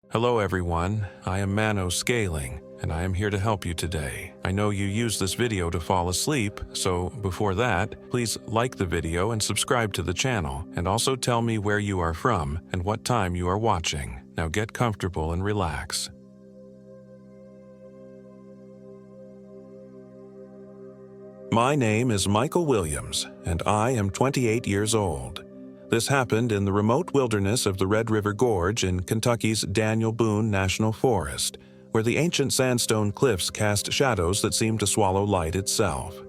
Hello everyone, I am Mano Scaling, and I am here to help you today. I know you use this video to fall asleep, so before that, please like the video and subscribe to the channel, and also tell me where you are from and what time you are watching. Now get comfortable and relax. My name is Michael Williams, and I am 28 years old. This happened in the remote wilderness of the Red River Gorge in Kentucky's Daniel Boone National Forest, where the ancient sandstone cliffs cast shadows that seemed to swallow light itself.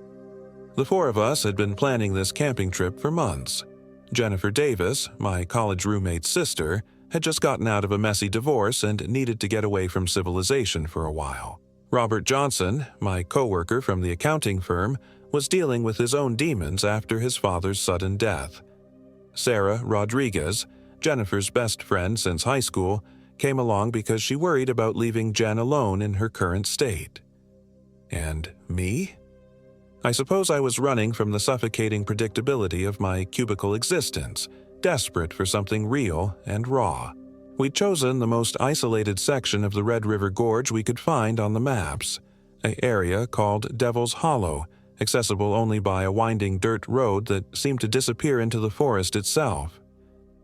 The four of us had been planning this camping trip for months. Jennifer Davis, my college roommate's sister, had just gotten out of a messy divorce and needed to get away from civilization for a while. Robert Johnson, my coworker from the accounting firm, was dealing with his own demons after his father's sudden death. Sarah Rodriguez, Jennifer's best friend since high school, came along because she worried about leaving Jen alone in her current state. And me? I suppose I was running from the suffocating predictability of my cubicle existence, desperate for something real and raw. We'd chosen the most isolated section of the Red River Gorge we could find on the maps, an area called Devil's Hollow, accessible only by a winding dirt road that seemed to disappear into the forest itself.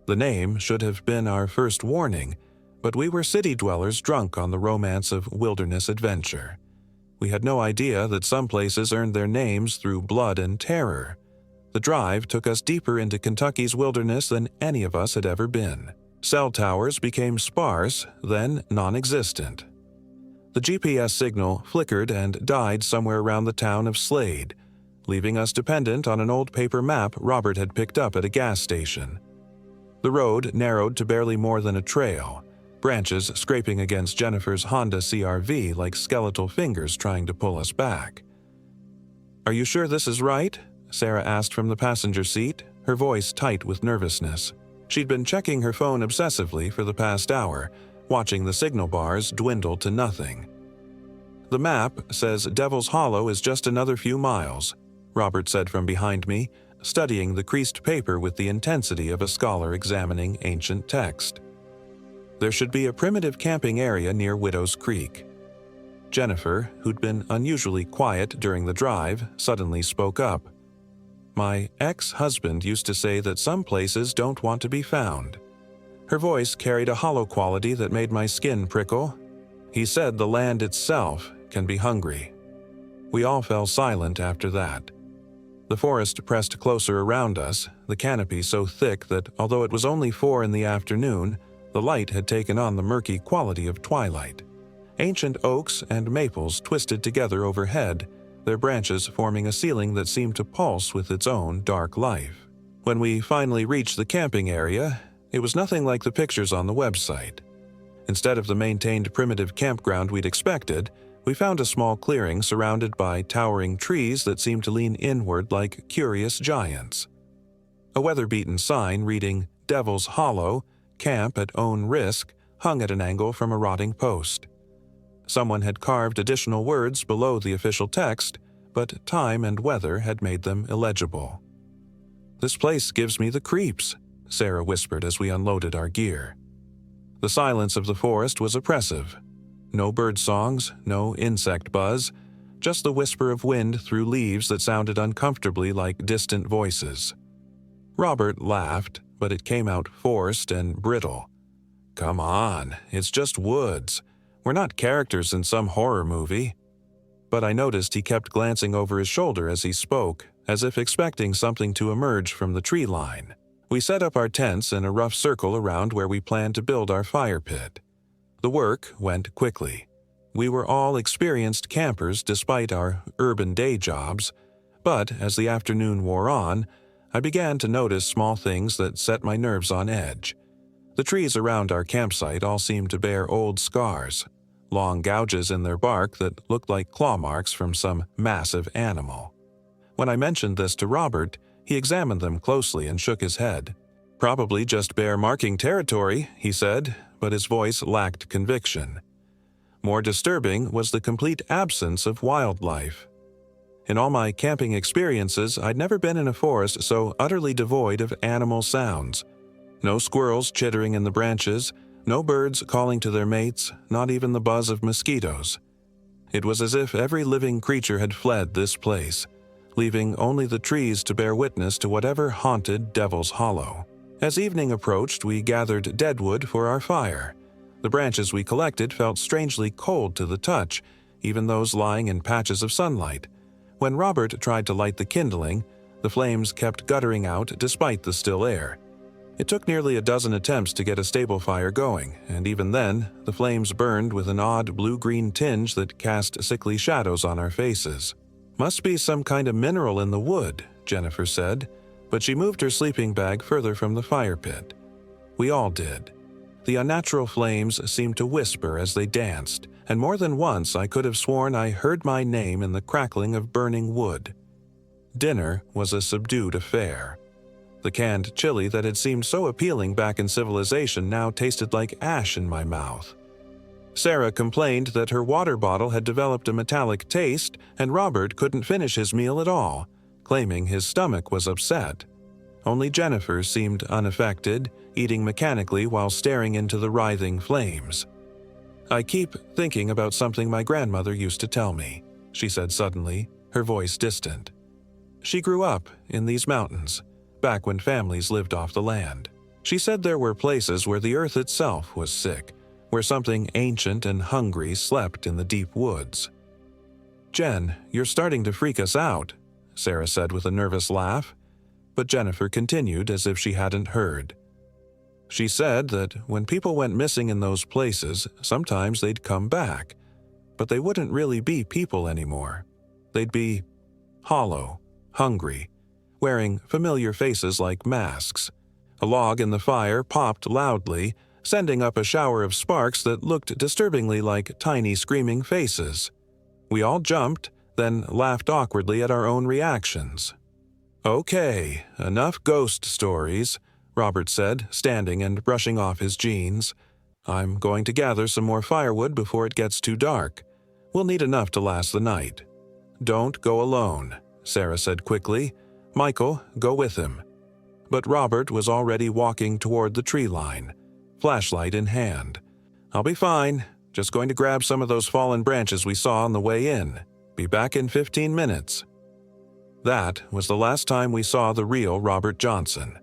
The name should have been our first warning, but we were city dwellers drunk on the romance of wilderness adventure. We had no idea that some places earned their names through blood and terror. The drive took us deeper into Kentucky's wilderness than any of us had ever been. Cell towers became sparse, then non-existent. The GPS signal flickered and died somewhere around the town of Slade, leaving us dependent on an old paper map Robert had picked up at a gas station. The road narrowed to barely more than a trail, branches scraping against Jennifer's Honda CR-V like skeletal fingers trying to pull us back. "Are you sure this is right?" Sarah asked from the passenger seat, her voice tight with nervousness. She'd been checking her phone obsessively for the past hour, watching the signal bars dwindle to nothing. "The map says Devil's Hollow is just another few miles," Robert said from behind me, studying the creased paper with the intensity of a scholar examining ancient text. "There should be a primitive camping area near Widow's Creek." Jennifer, who'd been unusually quiet during the drive, suddenly spoke up. "My ex-husband used to say that some places don't want to be found." Her voice carried a hollow quality that made my skin prickle. "He said the land itself can be hungry." We all fell silent after that. The forest pressed closer around us, the canopy so thick that although it was only 4 in the afternoon, the light had taken on the murky quality of twilight. Ancient oaks and maples twisted together overhead, their branches forming a ceiling that seemed to pulse with its own dark life. When we finally reached the camping area, it was nothing like the pictures on the website. Instead of the maintained primitive campground we'd expected, we found a small clearing surrounded by towering trees that seemed to lean inward like curious giants. A weather-beaten sign reading "Devil's Hollow, Camp at Own Risk" hung at an angle from a rotting post. Someone had carved additional words below the official text, but time and weather had made them illegible. "This place gives me the creeps," Sarah whispered as we unloaded our gear. The silence of the forest was oppressive. No bird songs, no insect buzz, just the whisper of wind through leaves that sounded uncomfortably like distant voices. Robert laughed, but it came out forced and brittle. "Come on, it's just woods. We're not characters in some horror movie." But I noticed he kept glancing over his shoulder as he spoke, as if expecting something to emerge from the tree line. We set up our tents in a rough circle around where we planned to build our fire pit. The work went quickly. We were all experienced campers despite our urban day jobs, but as the afternoon wore on, I began to notice small things that set my nerves on edge. The trees around our campsite all seemed to bear old scars, long gouges in their bark that looked like claw marks from some massive animal. When I mentioned this to Robert, he examined them closely and shook his head. "Probably just bear marking territory," he said, but his voice lacked conviction. More disturbing was the complete absence of wildlife. In all my camping experiences, I'd never been in a forest so utterly devoid of animal sounds. No squirrels chittering in the branches, No birds calling to their mates, not even the buzz of mosquitoes. It was as if every living creature had fled this place, leaving only the trees to bear witness to whatever haunted Devil's Hollow. As evening approached, we gathered deadwood for our fire. The branches we collected felt strangely cold to the touch, even those lying in patches of sunlight. When Robert tried to light the kindling, the flames kept guttering out despite the still air. It took nearly a dozen attempts to get a stable fire going, and even then, the flames burned with an odd blue-green tinge that cast sickly shadows on our faces. "Must be some kind of mineral in the wood," Jennifer said, but she moved her sleeping bag further from the fire pit. We all did. The unnatural flames seemed to whisper as they danced, and more than once I could have sworn I heard my name in the crackling of burning wood. Dinner was a subdued affair. The canned chili that had seemed so appealing back in civilization now tasted like ash in my mouth. Sarah complained that her water bottle had developed a metallic taste, and Robert couldn't finish his meal at all, claiming his stomach was upset. Only Jennifer seemed unaffected, eating mechanically while staring into the writhing flames. "I keep thinking about something my grandmother used to tell me," she said suddenly, her voice distant. "She grew up in these mountains, back when families lived off the land. She said there were places where the earth itself was sick, where something ancient and hungry slept in the deep woods." "Jen, you're starting to freak us out," Sarah said with a nervous laugh, but Jennifer continued as if she hadn't heard. "She said that when people went missing in those places, sometimes they'd come back, but they wouldn't really be people anymore. They'd be hollow, hungry, wearing familiar faces like masks. A log in the fire popped loudly, sending up a shower of sparks that looked disturbingly like tiny screaming faces. We all jumped, then laughed awkwardly at our own reactions. "Okay, enough ghost stories," Robert said, standing and brushing off his jeans. "I'm going to gather some more firewood before it gets too dark. We'll need enough to last the night." "Don't go alone," Sarah said quickly. "Michael, go with him." But Robert was already walking toward the tree line, flashlight in hand. "I'll be fine. Just going to grab some of those fallen branches we saw on the way in. Be back in 15 minutes. That was the last time we saw the real Robert Johnson.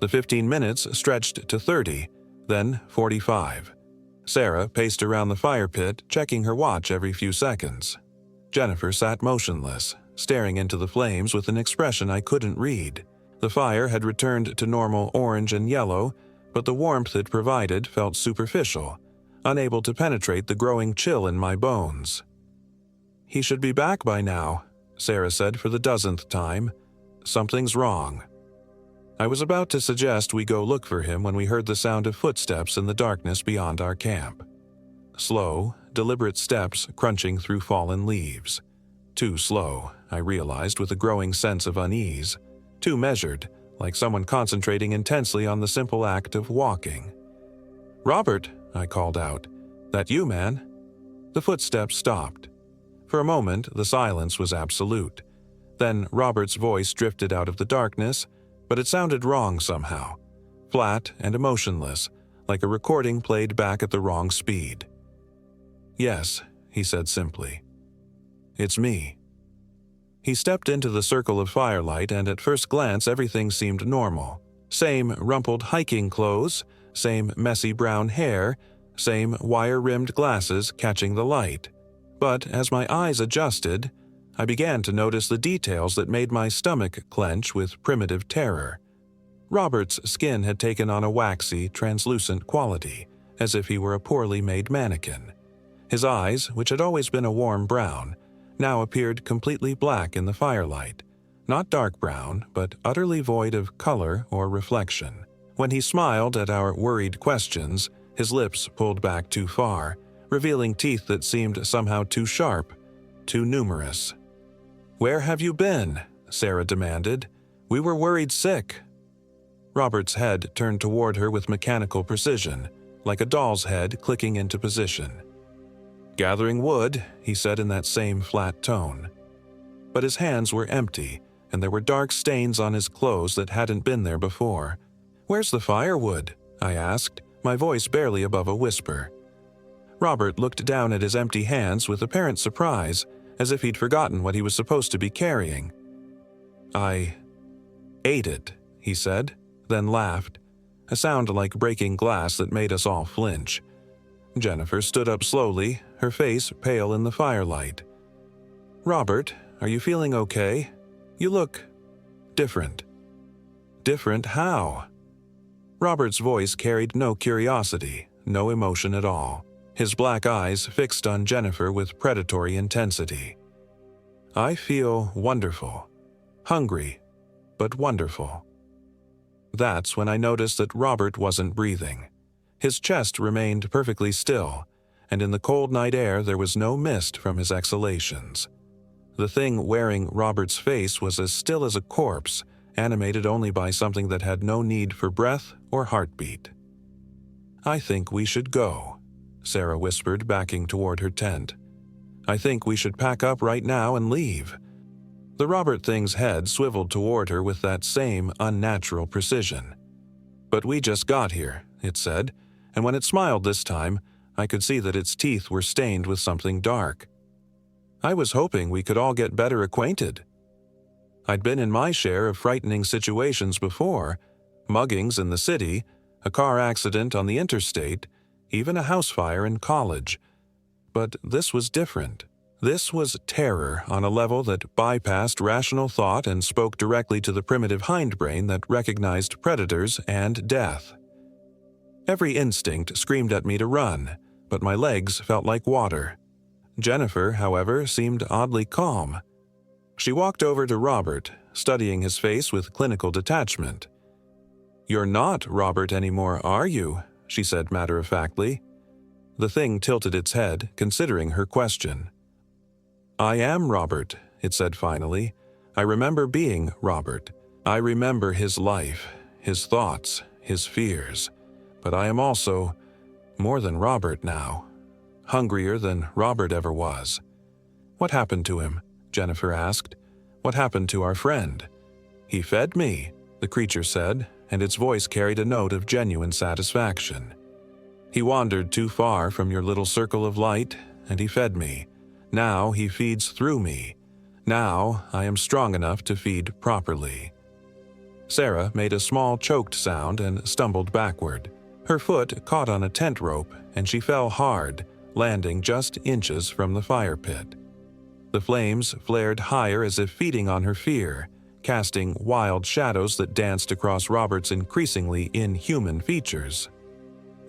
The 15 minutes stretched to 30, then 45. Sarah paced around the fire pit, checking her watch every few seconds. Jennifer sat motionless, staring into the flames with an expression I couldn't read. The fire had returned to normal orange and yellow, but the warmth it provided felt superficial, unable to penetrate the growing chill in my bones. "He should be back by now," Sarah said for the dozenth time. "Something's wrong." I was about to suggest we go look for him when we heard the sound of footsteps in the darkness beyond our camp. Slow, deliberate steps crunching through fallen leaves. Too slow, I realized with a growing sense of unease. Too measured, like someone concentrating intensely on the simple act of walking. "Robert," I called out. "That you, man?" The footsteps stopped. For a moment, the silence was absolute. Then Robert's voice drifted out of the darkness, but it sounded wrong somehow. Flat and emotionless, like a recording played back at the wrong speed. "Yes," he said simply. "It's me." He stepped into the circle of firelight, and at first glance everything seemed normal. Same rumpled hiking clothes, same messy brown hair, same wire-rimmed glasses catching the light. But as my eyes adjusted, I began to notice the details that made my stomach clench with primitive terror. Robert's skin had taken on a waxy, translucent quality, as if he were a poorly made mannequin. His eyes, which had always been a warm brown, now appeared completely black in the firelight, not dark brown, but utterly void of color or reflection. When he smiled at our worried questions, his lips pulled back too far, revealing teeth that seemed somehow too sharp, too numerous. "Where have you been?" Sarah demanded. "We were worried sick." Robert's head turned toward her with mechanical precision, like a doll's head clicking into position. "Gathering wood," he said in that same flat tone. But his hands were empty, and there were dark stains on his clothes that hadn't been there before. "Where's the firewood?" I asked, my voice barely above a whisper. Robert looked down at his empty hands with apparent surprise, as if he'd forgotten what he was supposed to be carrying. "I ate it," he said, then laughed, a sound like breaking glass that made us all flinch. Jennifer stood up slowly, her face pale in the firelight. "Robert, are you feeling okay? You look different." "Different how?" Robert's voice carried no curiosity, no emotion at all, his black eyes fixed on Jennifer with predatory intensity. "I feel wonderful. Hungry, but wonderful." That's when I noticed that Robert wasn't breathing. His chest remained perfectly still, and in the cold night air there was no mist from his exhalations. The thing wearing Robert's face was as still as a corpse, animated only by something that had no need for breath or heartbeat. "I think we should go," Sarah whispered, backing toward her tent. "I think we should pack up right now and leave." The Robert thing's head swiveled toward her with that same unnatural precision. "But we just got here," it said, and when it smiled this time, I could see that its teeth were stained with something dark. "I was hoping we could all get better acquainted." I'd been in my share of frightening situations before, muggings in the city, a car accident on the interstate, even a house fire in college. But this was different. This was terror on a level that bypassed rational thought and spoke directly to the primitive hindbrain that recognized predators and death. Every instinct screamed at me to run, but my legs felt like water. Jennifer, however, seemed oddly calm. She walked over to Robert, studying his face with clinical detachment. "You're not Robert anymore, are you?" she said matter-of-factly. The thing tilted its head, considering her question. "I am Robert," it said finally. "I remember being Robert. I remember his life, his thoughts, his fears. But I am also more than Robert now. Hungrier than Robert ever was." "What happened to him?" Jennifer asked. "What happened to our friend?" "He fed me," the creature said, and its voice carried a note of genuine satisfaction. "He wandered too far from your little circle of light, and he fed me. Now he feeds through me. Now I am strong enough to feed properly." Sarah made a small choked sound and stumbled backward. Her foot caught on a tent rope, and she fell hard, landing just inches from the fire pit. The flames flared higher as if feeding on her fear, casting wild shadows that danced across Robert's increasingly inhuman features.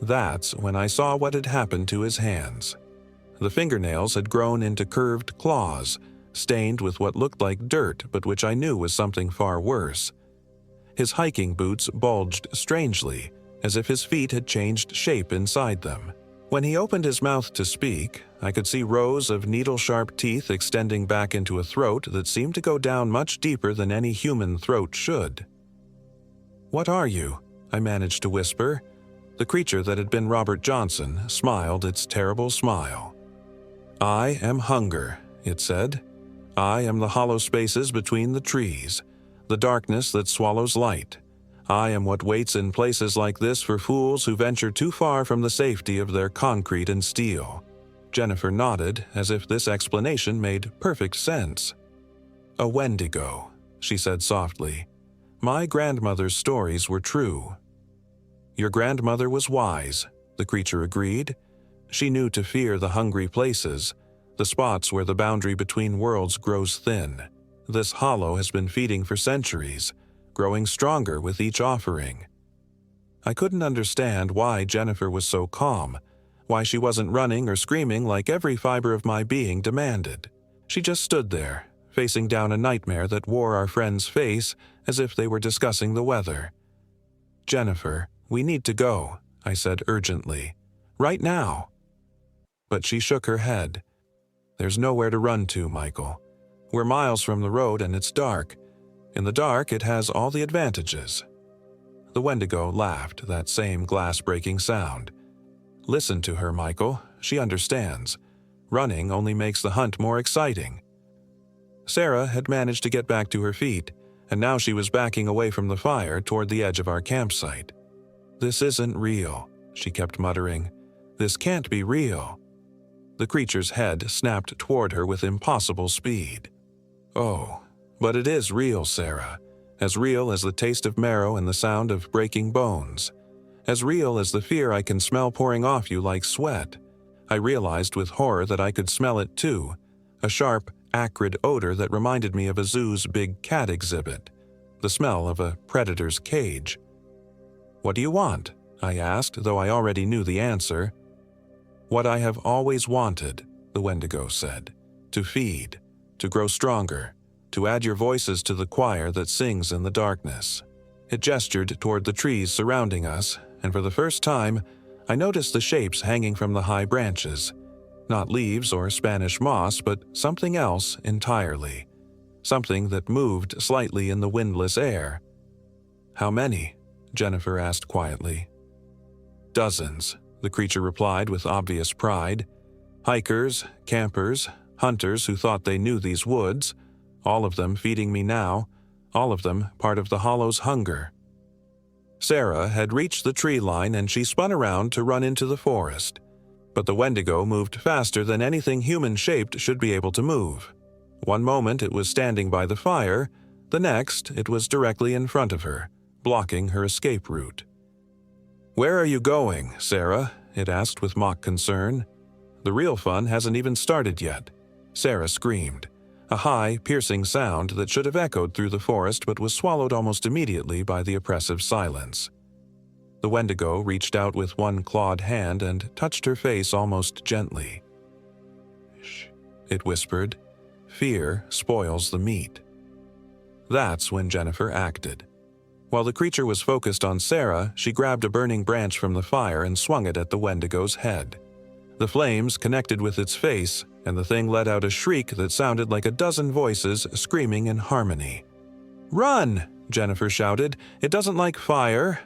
That's when I saw what had happened to his hands. The fingernails had grown into curved claws, stained with what looked like dirt but which I knew was something far worse. His hiking boots bulged strangely, as if his feet had changed shape inside them. When he opened his mouth to speak, I could see rows of needle-sharp teeth extending back into a throat that seemed to go down much deeper than any human throat should. "What are you?" I managed to whisper. The creature that had been Robert Johnson smiled its terrible smile. "I am hunger," it said. "I am the hollow spaces between the trees, the darkness that swallows light. I am what waits in places like this for fools who venture too far from the safety of their concrete and steel." Jennifer nodded, as if this explanation made perfect sense. "A Wendigo," she said softly. "My grandmother's stories were true." "Your grandmother was wise," the creature agreed. "She knew to fear the hungry places, the spots where the boundary between worlds grows thin. This hollow has been feeding for centuries, growing stronger with each offering." I couldn't understand why Jennifer was so calm, why she wasn't running or screaming like every fiber of my being demanded. She just stood there, facing down a nightmare that wore our friend's face as if they were discussing the weather. "Jennifer, we need to go," I said urgently. "Right now." But she shook her head. "There's nowhere to run to, Michael. We're miles from the road and it's dark. In the dark, it has all the advantages." The Wendigo laughed, that same glass-breaking sound. "Listen to her, Michael. She understands. Running only makes the hunt more exciting." Sarah had managed to get back to her feet, and now she was backing away from the fire toward the edge of our campsite. "This isn't real," she kept muttering. "This can't be real." The creature's head snapped toward her with impossible speed. "Oh, but it is real, Sarah. As real as the taste of marrow and the sound of breaking bones. As real as the fear I can smell pouring off you like sweat." I realized with horror that I could smell it too, a sharp, acrid odor that reminded me of a zoo's big cat exhibit, the smell of a predator's cage. "What do you want?" I asked, though I already knew the answer. "What I have always wanted," the Wendigo said. "To feed, to grow stronger, to add your voices to the choir that sings in the darkness." It gestured toward the trees surrounding us, and for the first time, I noticed the shapes hanging from the high branches. Not leaves or Spanish moss, but something else entirely. Something that moved slightly in the windless air. "How many?" Jennifer asked quietly. "Dozens," the creature replied with obvious pride. "Hikers, campers, hunters who thought they knew these woods, all of them feeding me now, all of them part of the Hollow's hunger." Sarah had reached the tree line and she spun around to run into the forest. But the Wendigo moved faster than anything human-shaped should be able to move. One moment it was standing by the fire, the next it was directly in front of her, blocking her escape route. "Where are you going, Sarah?" it asked with mock concern. "The real fun hasn't even started yet," Sarah screamed, a high, piercing sound that should have echoed through the forest but was swallowed almost immediately by the oppressive silence. The Wendigo reached out with one clawed hand and touched her face almost gently. "Shh," it whispered. "Fear spoils the meat." That's when Jennifer acted. While the creature was focused on Sarah, she grabbed a burning branch from the fire and swung it at the Wendigo's head. The flames connected with its face, and the thing let out a shriek that sounded like a dozen voices screaming in harmony. "Run!" Jennifer shouted. "It doesn't like fire."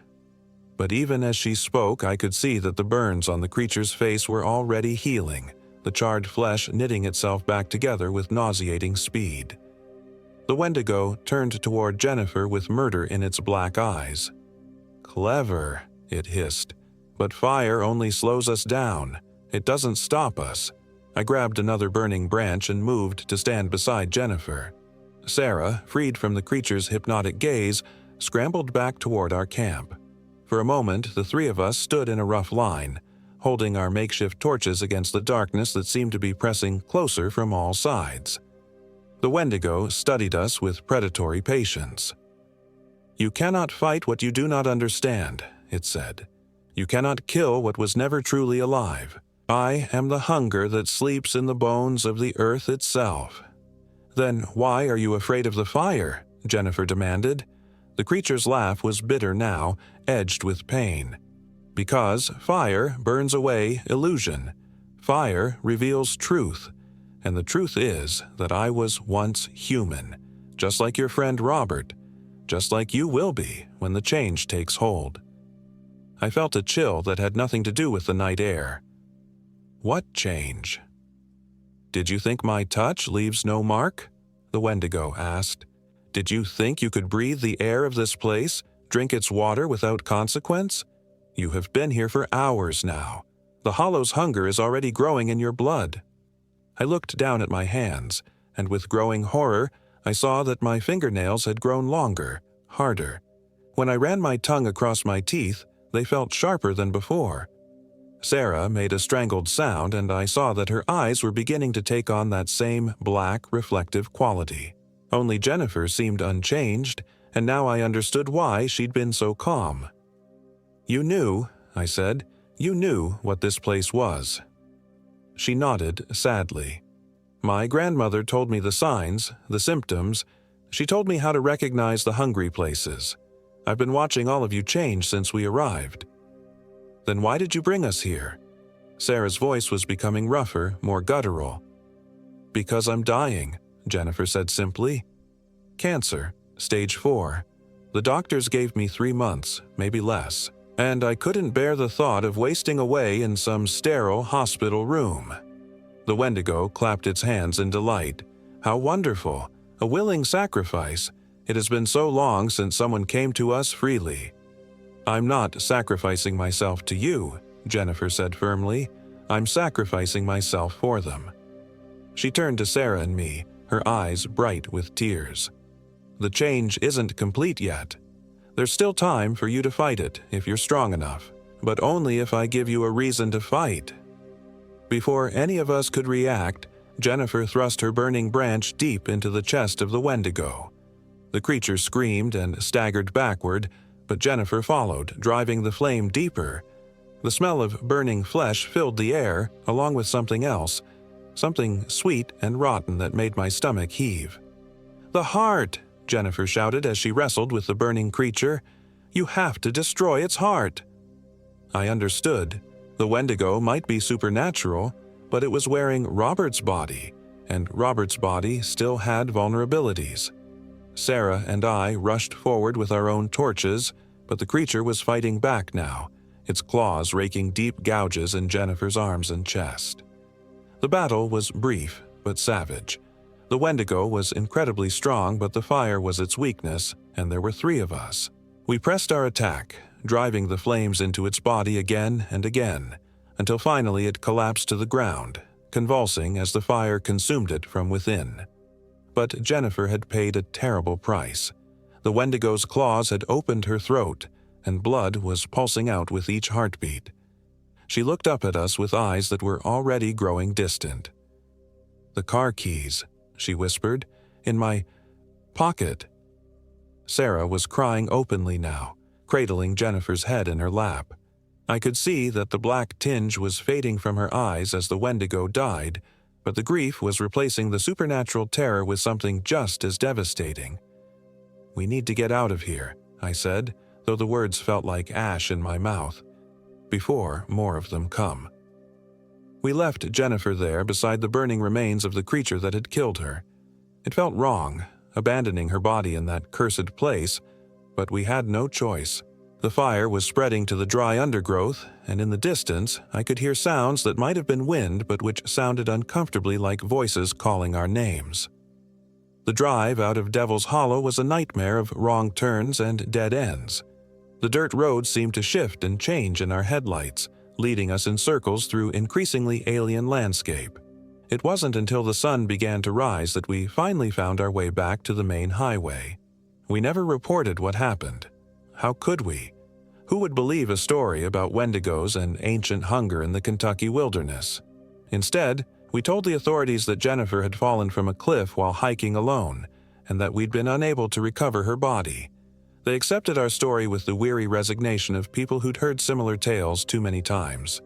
But even as she spoke, I could see that the burns on the creature's face were already healing, the charred flesh knitting itself back together with nauseating speed. The Wendigo turned toward Jennifer with murder in its black eyes. "Clever," it hissed. "But fire only slows us down. It doesn't stop us." I grabbed another burning branch and moved to stand beside Jennifer. Sarah, freed from the creature's hypnotic gaze, scrambled back toward our camp. For a moment, the three of us stood in a rough line, holding our makeshift torches against the darkness that seemed to be pressing closer from all sides. The Wendigo studied us with predatory patience. "You cannot fight what you do not understand," it said. "You cannot kill what was never truly alive. I am the hunger that sleeps in the bones of the earth itself." "Then why are you afraid of the fire?" Jennifer demanded. The creature's laugh was bitter now, edged with pain. "Because fire burns away illusion. Fire reveals truth. And the truth is that I was once human, just like your friend Robert, just like you will be when the change takes hold." I felt a chill that had nothing to do with the night air. "What change?" "Did you think my touch leaves no mark?" the Wendigo asked. "Did you think you could breathe the air of this place, drink its water without consequence? You have been here for hours now. The Hollow's hunger is already growing in your blood." I looked down at my hands, and with growing horror, I saw that my fingernails had grown longer, harder. When I ran my tongue across my teeth, they felt sharper than before. Sarah made a strangled sound, and I saw that her eyes were beginning to take on that same black, reflective quality. Only Jennifer seemed unchanged, and now I understood why she'd been so calm. "You knew," I said. "You knew what this place was." She nodded sadly. "My grandmother told me the signs, the symptoms. She told me how to recognize the hungry places. I've been watching all of you change since we arrived." "Then why did you bring us here?" Sarah's voice was becoming rougher, more guttural. "Because I'm dying," Jennifer said simply. "Cancer, stage 4. The doctors gave me 3 months, maybe less. And I couldn't bear the thought of wasting away in some sterile hospital room." The Wendigo clapped its hands in delight. "How wonderful! A willing sacrifice. It has been so long since someone came to us freely." "I'm not sacrificing myself to you," Jennifer said firmly. "I'm sacrificing myself for them." She turned to Sarah and me, her eyes bright with tears. "The change isn't complete yet. There's still time for you to fight it if you're strong enough, but only if I give you a reason to fight." Before any of us could react, Jennifer thrust her burning branch deep into the chest of the Wendigo. The creature screamed and staggered backward, but Jennifer followed, driving the flame deeper. The smell of burning flesh filled the air, along with something else, something sweet and rotten that made my stomach heave. "The heart!" Jennifer shouted as she wrestled with the burning creature. "You have to destroy its heart." I understood. The Wendigo might be supernatural, but it was wearing Robert's body, and Robert's body still had vulnerabilities. Sarah and I rushed forward with our own torches, but the creature was fighting back now, its claws raking deep gouges in Jennifer's arms and chest. The battle was brief but savage. The Wendigo was incredibly strong, but the fire was its weakness, and there were 3 of us. We pressed our attack, driving the flames into its body again and again, until finally it collapsed to the ground, convulsing as the fire consumed it from within. But Jennifer had paid a terrible price. The Wendigo's claws had opened her throat, and blood was pulsing out with each heartbeat. She looked up at us with eyes that were already growing distant. "The car keys," she whispered, "in my pocket." Sarah was crying openly now, cradling Jennifer's head in her lap. I could see that the black tinge was fading from her eyes as the Wendigo died, but the grief was replacing the supernatural terror with something just as devastating. "We need to get out of here," I said, though the words felt like ash in my mouth, "before more of them come." We left Jennifer there beside the burning remains of the creature that had killed her. It felt wrong, abandoning her body in that cursed place, but we had no choice. The fire was spreading to the dry undergrowth, and in the distance I could hear sounds that might have been wind but which sounded uncomfortably like voices calling our names. The drive out of Devil's Hollow was a nightmare of wrong turns and dead ends. The dirt road seemed to shift and change in our headlights, leading us in circles through increasingly alien landscape. It wasn't until the sun began to rise that we finally found our way back to the main highway. We never reported what happened. How could we? Who would believe a story about Wendigos and ancient hunger in the Kentucky wilderness? Instead, we told the authorities that Jennifer had fallen from a cliff while hiking alone, and that we'd been unable to recover her body. They accepted our story with the weary resignation of people who'd heard similar tales too many times.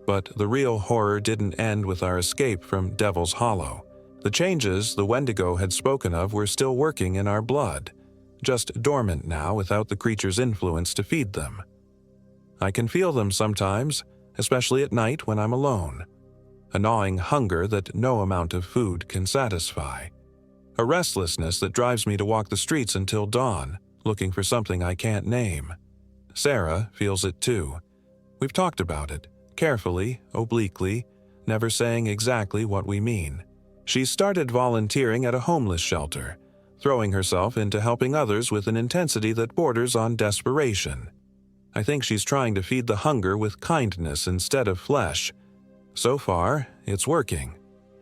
But the real horror didn't end with our escape from Devil's Hollow. The changes the Wendigo had spoken of were still working in our blood, just dormant now without the creature's influence to feed them. I can feel them sometimes, especially at night when I'm alone. A gnawing hunger that no amount of food can satisfy. A restlessness that drives me to walk the streets until dawn, looking for something I can't name. Sarah feels it too. We've talked about it, carefully, obliquely, never saying exactly what we mean. She's started volunteering at a homeless shelter, throwing herself into helping others with an intensity that borders on desperation. I think she's trying to feed the hunger with kindness instead of flesh. So far, it's working.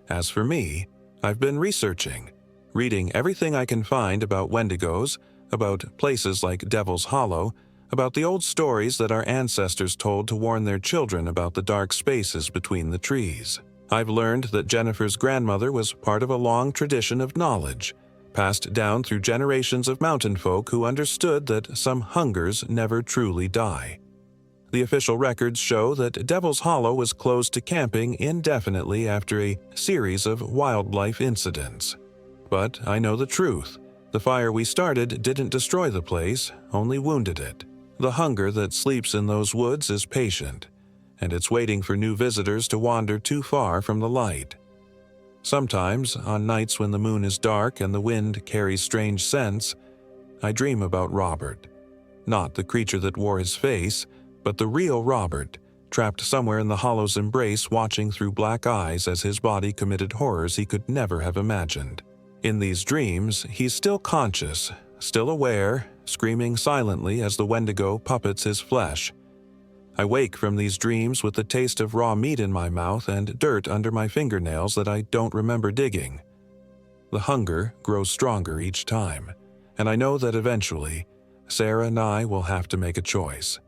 As for me, I've been researching, reading everything I can find about Wendigos, about places like Devil's Hollow, about the old stories that our ancestors told to warn their children about the dark spaces between the trees. I've learned that Jennifer's grandmother was part of a long tradition of knowledge, passed down through generations of mountain folk who understood that some hungers never truly die. The official records show that Devil's Hollow was closed to camping indefinitely after a series of wildlife incidents. But I know the truth. The fire we started didn't destroy the place, only wounded it. The hunger that sleeps in those woods is patient, and it's waiting for new visitors to wander too far from the light. Sometimes, on nights when the moon is dark and the wind carries strange scents, I dream about Robert. Not the creature that wore his face, but the real Robert, trapped somewhere in the hollow's embrace watching through black eyes as his body committed horrors he could never have imagined. In these dreams, he's still conscious, still aware, screaming silently as the Wendigo puppets his flesh. I wake from these dreams with the taste of raw meat in my mouth and dirt under my fingernails that I don't remember digging. The hunger grows stronger each time, and I know that eventually, Sarah and I will have to make a choice.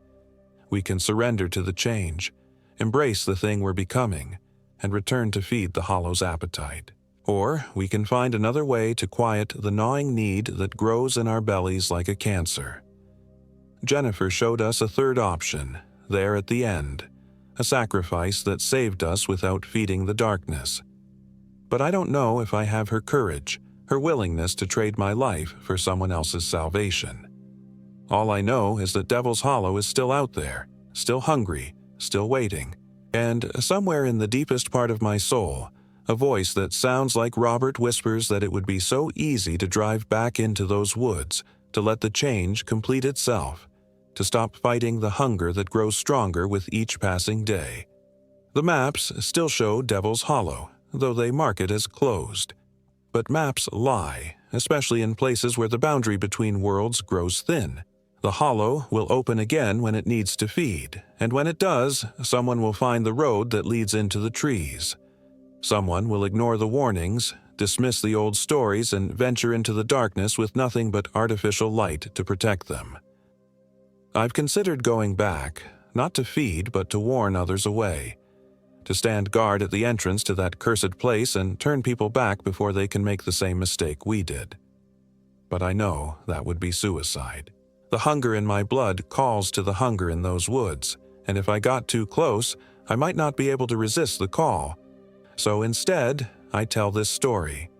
We can surrender to the change, embrace the thing we're becoming, and return to feed the hollow's appetite. Or we can find another way to quiet the gnawing need that grows in our bellies like a cancer. Jennifer showed us a third option, there at the end, a sacrifice that saved us without feeding the darkness. But I don't know if I have her courage, her willingness to trade my life for someone else's salvation. All I know is that Devil's Hollow is still out there, still hungry, still waiting, and somewhere in the deepest part of my soul, a voice that sounds like Robert whispers that it would be so easy to drive back into those woods, to let the change complete itself, to stop fighting the hunger that grows stronger with each passing day. The maps still show Devil's Hollow, though they mark it as closed. But maps lie, especially in places where the boundary between worlds grows thin. The hollow will open again when it needs to feed, and when it does, someone will find the road that leads into the trees. Someone will ignore the warnings, dismiss the old stories, and venture into the darkness with nothing but artificial light to protect them. I've considered going back, not to feed but to warn others away, to stand guard at the entrance to that cursed place and turn people back before they can make the same mistake we did. But I know that would be suicide. The hunger in my blood calls to the hunger in those woods, and if I got too close, I might not be able to resist the call. So instead, I tell this story.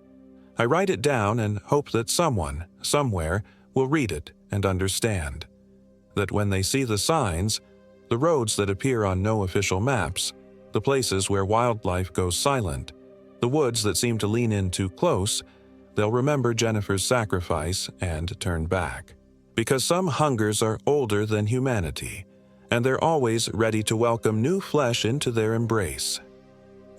I write it down and hope that someone, somewhere, will read it and understand. That when they see the signs, the roads that appear on no official maps, the places where wildlife goes silent, the woods that seem to lean in too close, they'll remember Jennifer's sacrifice and turn back. Because some hungers are older than humanity, and they're always ready to welcome new flesh into their embrace.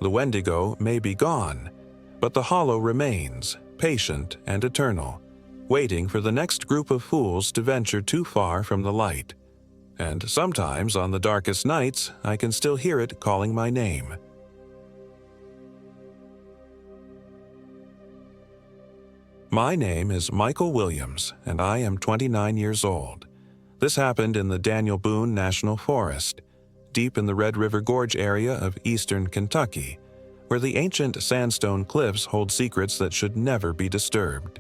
The Wendigo may be gone, but the hollow remains, patient and eternal, waiting for the next group of fools to venture too far from the light. And sometimes, on the darkest nights, I can still hear it calling my name. My name is Michael Williams, and I am 29 years old. This happened in the Daniel Boone National Forest, deep in the Red River Gorge area of eastern Kentucky, where the ancient sandstone cliffs hold secrets that should never be disturbed.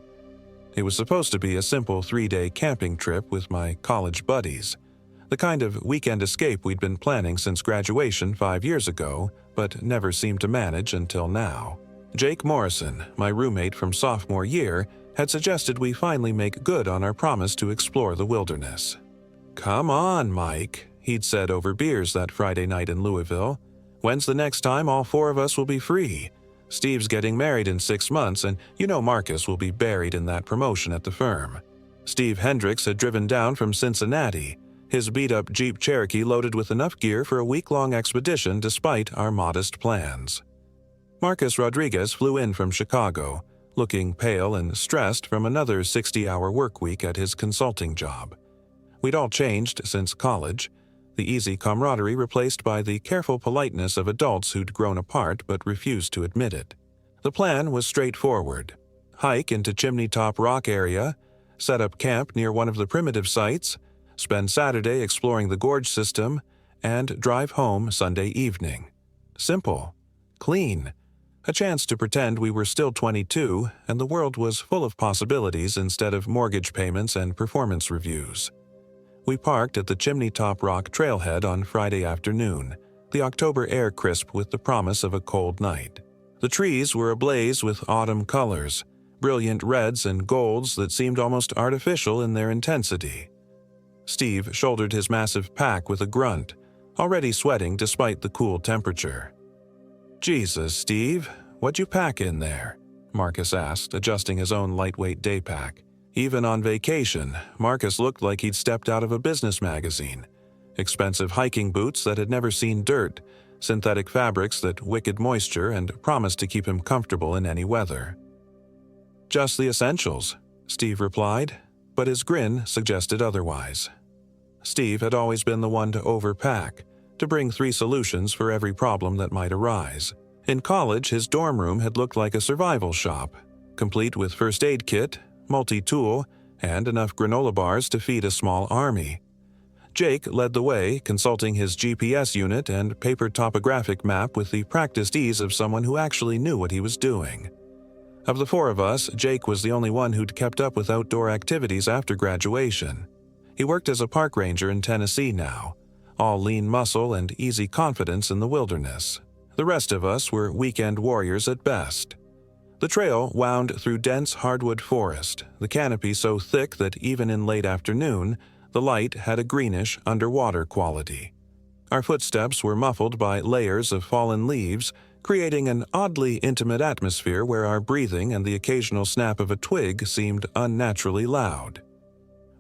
It was supposed to be a simple 3-day camping trip with my college buddies, the kind of weekend escape we'd been planning since graduation 5 years ago, but never seemed to manage until now. Jake Morrison, my roommate from sophomore year, had suggested we finally make good on our promise to explore the wilderness. "Come on, Mike," he'd said over beers that Friday night in Louisville. "When's the next time all 4 of us will be free? Steve's getting married in 6 months, and you know Marcus will be buried in that promotion at the firm." Steve Hendricks had driven down from Cincinnati, his beat-up Jeep Cherokee loaded with enough gear for a week-long expedition despite our modest plans. Marcus Rodriguez flew in from Chicago, looking pale and stressed from another 60-hour work week at his consulting job. We'd all changed since college, the easy camaraderie replaced by the careful politeness of adults who'd grown apart but refused to admit it. The plan was straightforward. Hike into Chimney Top Rock area, set up camp near one of the primitive sites, spend Saturday exploring the gorge system, and drive home Sunday evening. Simple. Clean. A chance to pretend we were still 22 and the world was full of possibilities instead of mortgage payments and performance reviews. We parked at the Chimney Top Rock trailhead on Friday afternoon, the October air crisp with the promise of a cold night. The trees were ablaze with autumn colors, brilliant reds and golds that seemed almost artificial in their intensity. Steve shouldered his massive pack with a grunt, already sweating despite the cool temperature. "Jesus, Steve, what'd you pack in there?" Marcus asked, adjusting his own lightweight day pack. Even on vacation, Marcus looked like he'd stepped out of a business magazine. Expensive hiking boots that had never seen dirt, synthetic fabrics that wicked moisture and promised to keep him comfortable in any weather. "Just the essentials," Steve replied. but his grin suggested otherwise. Steve had always been the one to overpack, to bring 3 solutions for every problem that might arise. In college, his dorm room had looked like a survival shop, complete with first aid kit, multi-tool, and enough granola bars to feed a small army. Jake led the way, consulting his GPS unit and paper topographic map with the practiced ease of someone who actually knew what he was doing. Of the 4 of us, Jake was the only one who'd kept up with outdoor activities after graduation. He worked as a park ranger in Tennessee now, all lean muscle and easy confidence in the wilderness. The rest of us were weekend warriors at best. The trail wound through dense hardwood forest, the canopy so thick that even in late afternoon, the light had a greenish underwater quality. Our footsteps were muffled by layers of fallen leaves, creating an oddly intimate atmosphere where our breathing and the occasional snap of a twig seemed unnaturally loud.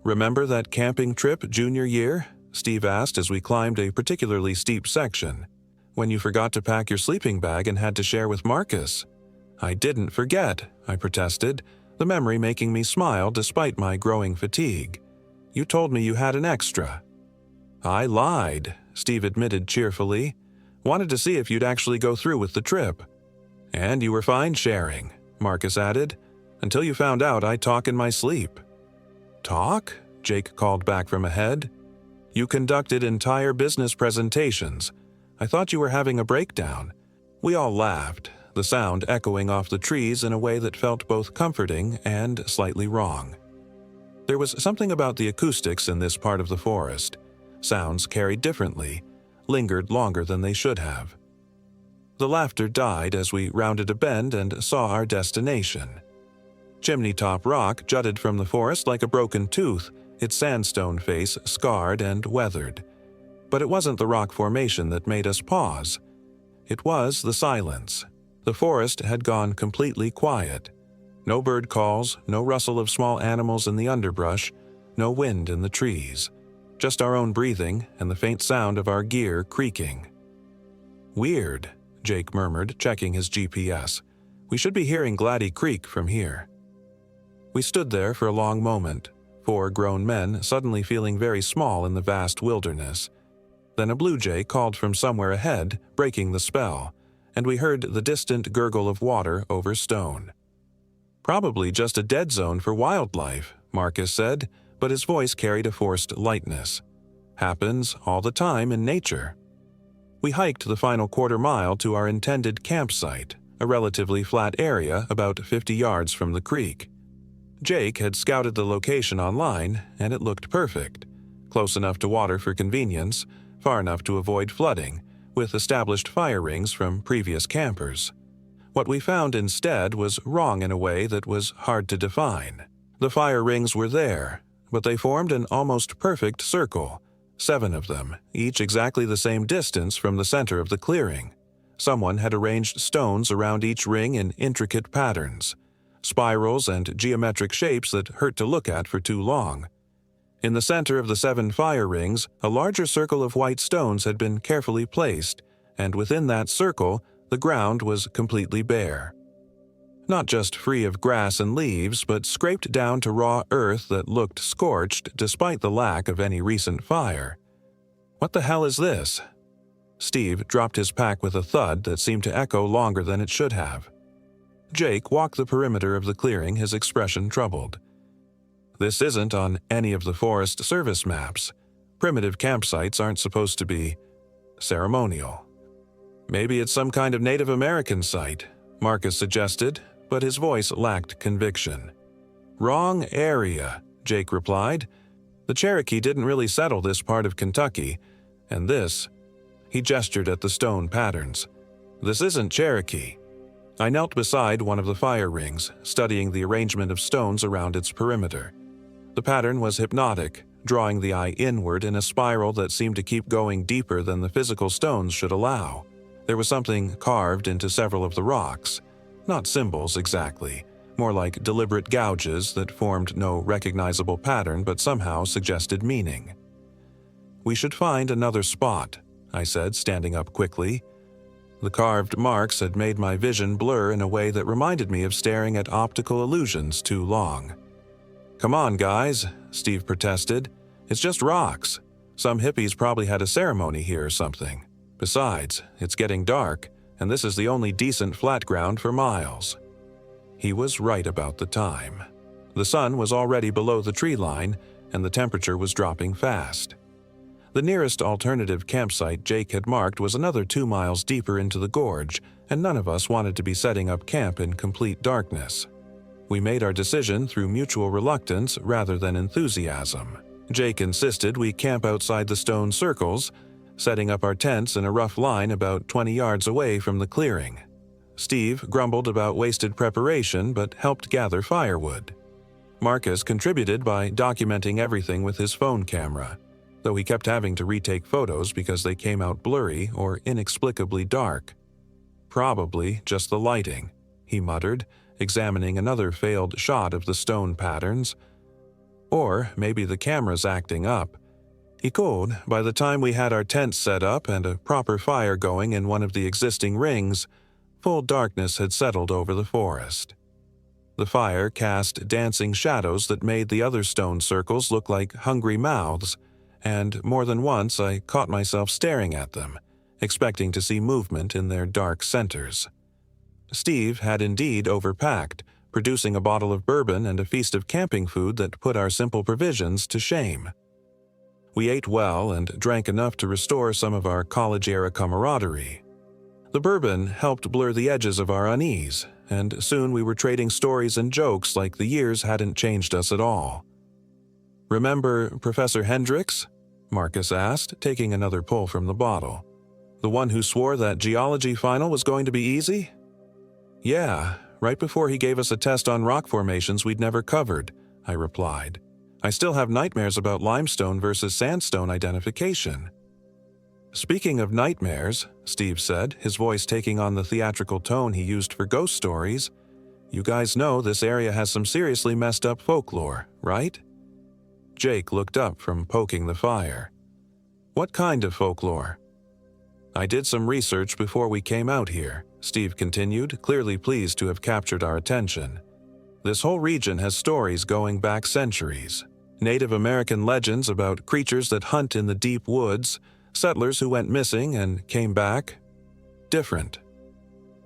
"Remember that camping trip junior year?" Steve asked as we climbed a particularly steep section. "When you forgot to pack your sleeping bag and had to share with Marcus?" "I didn't forget," I protested, the memory making me smile despite my growing fatigue. "You told me you had an extra." "I lied," Steve admitted cheerfully. "Wanted to see if you'd actually go through with the trip." "And you were fine sharing," Marcus added, "until you found out I talk in my sleep." "Talk?" Jake called back from ahead. "You conducted entire business presentations. I thought you were having a breakdown." We all laughed, the sound echoing off the trees in a way that felt both comforting and slightly wrong. There was something about the acoustics in this part of the forest. Sounds carried differently, lingered longer than they should have. The laughter died as we rounded a bend and saw our destination. Chimney Top Rock jutted from the forest like a broken tooth, its sandstone face scarred and weathered. But it wasn't the rock formation that made us pause. It was the silence. The forest had gone completely quiet. No bird calls, no rustle of small animals in the underbrush, no wind in the trees. Just our own breathing and the faint sound of our gear creaking. "Weird," Jake murmured, checking his GPS. "We should be hearing Gladdy Creek from here." We stood there for a long moment, 4 grown men suddenly feeling very small in the vast wilderness. Then a blue jay called from somewhere ahead, breaking the spell, and we heard the distant gurgle of water over stone. "Probably just a dead zone for wildlife," Marcus said, but his voice carried a forced lightness. "Happens all the time in nature." We hiked the final quarter mile to our intended campsite, a relatively flat area about 50 yards from the creek. Jake had scouted the location online, and it looked perfect. Close enough to water for convenience, far enough to avoid flooding, with established fire rings from previous campers. What we found instead was wrong in a way that was hard to define. The fire rings were there, but they formed an almost perfect circle, 7 of them, each exactly the same distance from the center of the clearing. Someone had arranged stones around each ring in intricate patterns, spirals and geometric shapes that hurt to look at for too long. In the center of the 7 fire rings, a larger circle of white stones had been carefully placed, and within that circle, the ground was completely bare. Not just free of grass and leaves, but scraped down to raw earth that looked scorched despite the lack of any recent fire. "What the hell is this?" Steve dropped his pack with a thud that seemed to echo longer than it should have. Jake walked the perimeter of the clearing, his expression troubled. "This isn't on any of the Forest Service maps. Primitive campsites aren't supposed to be ceremonial." "Maybe it's some kind of Native American site," Marcus suggested, but his voice lacked conviction. "Wrong area," Jake replied. "The Cherokee didn't really settle this part of Kentucky, and this..." He gestured at the stone patterns. "This isn't Cherokee." I knelt beside one of the fire rings, studying the arrangement of stones around its perimeter. The pattern was hypnotic, drawing the eye inward in a spiral that seemed to keep going deeper than the physical stones should allow. There was something carved into several of the rocks. Not symbols exactly, more like deliberate gouges that formed no recognizable pattern but somehow suggested meaning. "We should find another spot," I said, standing up quickly. The carved marks had made my vision blur in a way that reminded me of staring at optical illusions too long. "Come on, guys," Steve protested. "It's just rocks. Some hippies probably had a ceremony here or something. Besides, it's getting dark, and this is the only decent flat ground for miles." He was right about the time. The sun was already below the tree line, and the temperature was dropping fast. The nearest alternative campsite Jake had marked was another 2 miles deeper into the gorge, and none of us wanted to be setting up camp in complete darkness. We made our decision through mutual reluctance rather than enthusiasm. Jake insisted we camp outside the stone circles, setting up our tents in a rough line about 20 yards away from the clearing. Steve grumbled about wasted preparation but helped gather firewood. Marcus contributed by documenting everything with his phone camera, though he kept having to retake photos because they came out blurry or inexplicably dark. "Probably just the lighting," he muttered, examining another failed shot of the stone patterns. "Or maybe the camera's acting up." He called, by the time we had our tents set up and a proper fire going in one of the existing rings, full darkness had settled over the forest. The fire cast dancing shadows that made the other stone circles look like hungry mouths, and more than once I caught myself staring at them, expecting to see movement in their dark centers. Steve had indeed overpacked, producing a bottle of bourbon and a feast of camping food that put our simple provisions to shame. We ate well and drank enough to restore some of our college-era camaraderie. The bourbon helped blur the edges of our unease, and soon we were trading stories and jokes like the years hadn't changed us at all. "Remember Professor Hendricks?" Marcus asked, taking another pull from the bottle. "The one who swore that geology final was going to be easy?" "Yeah, right before he gave us a test on rock formations we'd never covered," I replied. "I still have nightmares about limestone versus sandstone identification." "Speaking of nightmares," Steve said, his voice taking on the theatrical tone he used for ghost stories, "you guys know this area has some seriously messed up folklore, right?" Jake looked up from poking the fire. "What kind of folklore?" "I did some research before we came out here," Steve continued, clearly pleased to have captured our attention. "This whole region has stories going back centuries. Native American legends about creatures that hunt in the deep woods, settlers who went missing and came back. Different."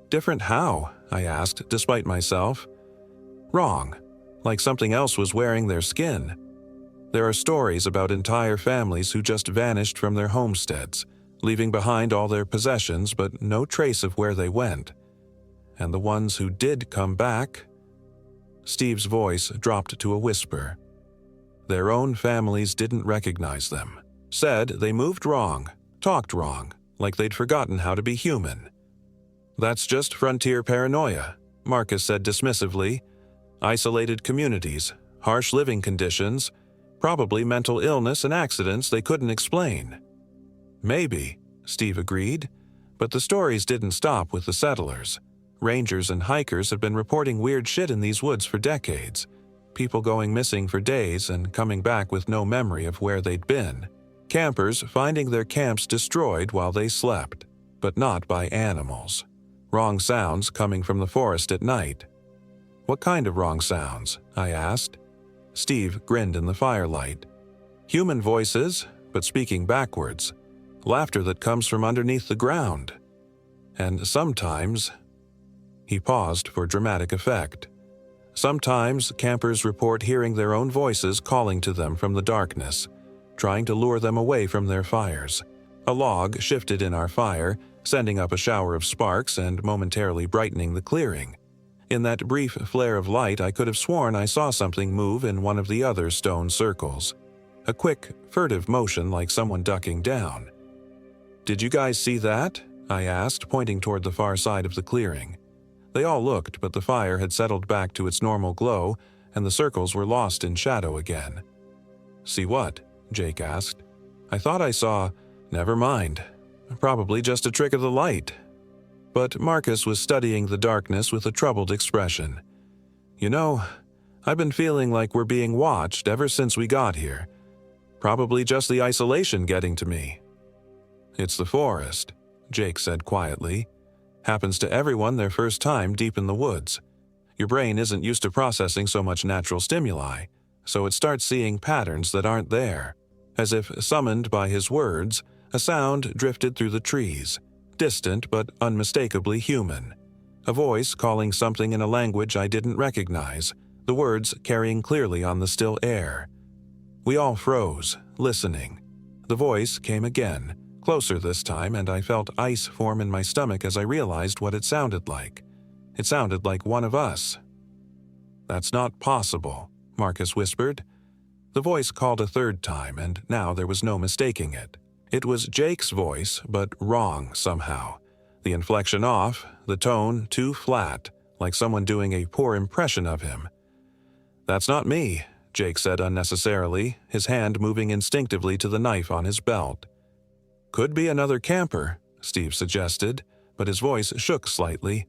"Different how?" I asked, despite myself. "Wrong. Like something else was wearing their skin. There are stories about entire families who just vanished from their homesteads, leaving behind all their possessions but no trace of where they went. And the ones who did come back..." Steve's voice dropped to a whisper. "Their own families didn't recognize them. Said they moved wrong, talked wrong, like they'd forgotten how to be human." "That's just frontier paranoia," Marcus said dismissively. "Isolated communities, harsh living conditions, probably mental illness and accidents they couldn't explain." "Maybe," Steve agreed, "but the stories didn't stop with the settlers. Rangers and hikers have been reporting weird shit in these woods for decades. People going missing for days and coming back with no memory of where they'd been. Campers finding their camps destroyed while they slept, but not by animals. Wrong sounds coming from the forest at night." "What kind of wrong sounds?" I asked. Steve grinned in the firelight. "Human voices, but speaking backwards. Laughter that comes from underneath the ground. And sometimes..." He paused for dramatic effect. "Sometimes campers report hearing their own voices calling to them from the darkness, trying to lure them away from their fires." A log shifted in our fire, sending up a shower of sparks and momentarily brightening the clearing. In that brief flare of light, I could have sworn I saw something move in one of the other stone circles. A quick, furtive motion like someone ducking down. "Did you guys see that?" I asked, pointing toward the far side of the clearing. They all looked, but the fire had settled back to its normal glow, and the circles were lost in shadow again. "See what?" Jake asked. "I thought I saw..." "Never mind. Probably just a trick of the light." But Marcus was studying the darkness with a troubled expression. "You know, I've been feeling like we're being watched ever since we got here. Probably just the isolation getting to me." "It's the forest," Jake said quietly. "Happens to everyone their first time deep in the woods. Your brain isn't used to processing so much natural stimuli. so it starts seeing patterns that aren't there. As if summoned by his words, a sound drifted through the trees, distant but unmistakably human. A voice calling something in a language I didn't recognize, the words carrying clearly on the still air. We all froze, listening. The voice came again, closer this time, and I felt ice form in my stomach as I realized what it sounded like. It sounded like one of us. "That's not possible," Marcus whispered. The voice called a third time, and now there was no mistaking it. It was Jake's voice, but wrong somehow. The inflection off, the tone too flat, like someone doing a poor impression of him. "That's not me," Jake said unnecessarily, his hand moving instinctively to the knife on his belt. "Could be another camper," Steve suggested, but his voice shook slightly.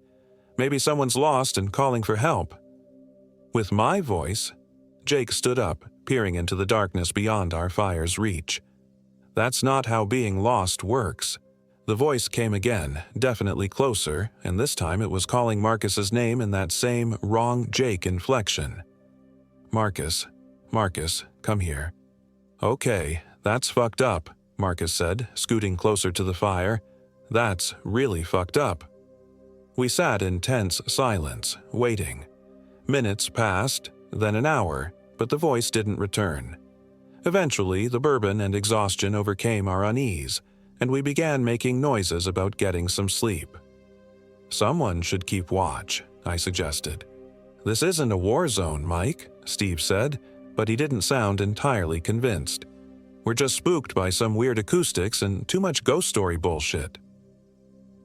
"Maybe someone's lost and calling for help." With my voice, Jake stood up, peering into the darkness beyond our fire's reach. "That's not how being lost works." The voice came again, definitely closer, and this time it was calling Marcus's name in that same wrong Jake inflection. "Marcus, Marcus, come here." "Okay, that's fucked up," Marcus said, scooting closer to the fire. "That's really fucked up." We sat in tense silence, waiting. Minutes passed, then an hour, but the voice didn't return. Eventually, the bourbon and exhaustion overcame our unease, and we began making noises about getting some sleep. "Someone should keep watch," I suggested. "This isn't a war zone, Mike," Steve said, but he didn't sound entirely convinced. "We're just spooked by some weird acoustics and too much ghost story bullshit."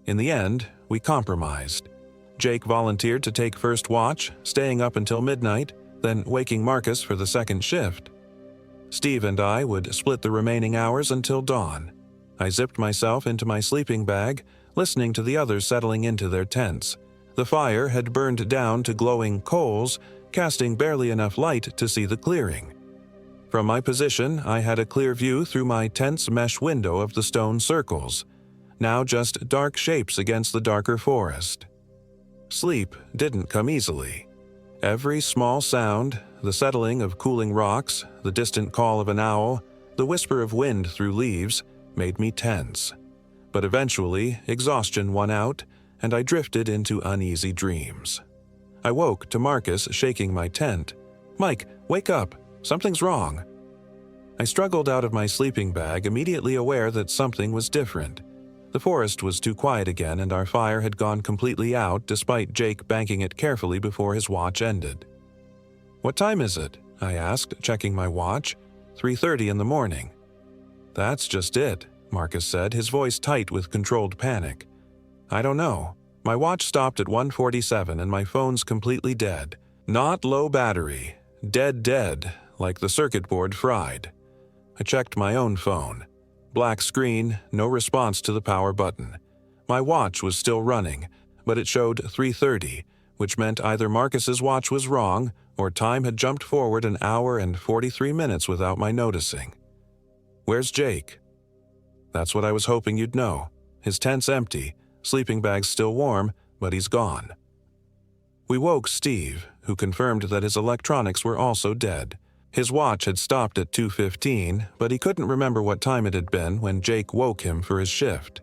In the end, we compromised. Jake volunteered to take first watch, staying up until midnight, then waking Marcus for the second shift. Steve and I would split the remaining hours until dawn. I zipped myself into my sleeping bag, listening to the others settling into their tents. The fire had burned down to glowing coals, casting barely enough light to see the clearing. From my position, I had a clear view through my tent's mesh window of the stone circles, now just dark shapes against the darker forest. Sleep didn't come easily. Every small sound, the settling of cooling rocks, the distant call of an owl, the whisper of wind through leaves, made me tense. But eventually, exhaustion won out, and I drifted into uneasy dreams. I woke to Marcus shaking my tent. "Mike, wake up! Something's wrong!" I struggled out of my sleeping bag, immediately aware that something was different. The forest was too quiet again, and our fire had gone completely out despite Jake banking it carefully before his watch ended. "What time is it?" I asked, checking my watch. 3:30 in the morning. "That's just it," Marcus said, his voice tight with controlled panic. "I don't know. My watch stopped at 1:47 and my phone's completely dead. Not low battery. Dead, like the circuit board fried." I checked my own phone. Black screen, no response to the power button. My watch was still running, but it showed 3:30, which meant either Marcus's watch was wrong or time had jumped forward an hour and 43 minutes without my noticing. "Where's Jake?" "That's what I was hoping you'd know. His tent's empty, sleeping bag's still warm, but he's gone." We woke Steve, who confirmed that his electronics were also dead. His watch had stopped at 2:15, but he couldn't remember what time it had been when Jake woke him for his shift.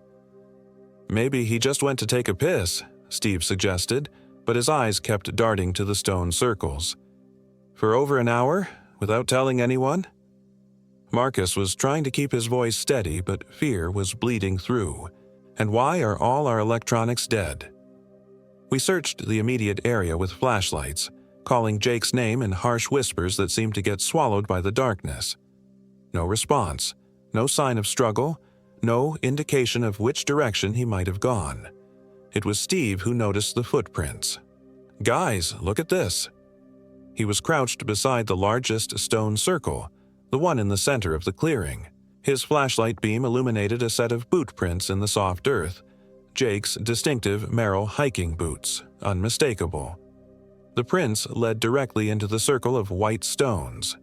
"Maybe he just went to take a piss," Steve suggested, but his eyes kept darting to the stone circles. "For over an hour, without telling anyone?" Marcus was trying to keep his voice steady, but fear was bleeding through. "And why are all our electronics dead?" We searched the immediate area with flashlights, calling Jake's name in harsh whispers that seemed to get swallowed by the darkness. No response, no sign of struggle, no indication of which direction he might have gone. It was Steve who noticed the footprints. "Guys, look at this." He was crouched beside the largest stone circle, the one in the center of the clearing. His flashlight beam illuminated a set of boot prints in the soft earth, Jake's distinctive Merrill hiking boots, unmistakable. The prints led directly into the circle of white stones.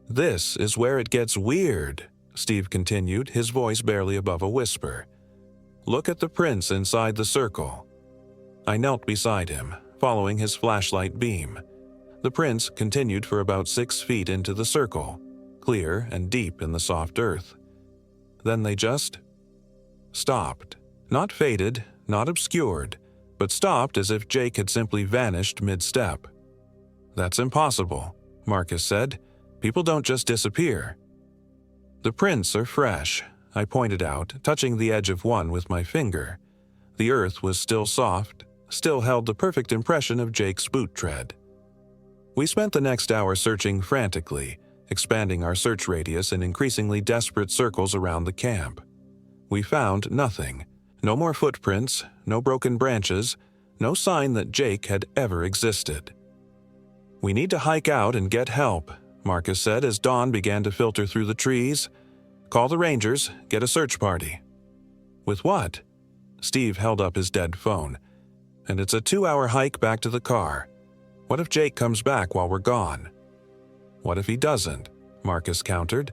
"This is where it gets weird," Steve continued, his voice barely above a whisper. "Look at the prints inside the circle." I knelt beside him, following his flashlight beam. The prints continued for about 6 feet into the circle, clear and deep in the soft earth. Then they just stopped. Not faded, not obscured, but stopped as if Jake had simply vanished mid-step. "That's impossible," Marcus said. "People don't just disappear." "The prints are fresh," I pointed out, touching the edge of one with my finger. The earth was still soft, still held the perfect impression of Jake's boot tread. We spent the next hour searching frantically, expanding our search radius in increasingly desperate circles around the camp. We found nothing. No more footprints, no broken branches, no sign that Jake had ever existed. "We need to hike out and get help," Marcus said as dawn began to filter through the trees. "Call the rangers, get a search party." "With what?" Steve held up his dead phone. "And it's a 2-hour hike back to the car. What if Jake comes back while we're gone?" "What if he doesn't?" Marcus countered.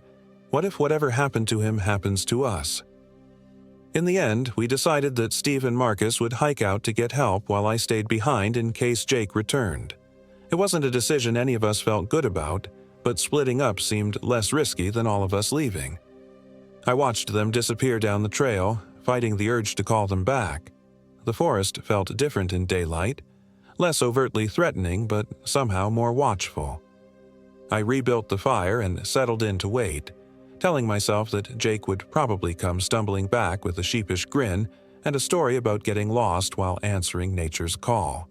"What if whatever happened to him happens to us?" In the end, we decided that Steve and Marcus would hike out to get help while I stayed behind in case Jake returned. It wasn't a decision any of us felt good about, but splitting up seemed less risky than all of us leaving. I watched them disappear down the trail, fighting the urge to call them back. The forest felt different in daylight, less overtly threatening but somehow more watchful. I rebuilt the fire and settled in to wait, telling myself that Jake would probably come stumbling back with a sheepish grin and a story about getting lost while answering nature's call.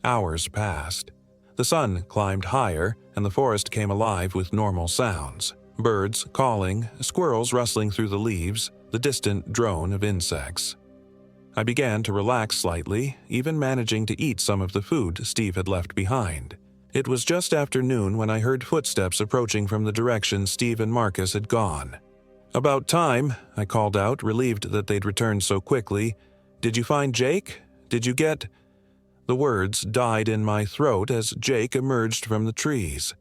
Hours passed. The sun climbed higher, and the forest came alive with normal sounds. Birds calling, squirrels rustling through the leaves, the distant drone of insects. I began to relax slightly, even managing to eat some of the food Steve had left behind. It was just after noon when I heard footsteps approaching from the direction Steve and Marcus had gone. "About time," I called out, relieved that they'd returned so quickly. "Did you find Jake? Did you get—" The words died in my throat as Jake emerged from the trees.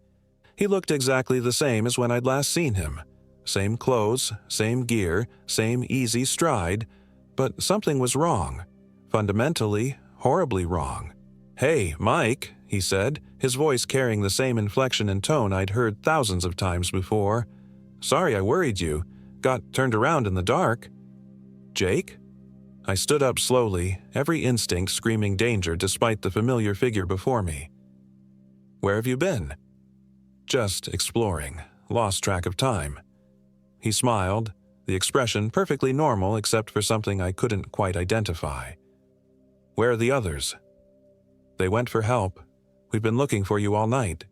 He looked exactly the same as when I'd last seen him. Same clothes, same gear, same easy stride, but something was wrong. Fundamentally, horribly wrong. "Hey, Mike," he said, his voice carrying the same inflection and tone I'd heard thousands of times before. "Sorry I worried you. Got turned around in the dark." "Jake?" I stood up slowly, every instinct screaming danger despite the familiar figure before me. "Where have you been?" "Just exploring. Lost track of time." He smiled, the expression perfectly normal except for something I couldn't quite identify. "Where are the others?" "They went for help. We've been looking for you all night."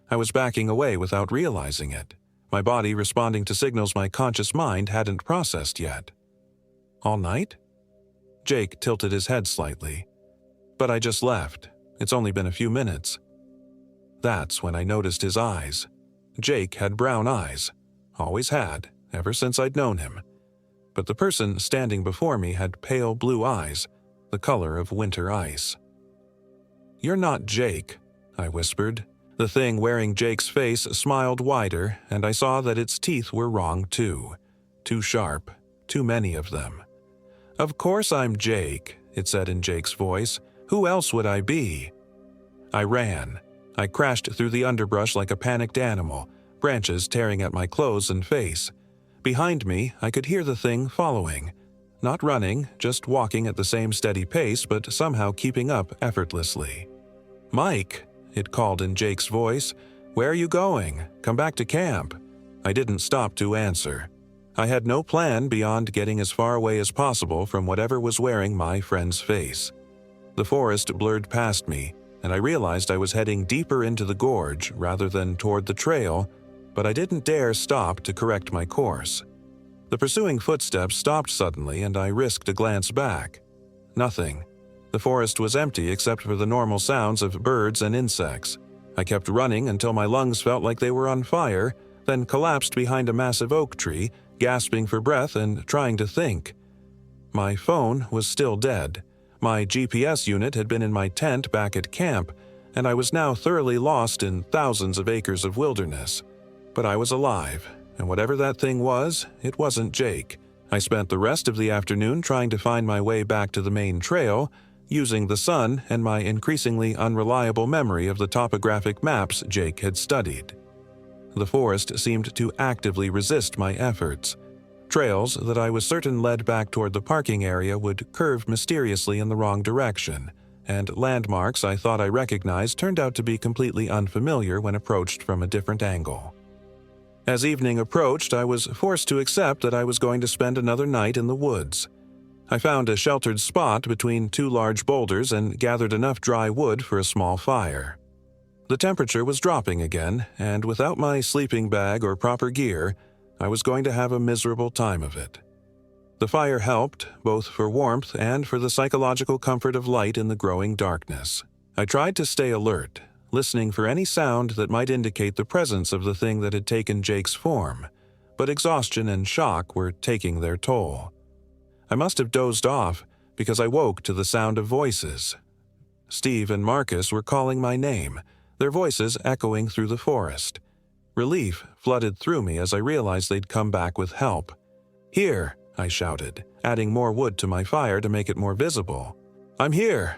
I was backing away without realizing it, my body responding to signals my conscious mind hadn't processed yet. "All night?" Jake tilted his head slightly. "But I just left. It's only been a few minutes." That's when I noticed his eyes. Jake had brown eyes. Always had, ever since I'd known him. But the person standing before me had pale blue eyes, the color of winter ice. "You're not Jake," I whispered. The thing wearing Jake's face smiled wider, and I saw that its teeth were wrong too. Too sharp, too many of them. "Of course I'm Jake," it said in Jake's voice. "Who else would I be?" I ran. I crashed through the underbrush like a panicked animal, branches tearing at my clothes and face. Behind me, I could hear the thing following. Not running, just walking at the same steady pace, but somehow keeping up effortlessly. "Mike," it called in Jake's voice, "where are you going? Come back to camp." I didn't stop to answer. I had no plan beyond getting as far away as possible from whatever was wearing my friend's face. The forest blurred past me, and I realized I was heading deeper into the gorge rather than toward the trail, but I didn't dare stop to correct my course. The pursuing footsteps stopped suddenly, and I risked a glance back. Nothing. The forest was empty except for the normal sounds of birds and insects. I kept running until my lungs felt like they were on fire, then collapsed behind a massive oak tree, gasping for breath and trying to think. My phone was still dead. My GPS unit had been in my tent back at camp, and I was now thoroughly lost in thousands of acres of wilderness. But I was alive, and whatever that thing was, it wasn't Jake. I spent the rest of the afternoon trying to find my way back to the main trail, using the sun and my increasingly unreliable memory of the topographic maps Jake had studied. The forest seemed to actively resist my efforts. Trails that I was certain led back toward the parking area would curve mysteriously in the wrong direction, and landmarks I thought I recognized turned out to be completely unfamiliar when approached from a different angle. As evening approached, I was forced to accept that I was going to spend another night in the woods. I found a sheltered spot between two large boulders and gathered enough dry wood for a small fire. The temperature was dropping again, and without my sleeping bag or proper gear, I was going to have a miserable time of it. The fire helped, both for warmth and for the psychological comfort of light in the growing darkness. I tried to stay alert, listening for any sound that might indicate the presence of the thing that had taken Jake's form, but exhaustion and shock were taking their toll. I must have dozed off because I woke to the sound of voices. Steve and Marcus were calling my name, their voices echoing through the forest. Relief flooded through me as I realized they'd come back with help. "Here!" I shouted, adding more wood to my fire to make it more visible. "I'm here!"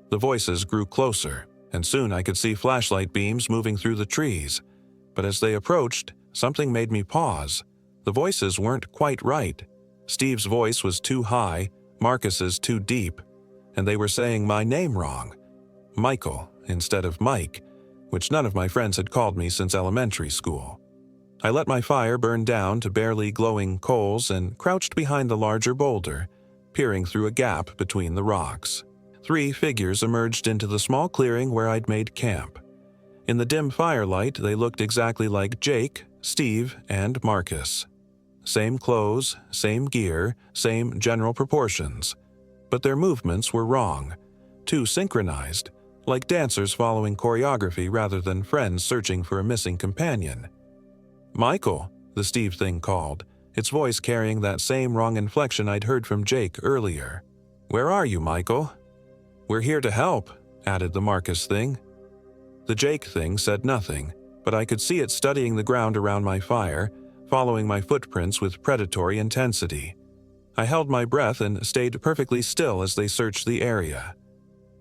The voices grew closer, and soon I could see flashlight beams moving through the trees. But as they approached, something made me pause. The voices weren't quite right. Steve's voice was too high, Marcus's too deep, and they were saying my name wrong. Michael instead of Mike, which none of my friends had called me since elementary school. I let my fire burn down to barely glowing coals and crouched behind the larger boulder, peering through a gap between the rocks. 3 figures emerged into the small clearing where I'd made camp. In the dim firelight, they looked exactly like Jake, Steve, and Marcus. Same clothes, same gear, same general proportions. But their movements were wrong, too synchronized, like dancers following choreography rather than friends searching for a missing companion. "Michael," the Steve thing called, its voice carrying that same wrong inflection I'd heard from Jake earlier. "Where are you, Michael?" "We're here to help," added the Marcus thing. The Jake thing said nothing, but I could see it studying the ground around my fire, following my footprints with predatory intensity. I held my breath and stayed perfectly still as they searched the area.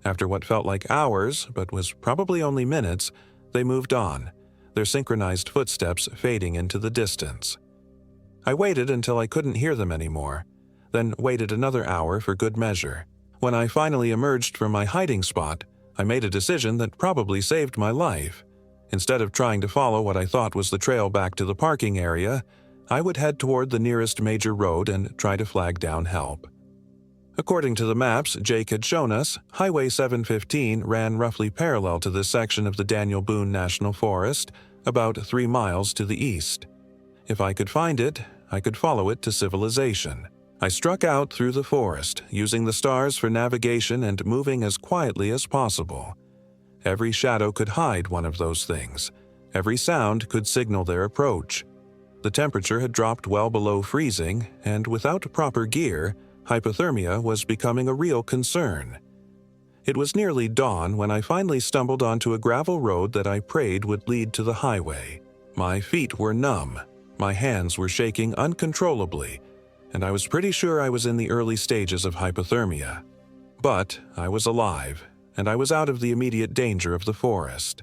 After what felt like hours, but was probably only minutes, they moved on, their synchronized footsteps fading into the distance. I waited until I couldn't hear them anymore, then waited another hour for good measure. When I finally emerged from my hiding spot, I made a decision that probably saved my life. Instead of trying to follow what I thought was the trail back to the parking area, I would head toward the nearest major road and try to flag down help. According to the maps Jake had shown us, Highway 715 ran roughly parallel to this section of the Daniel Boone National Forest, about 3 miles to the east. If I could find it, I could follow it to civilization. I struck out through the forest, using the stars for navigation and moving as quietly as possible. Every shadow could hide one of those things. Every sound could signal their approach. The temperature had dropped well below freezing, and without proper gear, hypothermia was becoming a real concern. It was nearly dawn when I finally stumbled onto a gravel road that I prayed would lead to the highway. My feet were numb, my hands were shaking uncontrollably, and I was pretty sure I was in the early stages of hypothermia. But I was alive, and I was out of the immediate danger of the forest.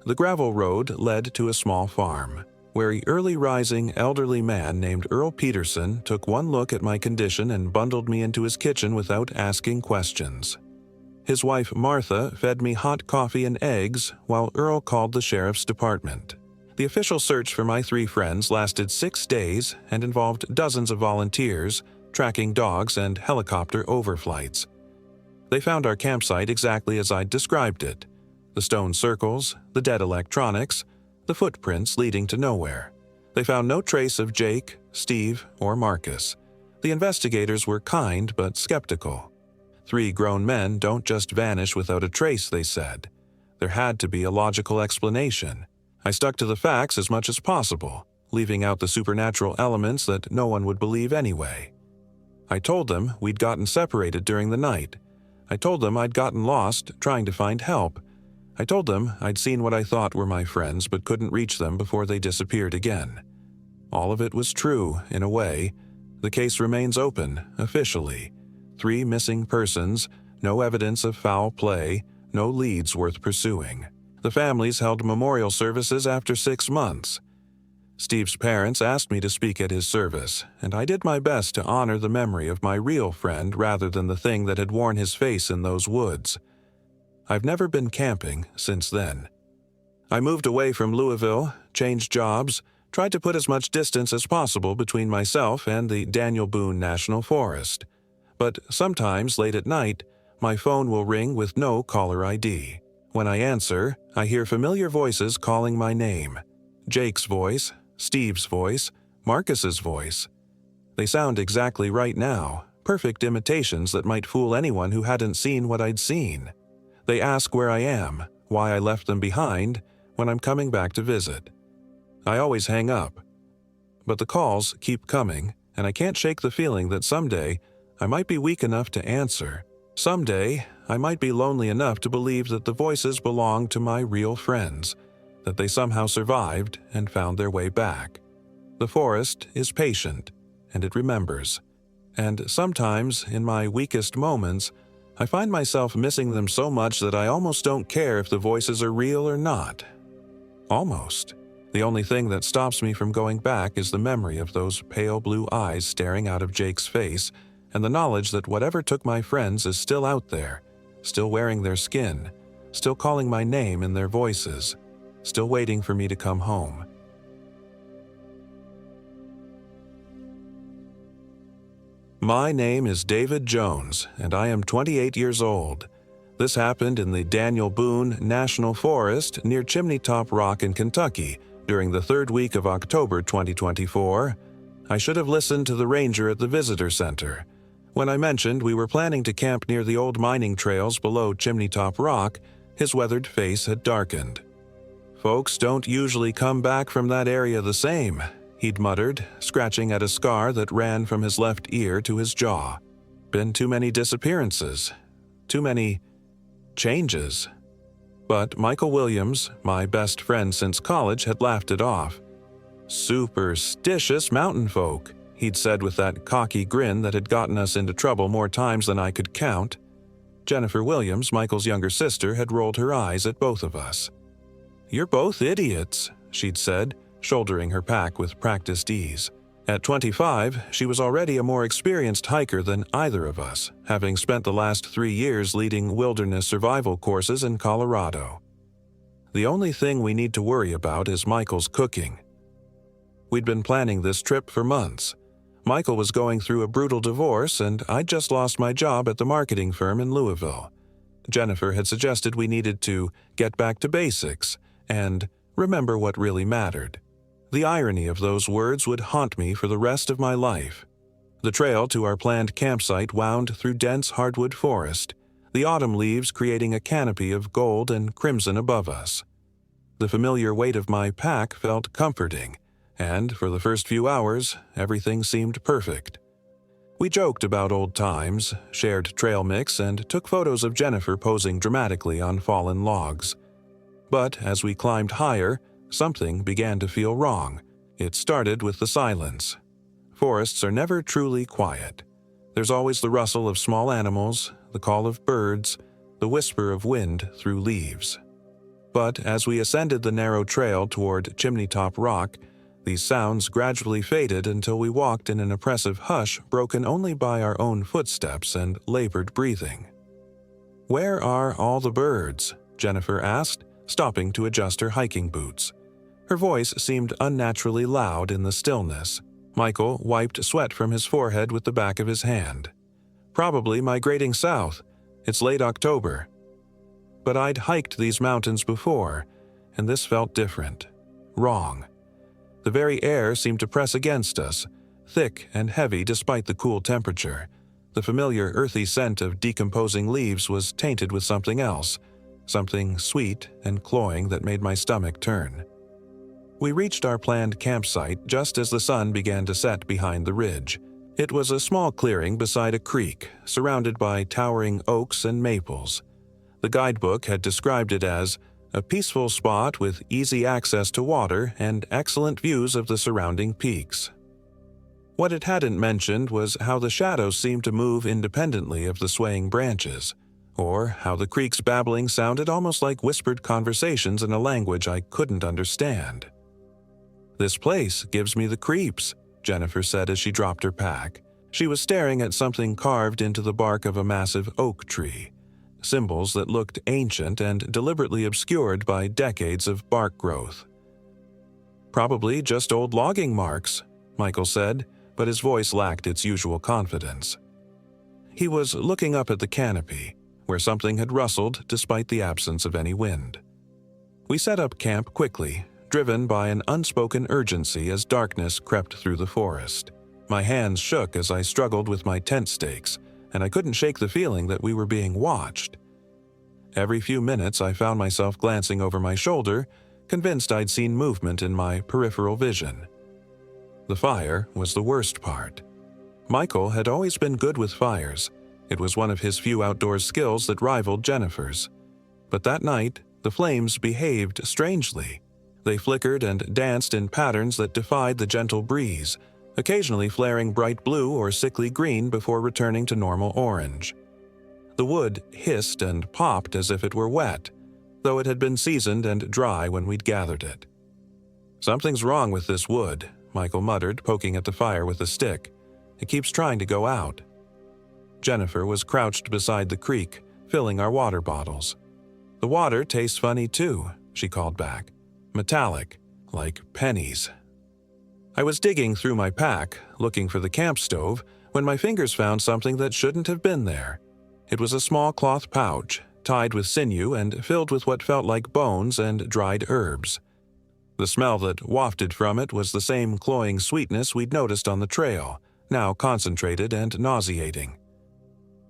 The gravel road led to a small farm, where an early-rising elderly man named Earl Peterson took one look at my condition and bundled me into his kitchen without asking questions. His wife Martha fed me hot coffee and eggs while Earl called the sheriff's department. The official search for my 3 friends lasted 6 days and involved dozens of volunteers, tracking dogs, and helicopter overflights. They found our campsite exactly as I'd described it: the stone circles, the dead electronics, the footprints leading to nowhere. They found no trace of Jake, Steve, or Marcus. The investigators were kind but skeptical. 3 grown men don't just vanish without a trace, they said. There had to be a logical explanation. I stuck to the facts as much as possible, leaving out the supernatural elements that no one would believe anyway. I told them we'd gotten separated during the night. I told them I'd gotten lost trying to find help. I told them I'd seen what I thought were my friends but couldn't reach them before they disappeared again. All of it was true, in a way. The case remains open, officially. 3 missing persons, no evidence of foul play, no leads worth pursuing. The families held memorial services after 6 months. Steve's parents asked me to speak at his service, and I did my best to honor the memory of my real friend rather than the thing that had worn his face in those woods. I've never been camping since then. I moved away from Louisville, changed jobs, tried to put as much distance as possible between myself and the Daniel Boone National Forest. But sometimes, late at night, my phone will ring with no caller ID. When I answer, I hear familiar voices calling my name. Jake's voice, Steve's voice, Marcus's voice. They sound exactly right now, perfect imitations that might fool anyone who hadn't seen what I'd seen. They ask where I am, why I left them behind, when I'm coming back to visit. I always hang up. But the calls keep coming, and I can't shake the feeling that someday I might be weak enough to answer. Someday I might be lonely enough to believe that the voices belong to my real friends, that they somehow survived and found their way back. The forest is patient, and it remembers. And sometimes, in my weakest moments, I find myself missing them so much that I almost don't care if the voices are real or not. Almost. The only thing that stops me from going back is the memory of those pale blue eyes staring out of Jake's face, and the knowledge that whatever took my friends is still out there, still wearing their skin, still calling my name in their voices, still waiting for me to come home. My name is David Jones, and I am 28 years old. This happened in the Daniel Boone National Forest near Chimney Top Rock in Kentucky during the 3rd week of October 2024. I should have listened to the ranger at the visitor center. When I mentioned we were planning to camp near the old mining trails below Chimney Top Rock, his weathered face had darkened. "Folks don't usually come back from that area the same," he'd muttered, scratching at a scar that ran from his left ear to his jaw. "Been too many disappearances. Too many changes." But Michael Williams, my best friend since college, had laughed it off. "Superstitious mountain folk," he'd said with that cocky grin that had gotten us into trouble more times than I could count. Jennifer Williams, Michael's younger sister, had rolled her eyes at both of us. "You're both idiots," she'd said, shouldering her pack with practiced ease. At 25, she was already a more experienced hiker than either of us, having spent the last 3 years leading wilderness survival courses in Colorado. "The only thing we need to worry about is Michael's cooking." We'd been planning this trip for months. Michael was going through a brutal divorce, and I'd just lost my job at the marketing firm in Louisville. Jennifer had suggested we needed to get back to basics and remember what really mattered. The irony of those words would haunt me for the rest of my life. The trail to our planned campsite wound through dense hardwood forest, the autumn leaves creating a canopy of gold and crimson above us. The familiar weight of my pack felt comforting, and for the first few hours, everything seemed perfect. We joked about old times, shared trail mix, and took photos of Jennifer posing dramatically on fallen logs. But as we climbed higher, something began to feel wrong. It started with the silence. Forests are never truly quiet. There's always the rustle of small animals, the call of birds, the whisper of wind through leaves. But as we ascended the narrow trail toward Chimney Top Rock, these sounds gradually faded until we walked in an oppressive hush broken only by our own footsteps and labored breathing. "Where are all the birds?" Jennifer asked, stopping to adjust her hiking boots. Her voice seemed unnaturally loud in the stillness. Michael wiped sweat from his forehead with the back of his hand. "Probably migrating south. It's late October." But I'd hiked these mountains before, and this felt different. Wrong. The very air seemed to press against us, thick and heavy despite the cool temperature. The familiar earthy scent of decomposing leaves was tainted with something else, something sweet and cloying that made my stomach turn. We reached our planned campsite just as the sun began to set behind the ridge. It was a small clearing beside a creek, surrounded by towering oaks and maples. The guidebook had described it as a peaceful spot with easy access to water and excellent views of the surrounding peaks. What it hadn't mentioned was how the shadows seemed to move independently of the swaying branches, or how the creek's babbling sounded almost like whispered conversations in a language I couldn't understand. "This place gives me the creeps," Jennifer said as she dropped her pack. She was staring at something carved into the bark of a massive oak tree, symbols that looked ancient and deliberately obscured by decades of bark growth. "Probably just old logging marks," Michael said, but his voice lacked its usual confidence. He was looking up at the canopy, where something had rustled despite the absence of any wind. We set up camp quickly, driven by an unspoken urgency as darkness crept through the forest. My hands shook as I struggled with my tent stakes, and I couldn't shake the feeling that we were being watched. Every few minutes I found myself glancing over my shoulder, convinced I'd seen movement in my peripheral vision. The fire was the worst part. Michael had always been good with fires. It was one of his few outdoor skills that rivaled Jennifer's. But that night, the flames behaved strangely. They flickered and danced in patterns that defied the gentle breeze, occasionally flaring bright blue or sickly green before returning to normal orange. The wood hissed and popped as if it were wet, though it had been seasoned and dry when we'd gathered it. "Something's wrong with this wood," Michael muttered, poking at the fire with a stick. "It keeps trying to go out." Jennifer was crouched beside the creek, filling our water bottles. "The water tastes funny too," she called back. "Metallic, like pennies." I was digging through my pack, looking for the camp stove, when my fingers found something that shouldn't have been there. It was a small cloth pouch, tied with sinew and filled with what felt like bones and dried herbs. The smell that wafted from it was the same cloying sweetness we'd noticed on the trail, now concentrated and nauseating.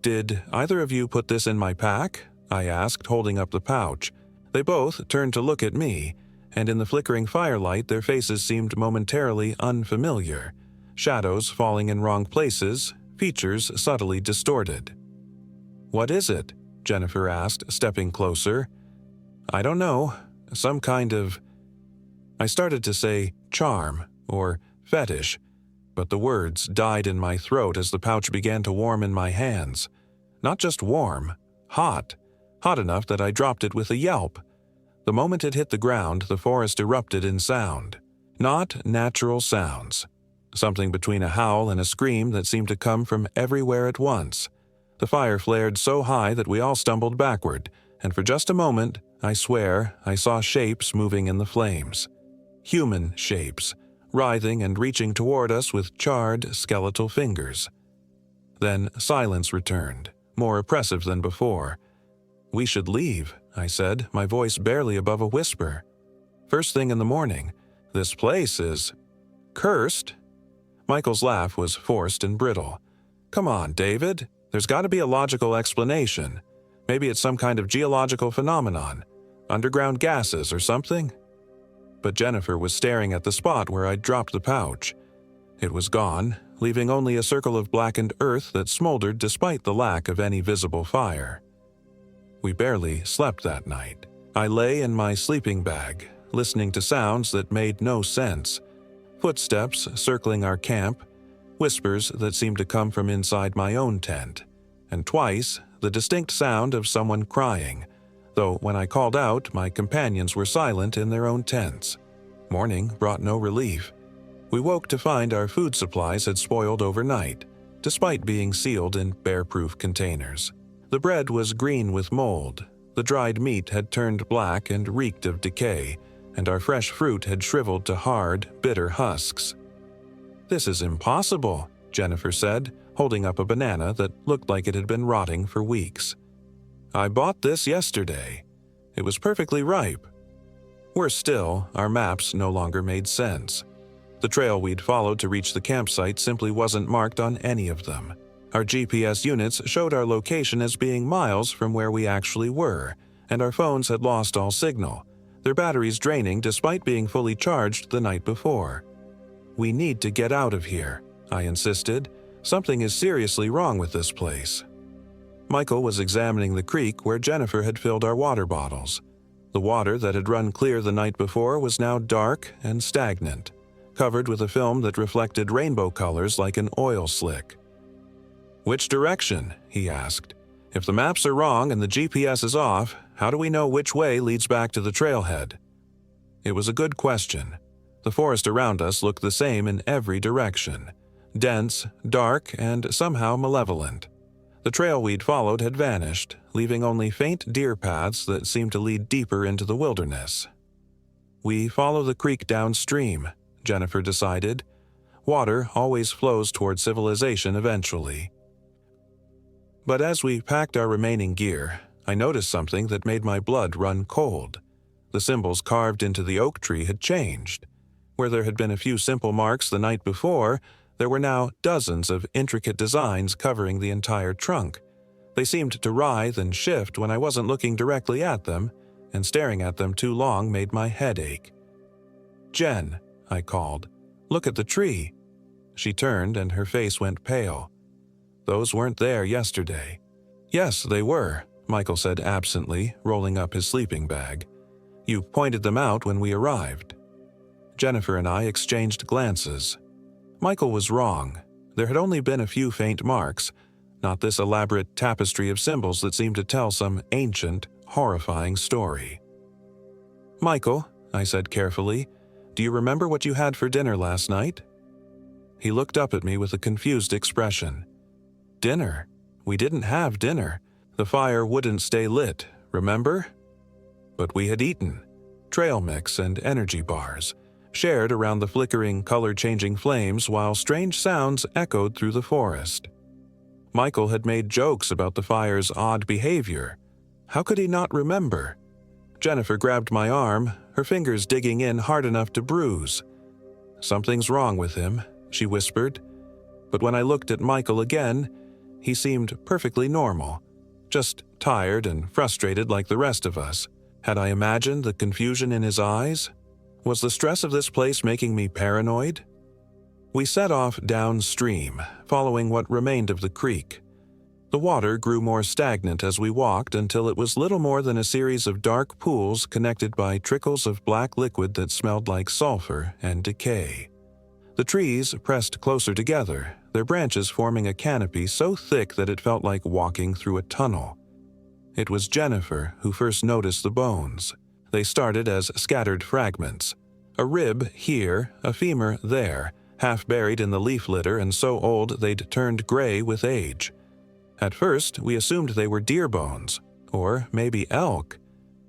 "Did either of you put this in my pack?" I asked, holding up the pouch. They both turned to look at me, and in the flickering firelight their faces seemed momentarily unfamiliar, shadows falling in wrong places, features subtly distorted. "What is it?" Jennifer asked, stepping closer. "I don't know. Some kind of..." I started to say charm or fetish, but the words died in my throat as the pouch began to warm in my hands. Not just warm, hot enough that I dropped it with a yelp. The moment it hit the ground, the forest erupted in sound. Not natural sounds. Something between a howl and a scream that seemed to come from everywhere at once. The fire flared so high that we all stumbled backward, and for just a moment, I swear, I saw shapes moving in the flames. Human shapes, writhing and reaching toward us with charred, skeletal fingers. Then silence returned, more oppressive than before. "We should leave," I said, my voice barely above a whisper. "First thing in the morning. This place is... cursed." Michael's laugh was forced and brittle. "Come on, David. There's got to be a logical explanation. Maybe it's some kind of geological phenomenon. Underground gases or something?" But Jennifer was staring at the spot where I'd dropped the pouch. It was gone, leaving only a circle of blackened earth that smoldered despite the lack of any visible fire. We barely slept that night. I lay in my sleeping bag, listening to sounds that made no sense. Footsteps circling our camp, whispers that seemed to come from inside my own tent, and twice the distinct sound of someone crying, though when I called out, my companions were silent in their own tents. Morning brought no relief. We woke to find our food supplies had spoiled overnight, despite being sealed in bear-proof containers. The bread was green with mold, the dried meat had turned black and reeked of decay, and our fresh fruit had shriveled to hard, bitter husks. "This is impossible," Jennifer said, holding up a banana that looked like it had been rotting for weeks. "I bought this yesterday. It was perfectly ripe." Worse still, our maps no longer made sense. The trail we'd followed to reach the campsite simply wasn't marked on any of them. Our GPS units showed our location as being miles from where we actually were, and our phones had lost all signal, their batteries draining despite being fully charged the night before. "We need to get out of here," I insisted. "Something is seriously wrong with this place." Michael was examining the creek where Jennifer had filled our water bottles. The water that had run clear the night before was now dark and stagnant, covered with a film that reflected rainbow colors like an oil slick. "Which direction?" he asked. "If the maps are wrong and the GPS is off, how do we know which way leads back to the trailhead?" It was a good question. The forest around us looked the same in every direction. Dense, dark, and somehow malevolent. The trail we'd followed had vanished, leaving only faint deer paths that seemed to lead deeper into the wilderness. "We follow the creek downstream," Jennifer decided. "Water always flows toward civilization eventually." But as we packed our remaining gear, I noticed something that made my blood run cold. The symbols carved into the oak tree had changed. Where there had been a few simple marks the night before, there were now dozens of intricate designs covering the entire trunk. They seemed to writhe and shift when I wasn't looking directly at them, and staring at them too long made my head ache. "Jen," I called, "look at the tree." She turned and her face went pale. "Those weren't there yesterday." "Yes, they were," Michael said absently, rolling up his sleeping bag. "You pointed them out when we arrived." Jennifer and I exchanged glances. Michael was wrong. There had only been a few faint marks, not this elaborate tapestry of symbols that seemed to tell some ancient, horrifying story. "Michael," I said carefully, "do you remember what you had for dinner last night?" He looked up at me with a confused expression. "Dinner? We didn't have dinner. The fire wouldn't stay lit, remember?" But we had eaten. Trail mix and energy bars, shared around the flickering, color-changing flames while strange sounds echoed through the forest. Michael had made jokes about the fire's odd behavior. How could he not remember? Jennifer grabbed my arm, her fingers digging in hard enough to bruise. "Something's wrong with him," she whispered. But when I looked at Michael again, he seemed perfectly normal, just tired and frustrated like the rest of us. Had I imagined the confusion in his eyes? Was the stress of this place making me paranoid? We set off downstream, following what remained of the creek. The water grew more stagnant as we walked until it was little more than a series of dark pools connected by trickles of black liquid that smelled like sulfur and decay. The trees pressed closer together, their branches forming a canopy so thick that it felt like walking through a tunnel. It was Jennifer who first noticed the bones. They started as scattered fragments. A rib here, a femur there, half buried in the leaf litter and so old they'd turned gray with age. At first, we assumed they were deer bones, or maybe elk.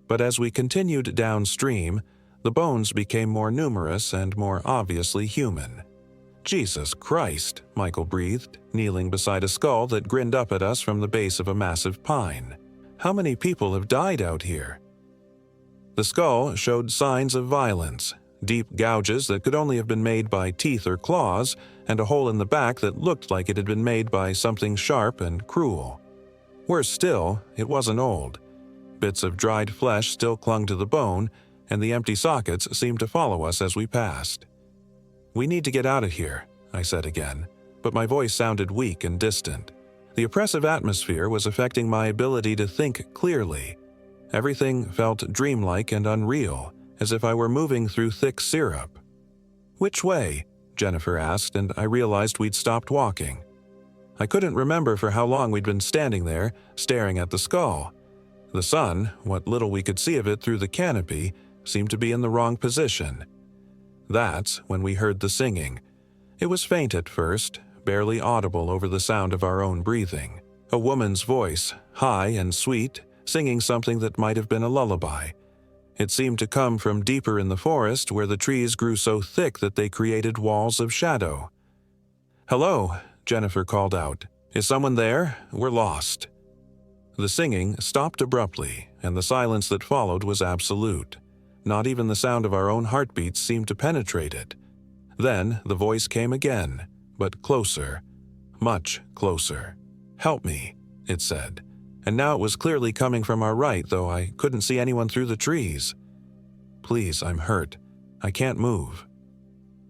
But as we continued downstream, the bones became more numerous and more obviously human. "Jesus Christ," Michael breathed, kneeling beside a skull that grinned up at us from the base of a massive pine. "How many people have died out here?" The skull showed signs of violence, deep gouges that could only have been made by teeth or claws, and a hole in the back that looked like it had been made by something sharp and cruel. Worse still, it wasn't old. Bits of dried flesh still clung to the bone, and the empty sockets seemed to follow us as we passed. "We need to get out of here," I said again, but my voice sounded weak and distant. The oppressive atmosphere was affecting my ability to think clearly. Everything felt dreamlike and unreal, as if I were moving through thick syrup. "Which way?" Jennifer asked, and I realized we'd stopped walking. I couldn't remember for how long we'd been standing there, staring at the skull. The sun, what little we could see of it through the canopy, seemed to be in the wrong position. That's when we heard the singing. It was faint at first, barely audible over the sound of our own breathing. A woman's voice, high and sweet, singing something that might have been a lullaby. It seemed to come from deeper in the forest where the trees grew so thick that they created walls of shadow. "Hello," Jennifer called out. "Is someone there? We're lost." The singing stopped abruptly, and the silence that followed was absolute. Not even the sound of our own heartbeats seemed to penetrate it. Then the voice came again, but closer, much closer. "Help me," it said. And now it was clearly coming from our right, though I couldn't see anyone through the trees. "Please, I'm hurt. I can't move."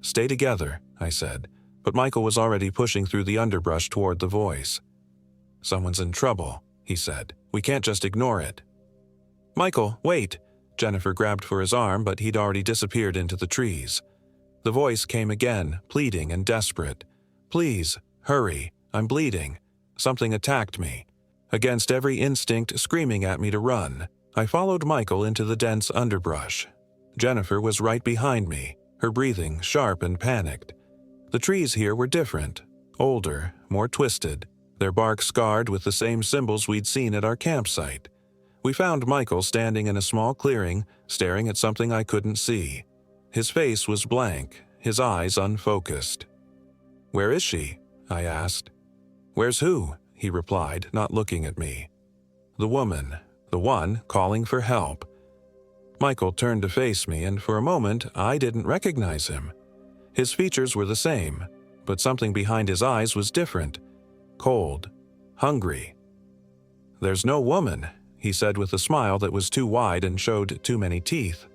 "Stay together," I said, but Michael was already pushing through the underbrush toward the voice. "Someone's in trouble," he said. "We can't just ignore it." "Michael, wait!" Jennifer grabbed for his arm, but he'd already disappeared into the trees. The voice came again, pleading and desperate. "Please, hurry, I'm bleeding. Something attacked me." Against every instinct screaming at me to run, I followed Michael into the dense underbrush. Jennifer was right behind me, her breathing sharp and panicked. The trees here were different, older, more twisted, their bark scarred with the same symbols we'd seen at our campsite. We found Michael standing in a small clearing, staring at something I couldn't see. His face was blank, his eyes unfocused. "Where is she?" I asked. "Where's who?" he replied, not looking at me. "The woman, the one calling for help." Michael turned to face me, and for a moment I didn't recognize him. His features were the same, but something behind his eyes was different. Cold, hungry. "There's no woman," he said with a smile that was too wide and showed too many teeth.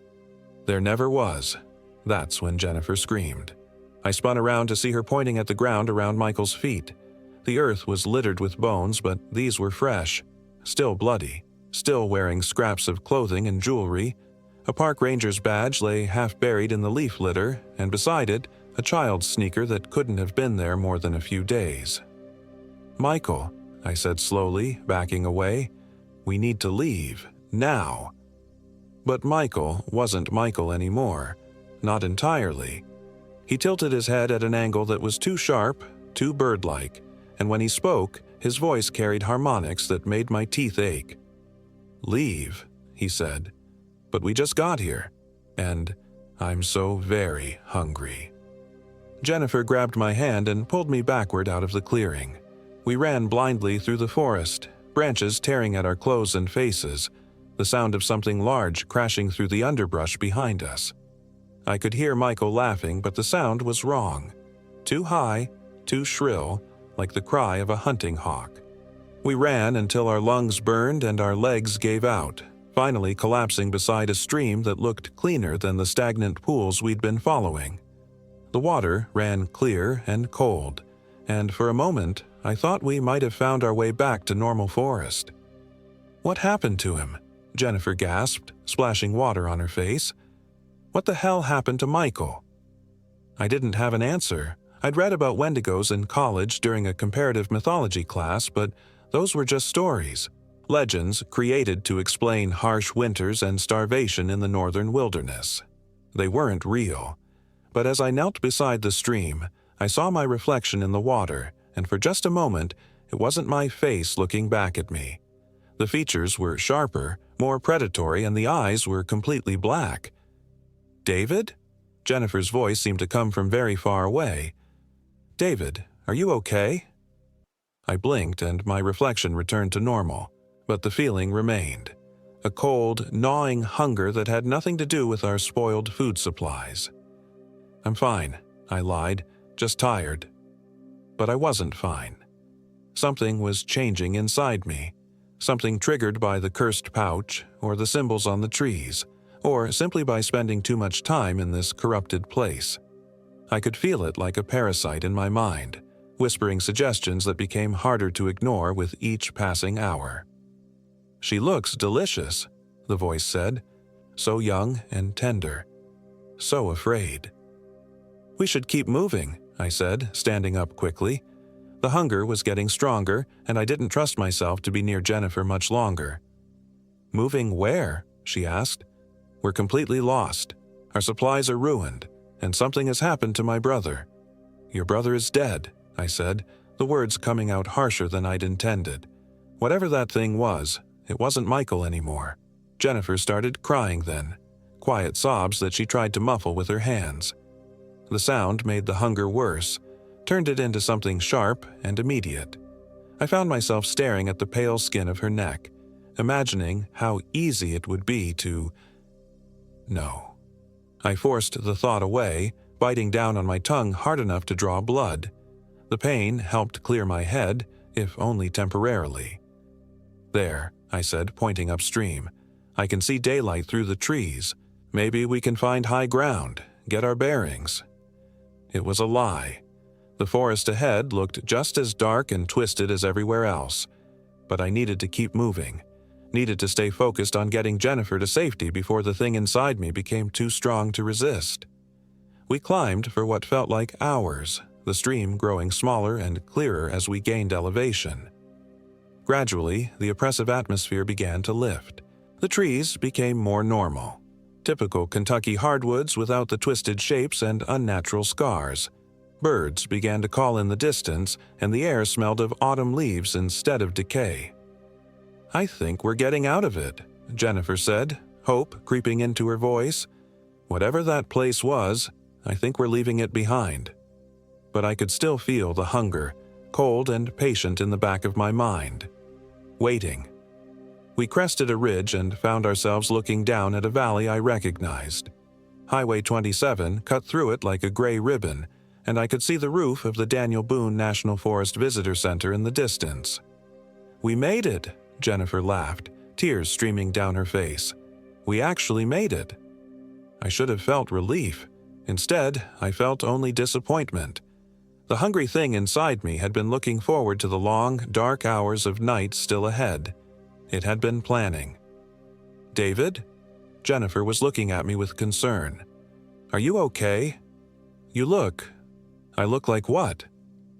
"There never was." That's when Jennifer screamed. I spun around to see her pointing at the ground around Michael's feet. The earth was littered with bones, but these were fresh, still bloody, still wearing scraps of clothing and jewelry. A park ranger's badge lay half buried in the leaf litter, and beside it, a child's sneaker that couldn't have been there more than a few days. "Michael," I said slowly, backing away, "we need to leave, now." But Michael wasn't Michael anymore, not entirely. He tilted his head at an angle that was too sharp, too bird-like, and when he spoke, his voice carried harmonics that made my teeth ache. "Leave," he said. "But we just got here, and I'm so very hungry." Jennifer grabbed my hand and pulled me backward out of the clearing. We ran blindly through the forest, branches tearing at our clothes and faces, the sound of something large crashing through the underbrush behind us. I could hear Michael laughing, but the sound was wrong. Too high, too shrill, like the cry of a hunting hawk. We ran until our lungs burned and our legs gave out, finally collapsing beside a stream that looked cleaner than the stagnant pools we'd been following. The water ran clear and cold, and for a moment I thought we might have found our way back to normal forest. "What happened to him?" Jennifer gasped, splashing water on her face. "What the hell happened to Michael?" I didn't have an answer. I'd read about Wendigos in college during a comparative mythology class, but those were just stories. Legends created to explain harsh winters and starvation in the northern wilderness. They weren't real. But as I knelt beside the stream, I saw my reflection in the water, and for just a moment, it wasn't my face looking back at me. The features were sharper, more predatory, and the eyes were completely black. "David?" Jennifer's voice seemed to come from very far away. "David, are you okay?" I blinked and my reflection returned to normal, but the feeling remained. A cold, gnawing hunger that had nothing to do with our spoiled food supplies. "I'm fine," I lied, "just tired." But I wasn't fine. Something was changing inside me. Something triggered by the cursed pouch, or the symbols on the trees, or simply by spending too much time in this corrupted place. I could feel it like a parasite in my mind, whispering suggestions that became harder to ignore with each passing hour. "She looks delicious," the voice said, "so young and tender, so afraid." "We should keep moving," I said, standing up quickly. The hunger was getting stronger, and I didn't trust myself to be near Jennifer much longer. "Moving where?" she asked. "We're completely lost. Our supplies are ruined, and something has happened to my brother." "Your brother is dead," I said, the words coming out harsher than I'd intended. Whatever that thing was, it wasn't Michael anymore. Jennifer started crying then, quiet sobs that she tried to muffle with her hands. The sound made the hunger worse, turned it into something sharp and immediate. I found myself staring at the pale skin of her neck, imagining how easy it would be to... No. I forced the thought away, biting down on my tongue hard enough to draw blood. The pain helped clear my head, if only temporarily. "There," I said, pointing upstream. "I can see daylight through the trees. Maybe we can find high ground, get our bearings." It was a lie. The forest ahead looked just as dark and twisted as everywhere else. But I needed to keep moving, needed to stay focused on getting Jennifer to safety before the thing inside me became too strong to resist. We climbed for what felt like hours, the stream growing smaller and clearer as we gained elevation. Gradually, the oppressive atmosphere began to lift. The trees became more normal. Typical Kentucky hardwoods without the twisted shapes and unnatural scars. Birds began to call in the distance, and the air smelled of autumn leaves instead of decay. "I think we're getting out of it," Jennifer said, hope creeping into her voice. "Whatever that place was, I think we're leaving it behind." But I could still feel the hunger, cold and patient in the back of my mind. Waiting. We crested a ridge and found ourselves looking down at a valley I recognized. Highway 27 cut through it like a gray ribbon, and I could see the roof of the Daniel Boone National Forest Visitor Center in the distance. "We made it," Jennifer laughed, tears streaming down her face. "We actually made it." I should have felt relief. Instead, I felt only disappointment. The hungry thing inside me had been looking forward to the long, dark hours of night still ahead. It had been planning. "David?" Jennifer was looking at me with concern. "Are you okay? You look..." "I look like what?"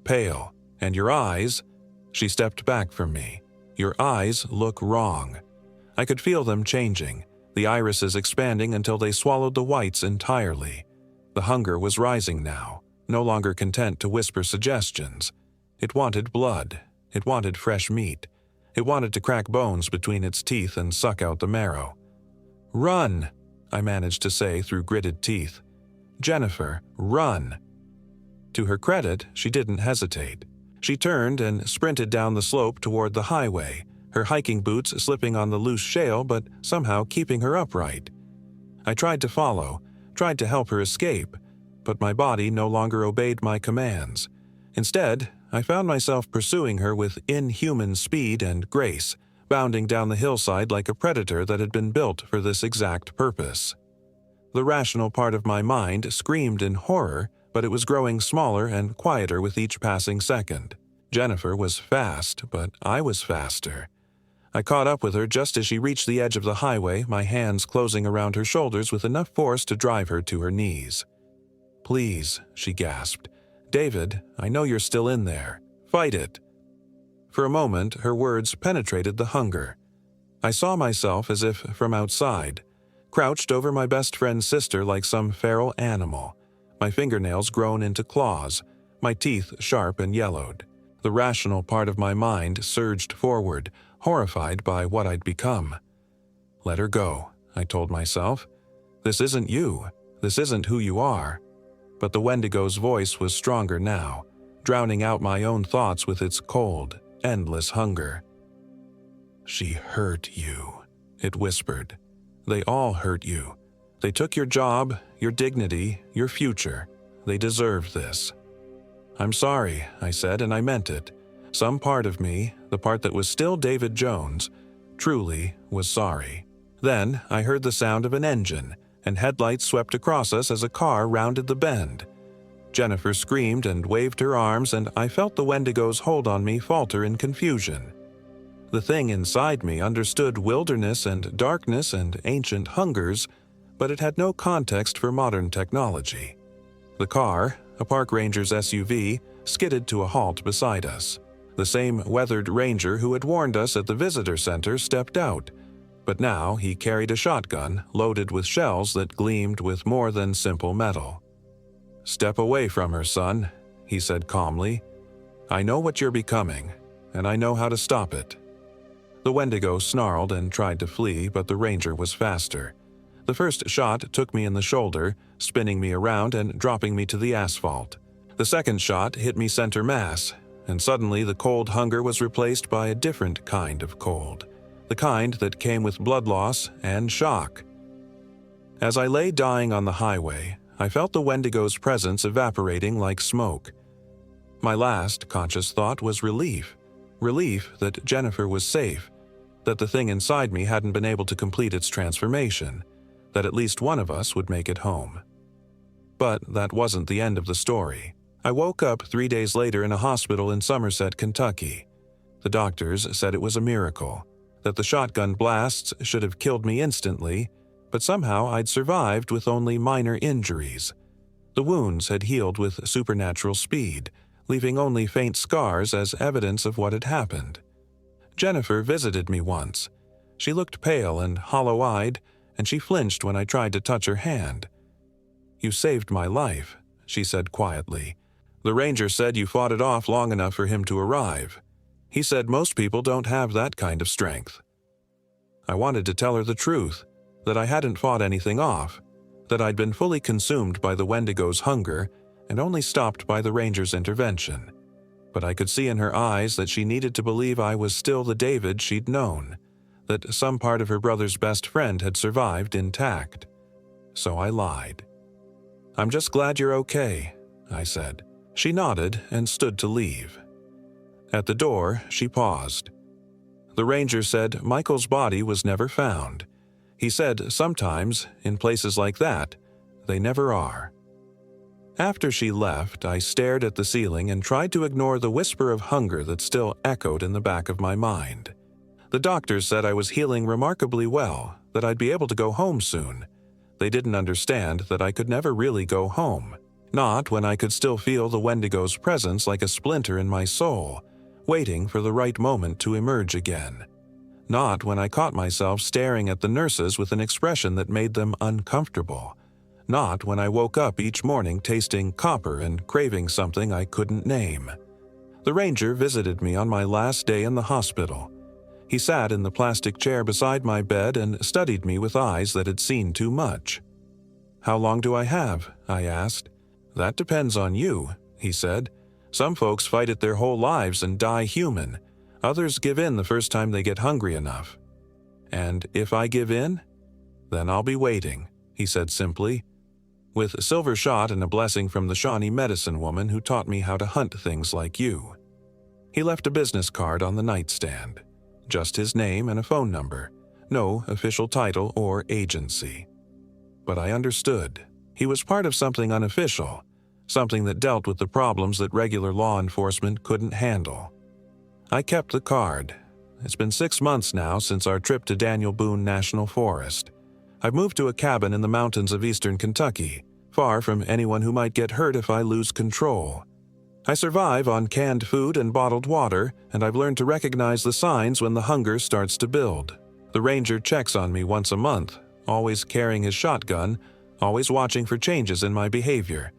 "Pale. And your eyes..." She stepped back from me. "Your eyes look wrong." I could feel them changing, the irises expanding until they swallowed the whites entirely. The hunger was rising now, no longer content to whisper suggestions. It wanted blood. It wanted fresh meat. It wanted to crack bones between its teeth and suck out the marrow. "Run," I managed to say through gritted teeth. "Jennifer, run." To her credit, she didn't hesitate. She turned and sprinted down the slope toward the highway, her hiking boots slipping on the loose shale but somehow keeping her upright. I tried to follow, tried to help her escape, but my body no longer obeyed my commands. Instead, I found myself pursuing her with inhuman speed and grace, bounding down the hillside like a predator that had been built for this exact purpose. The rational part of my mind screamed in horror, but it was growing smaller and quieter with each passing second. Jennifer was fast, but I was faster. I caught up with her just as she reached the edge of the highway, my hands closing around her shoulders with enough force to drive her to her knees. "Please," she gasped. "David, I know you're still in there. Fight it." For a moment, her words penetrated the hunger. I saw myself as if from outside, crouched over my best friend's sister like some feral animal, my fingernails grown into claws, my teeth sharp and yellowed. The rational part of my mind surged forward, horrified by what I'd become. "Let her go," I told myself. "This isn't you. This isn't who you are." But the Wendigo's voice was stronger now, drowning out my own thoughts with its cold, endless hunger. "She hurt you," it whispered. "They all hurt you. They took your job, your dignity, your future. They deserve this." "I'm sorry," I said, and I meant it. Some part of me, the part that was still David Jones, truly was sorry. Then I heard the sound of an engine, and headlights swept across us as a car rounded the bend. Jennifer screamed and waved her arms, and I felt the Wendigo's hold on me falter in confusion. The thing inside me understood wilderness and darkness and ancient hungers, but it had no context for modern technology. The car, a park ranger's SUV, skidded to a halt beside us. The same weathered ranger who had warned us at the visitor center stepped out, but now he carried a shotgun loaded with shells that gleamed with more than simple metal. "Step away from her, son," he said calmly. "I know what you're becoming, and I know how to stop it." The Wendigo snarled and tried to flee, but the ranger was faster. The first shot took me in the shoulder, spinning me around and dropping me to the asphalt. The second shot hit me center mass, and suddenly the cold hunger was replaced by a different kind of cold, the kind that came with blood loss and shock. As I lay dying on the highway, I felt the Wendigo's presence evaporating like smoke. My last conscious thought was relief. Relief that Jennifer was safe, that the thing inside me hadn't been able to complete its transformation, that at least one of us would make it home. But that wasn't the end of the story. I woke up 3 days later in a hospital in Somerset, Kentucky. The doctors said it was a miracle, that the shotgun blasts should have killed me instantly, but somehow I'd survived with only minor injuries. The wounds had healed with supernatural speed, leaving only faint scars as evidence of what had happened. Jennifer visited me once. She looked pale and hollow-eyed, and she flinched when I tried to touch her hand. "You saved my life," she said quietly. "The ranger said you fought it off long enough for him to arrive. He said most people don't have that kind of strength." I wanted to tell her the truth, that I hadn't fought anything off, that I'd been fully consumed by the Wendigo's hunger and only stopped by the ranger's intervention. But I could see in her eyes that she needed to believe I was still the David she'd known, that some part of her brother's best friend had survived intact. So I lied. "I'm just glad you're okay," I said. She nodded and stood to leave. At the door, she paused. "The ranger said Michael's body was never found. He said sometimes, in places like that, they never are." After she left, I stared at the ceiling and tried to ignore the whisper of hunger that still echoed in the back of my mind. The doctors said I was healing remarkably well, that I'd be able to go home soon. They didn't understand that I could never really go home, not when I could still feel the Wendigo's presence like a splinter in my soul, waiting for the right moment to emerge again. Not when I caught myself staring at the nurses with an expression that made them uncomfortable. Not when I woke up each morning tasting copper and craving something I couldn't name. The ranger visited me on my last day in the hospital. He sat in the plastic chair beside my bed and studied me with eyes that had seen too much. "How long do I have?" I asked. "That depends on you," he said. "Some folks fight it their whole lives and die human. Others give in the first time they get hungry enough." "And if I give in? Then I'll be waiting," he said simply. "With a silver shot and a blessing from the Shawnee medicine woman who taught me how to hunt things like you." He left a business card on the nightstand. Just his name and a phone number. No official title or agency. But I understood. He was part of something unofficial, something that dealt with the problems that regular law enforcement couldn't handle. I kept the card. It's been 6 months now since our trip to Daniel Boone National Forest. I've moved to a cabin in the mountains of eastern Kentucky, far from anyone who might get hurt if I lose control. I survive on canned food and bottled water, and I've learned to recognize the signs when the hunger starts to build. The ranger checks on me once a month, always carrying his shotgun, always watching for changes in my behavior.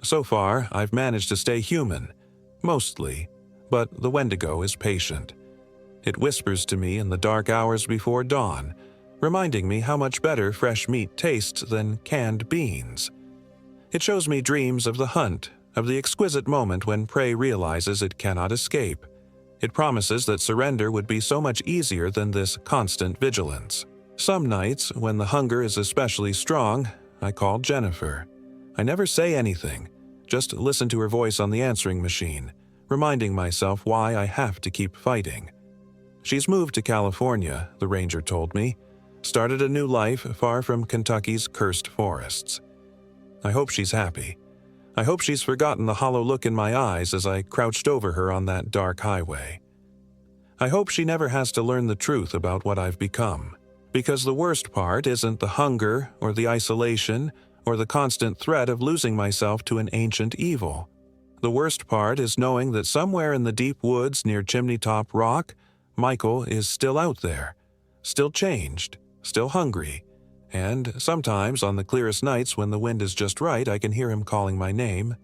So far, I've managed to stay human, mostly, but the Wendigo is patient. It whispers to me in the dark hours before dawn, reminding me how much better fresh meat tastes than canned beans. It shows me dreams of the hunt, of the exquisite moment when prey realizes it cannot escape. It promises that surrender would be so much easier than this constant vigilance. Some nights, when the hunger is especially strong, I call Jennifer. I never say anything, just listen to her voice on the answering machine, reminding myself why I have to keep fighting. She's moved to California, the ranger told me, started a new life far from Kentucky's cursed forests. I hope she's happy. I hope she's forgotten the hollow look in my eyes as I crouched over her on that dark highway. I hope she never has to learn the truth about what I've become, because the worst part isn't the hunger or the isolation or the constant threat of losing myself to an ancient evil. The worst part is knowing that somewhere in the deep woods near Chimney Top Rock, Michael is still out there, still changed, still hungry, and sometimes on the clearest nights when the wind is just right, I can hear him calling my name.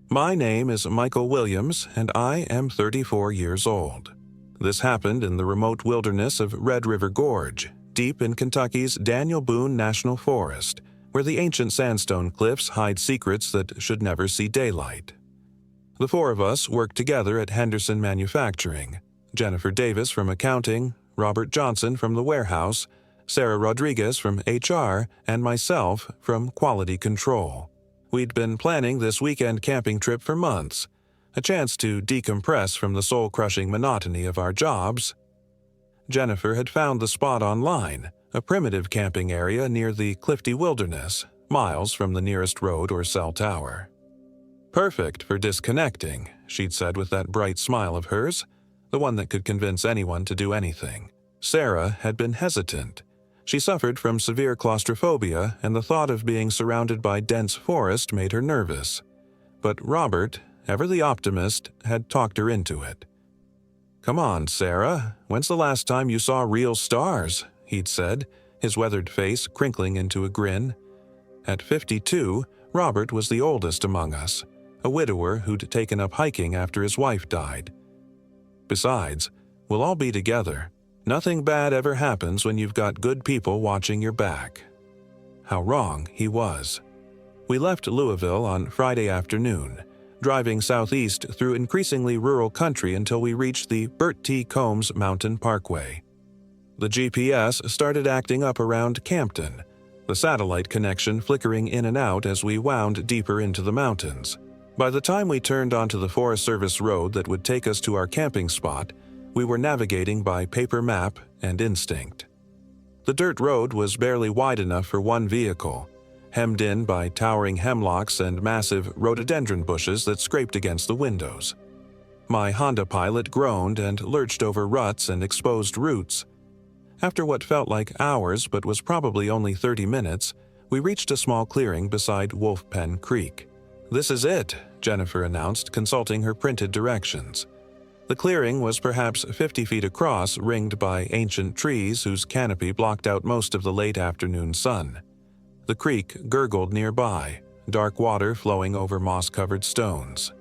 My name is Michael Williams, and I am 34 years old. This happened in the remote wilderness of Red River Gorge, deep in Kentucky's Daniel Boone National Forest, where the ancient sandstone cliffs hide secrets that should never see daylight. The four of us worked together at Henderson Manufacturing: Jennifer Davis from accounting, Robert Johnson from the warehouse, Sarah Rodriguez from HR, and myself from quality control. We'd been planning this weekend camping trip for months, a chance to decompress from the soul-crushing monotony of our jobs. Jennifer had found the spot online, a primitive camping area near the Clifty Wilderness, miles from the nearest road or cell tower. "Perfect for disconnecting," she'd said with that bright smile of hers, the one that could convince anyone to do anything. Sarah had been hesitant. She suffered from severe claustrophobia, and the thought of being surrounded by dense forest made her nervous. But Robert, ever the optimist, had talked her into it. "Come on, Sarah, when's the last time you saw real stars?" he'd said, his weathered face crinkling into a grin. At 52, Robert was the oldest among us, a widower who'd taken up hiking after his wife died. Besides, we'll all be together. Nothing bad ever happens when you've got good people watching your back. How wrong he was. We left Louisville on Friday afternoon, driving southeast through increasingly rural country until we reached the Bert T. Combs Mountain Parkway. The GPS started acting up around Campton, the satellite connection flickering in and out as we wound deeper into the mountains. By the time we turned onto the Forest Service road that would take us to our camping spot, we were navigating by paper map and instinct. The dirt road was barely wide enough for one vehicle, hemmed in by towering hemlocks and massive rhododendron bushes that scraped against the windows. My Honda Pilot groaned and lurched over ruts and exposed roots. After what felt like hours but was probably only 30 minutes, we reached a small clearing beside Wolf Pen Creek. "This is it," Jennifer announced, consulting her printed directions. The clearing was perhaps 50 feet across, ringed by ancient trees whose canopy blocked out most of the late afternoon sun. The creek gurgled nearby, dark water flowing over moss-covered stones.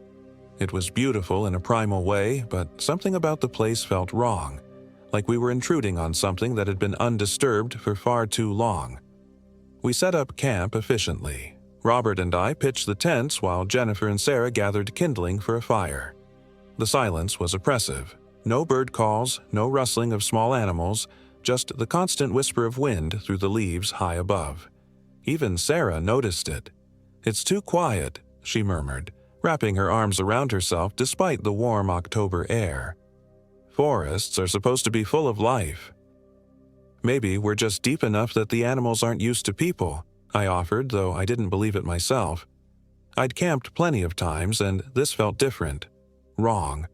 It was beautiful in a primal way, but something about the place felt wrong, like we were intruding on something that had been undisturbed for far too long. We set up camp efficiently. Robert and I pitched the tents while Jennifer and Sarah gathered kindling for a fire. The silence was oppressive. No bird calls, no rustling of small animals, just the constant whisper of wind through the leaves high above. Even Sarah noticed it. "It's too quiet," she murmured, wrapping her arms around herself despite the warm October air. "Forests are supposed to be full of life." "Maybe we're just deep enough that the animals aren't used to people," I offered, though I didn't believe it myself. I'd camped plenty of times, and this felt different. Wrong.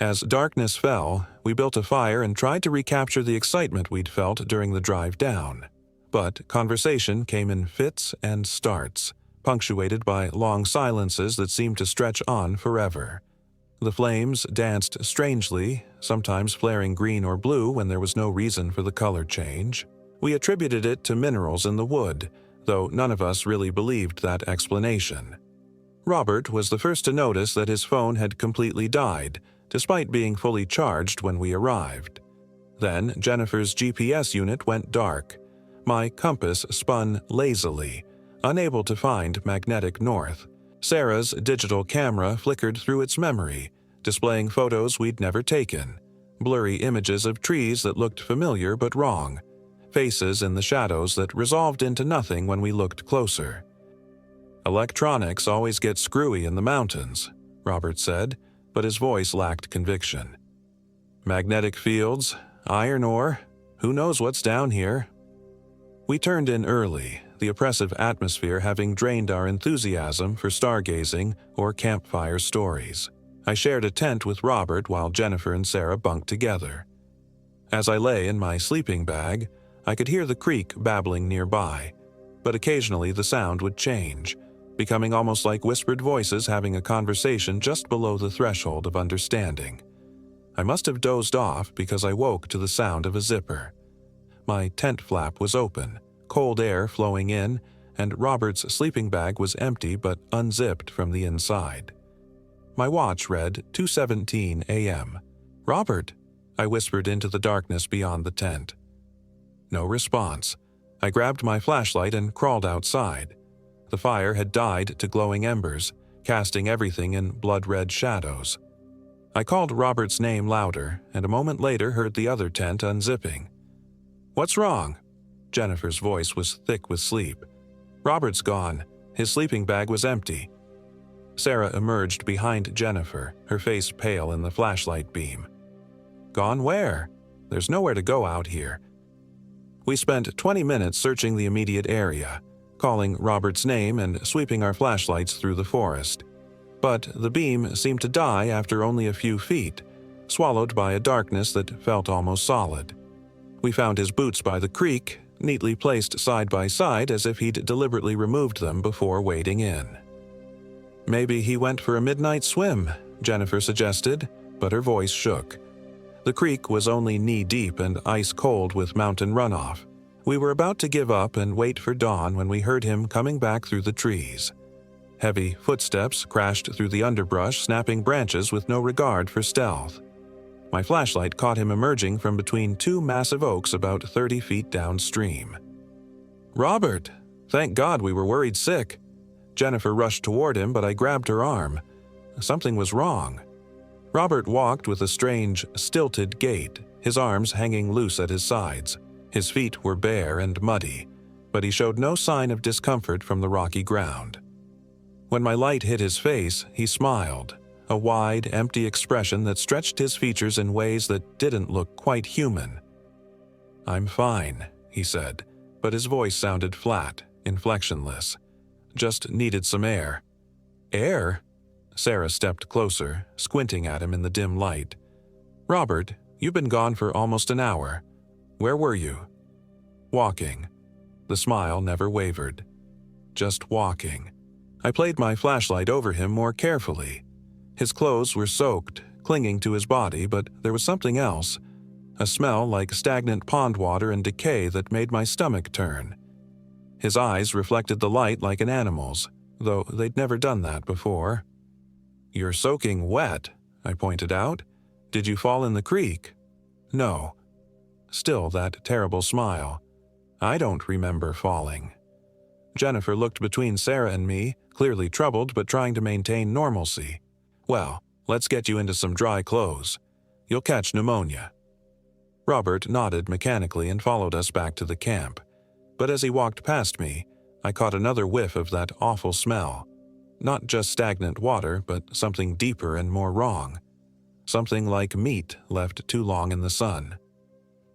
As darkness fell, we built a fire and tried to recapture the excitement we'd felt during the drive down. But conversation came in fits and starts, punctuated by long silences that seemed to stretch on forever. The flames danced strangely, sometimes flaring green or blue when there was no reason for the color change. We attributed it to minerals in the wood, though none of us really believed that explanation. Robert was the first to notice that his phone had completely died, despite being fully charged when we arrived. Then Jennifer's GPS unit went dark. My compass spun lazily, unable to find magnetic north. Sarah's digital camera flickered through its memory, displaying photos we'd never taken, blurry images of trees that looked familiar but wrong, faces in the shadows that resolved into nothing when we looked closer. "Electronics always get screwy in the mountains," Robert said, but his voice lacked conviction. "Magnetic fields, iron ore, who knows what's down here?" We turned in early, the oppressive atmosphere having drained our enthusiasm for stargazing or campfire stories. I shared a tent with Robert while Jennifer and Sarah bunked together. As I lay in my sleeping bag, I could hear the creek babbling nearby, but occasionally the sound would change, becoming almost like whispered voices having a conversation just below the threshold of understanding. I must have dozed off because I woke to the sound of a zipper. My tent flap was open, cold air flowing in, and Robert's sleeping bag was empty but unzipped from the inside. My watch read 2:17 a.m. "Robert," I whispered into the darkness beyond the tent. No response. I grabbed my flashlight and crawled outside. The fire had died to glowing embers, casting everything in blood-red shadows. I called Robert's name louder, and a moment later heard the other tent unzipping. "What's wrong?" Jennifer's voice was thick with sleep. "Robert's gone. His sleeping bag was empty." Sarah emerged behind Jennifer, her face pale in the flashlight beam. "Gone where? There's nowhere to go out here." We spent 20 minutes searching the immediate area, calling Robert's name and sweeping our flashlights through the forest. But the beam seemed to die after only a few feet, swallowed by a darkness that felt almost solid. We found his boots by the creek, neatly placed side by side as if he'd deliberately removed them before wading in. "Maybe he went for a midnight swim," Jennifer suggested, but her voice shook. The creek was only knee-deep and ice-cold with mountain runoff. We were about to give up and wait for dawn when we heard him coming back through the trees. Heavy footsteps crashed through the underbrush, snapping branches with no regard for stealth. My flashlight caught him emerging from between two massive oaks about 30 feet downstream. "Robert! Thank God, we were worried sick." Jennifer rushed toward him, but I grabbed her arm. Something was wrong. Robert walked with a strange, stilted gait, his arms hanging loose at his sides. His feet were bare and muddy, but he showed no sign of discomfort from the rocky ground. When my light hit his face, he smiled, a wide, empty expression that stretched his features in ways that didn't look quite human. "I'm fine," he said, but his voice sounded flat, inflectionless. "Just needed some air." "Air?" Sarah stepped closer, squinting at him in the dim light. "Robert, you've been gone for almost an hour. Where were you?" "Walking." The smile never wavered. "Just walking." I played my flashlight over him more carefully. His clothes were soaked, clinging to his body, but there was something else, a smell like stagnant pond water and decay that made my stomach turn. His eyes reflected the light like an animal's, though they'd never done that before. "You're soaking wet," I pointed out. "Did you fall in the creek?" "No." Still that terrible smile. "I don't remember falling." Jennifer looked between Sarah and me, clearly troubled but trying to maintain normalcy. "Well, let's get you into some dry clothes. You'll catch pneumonia." Robert nodded mechanically and followed us back to the camp. But as he walked past me, I caught another whiff of that awful smell. Not just stagnant water, but something deeper and more wrong. Something like meat left too long in the sun.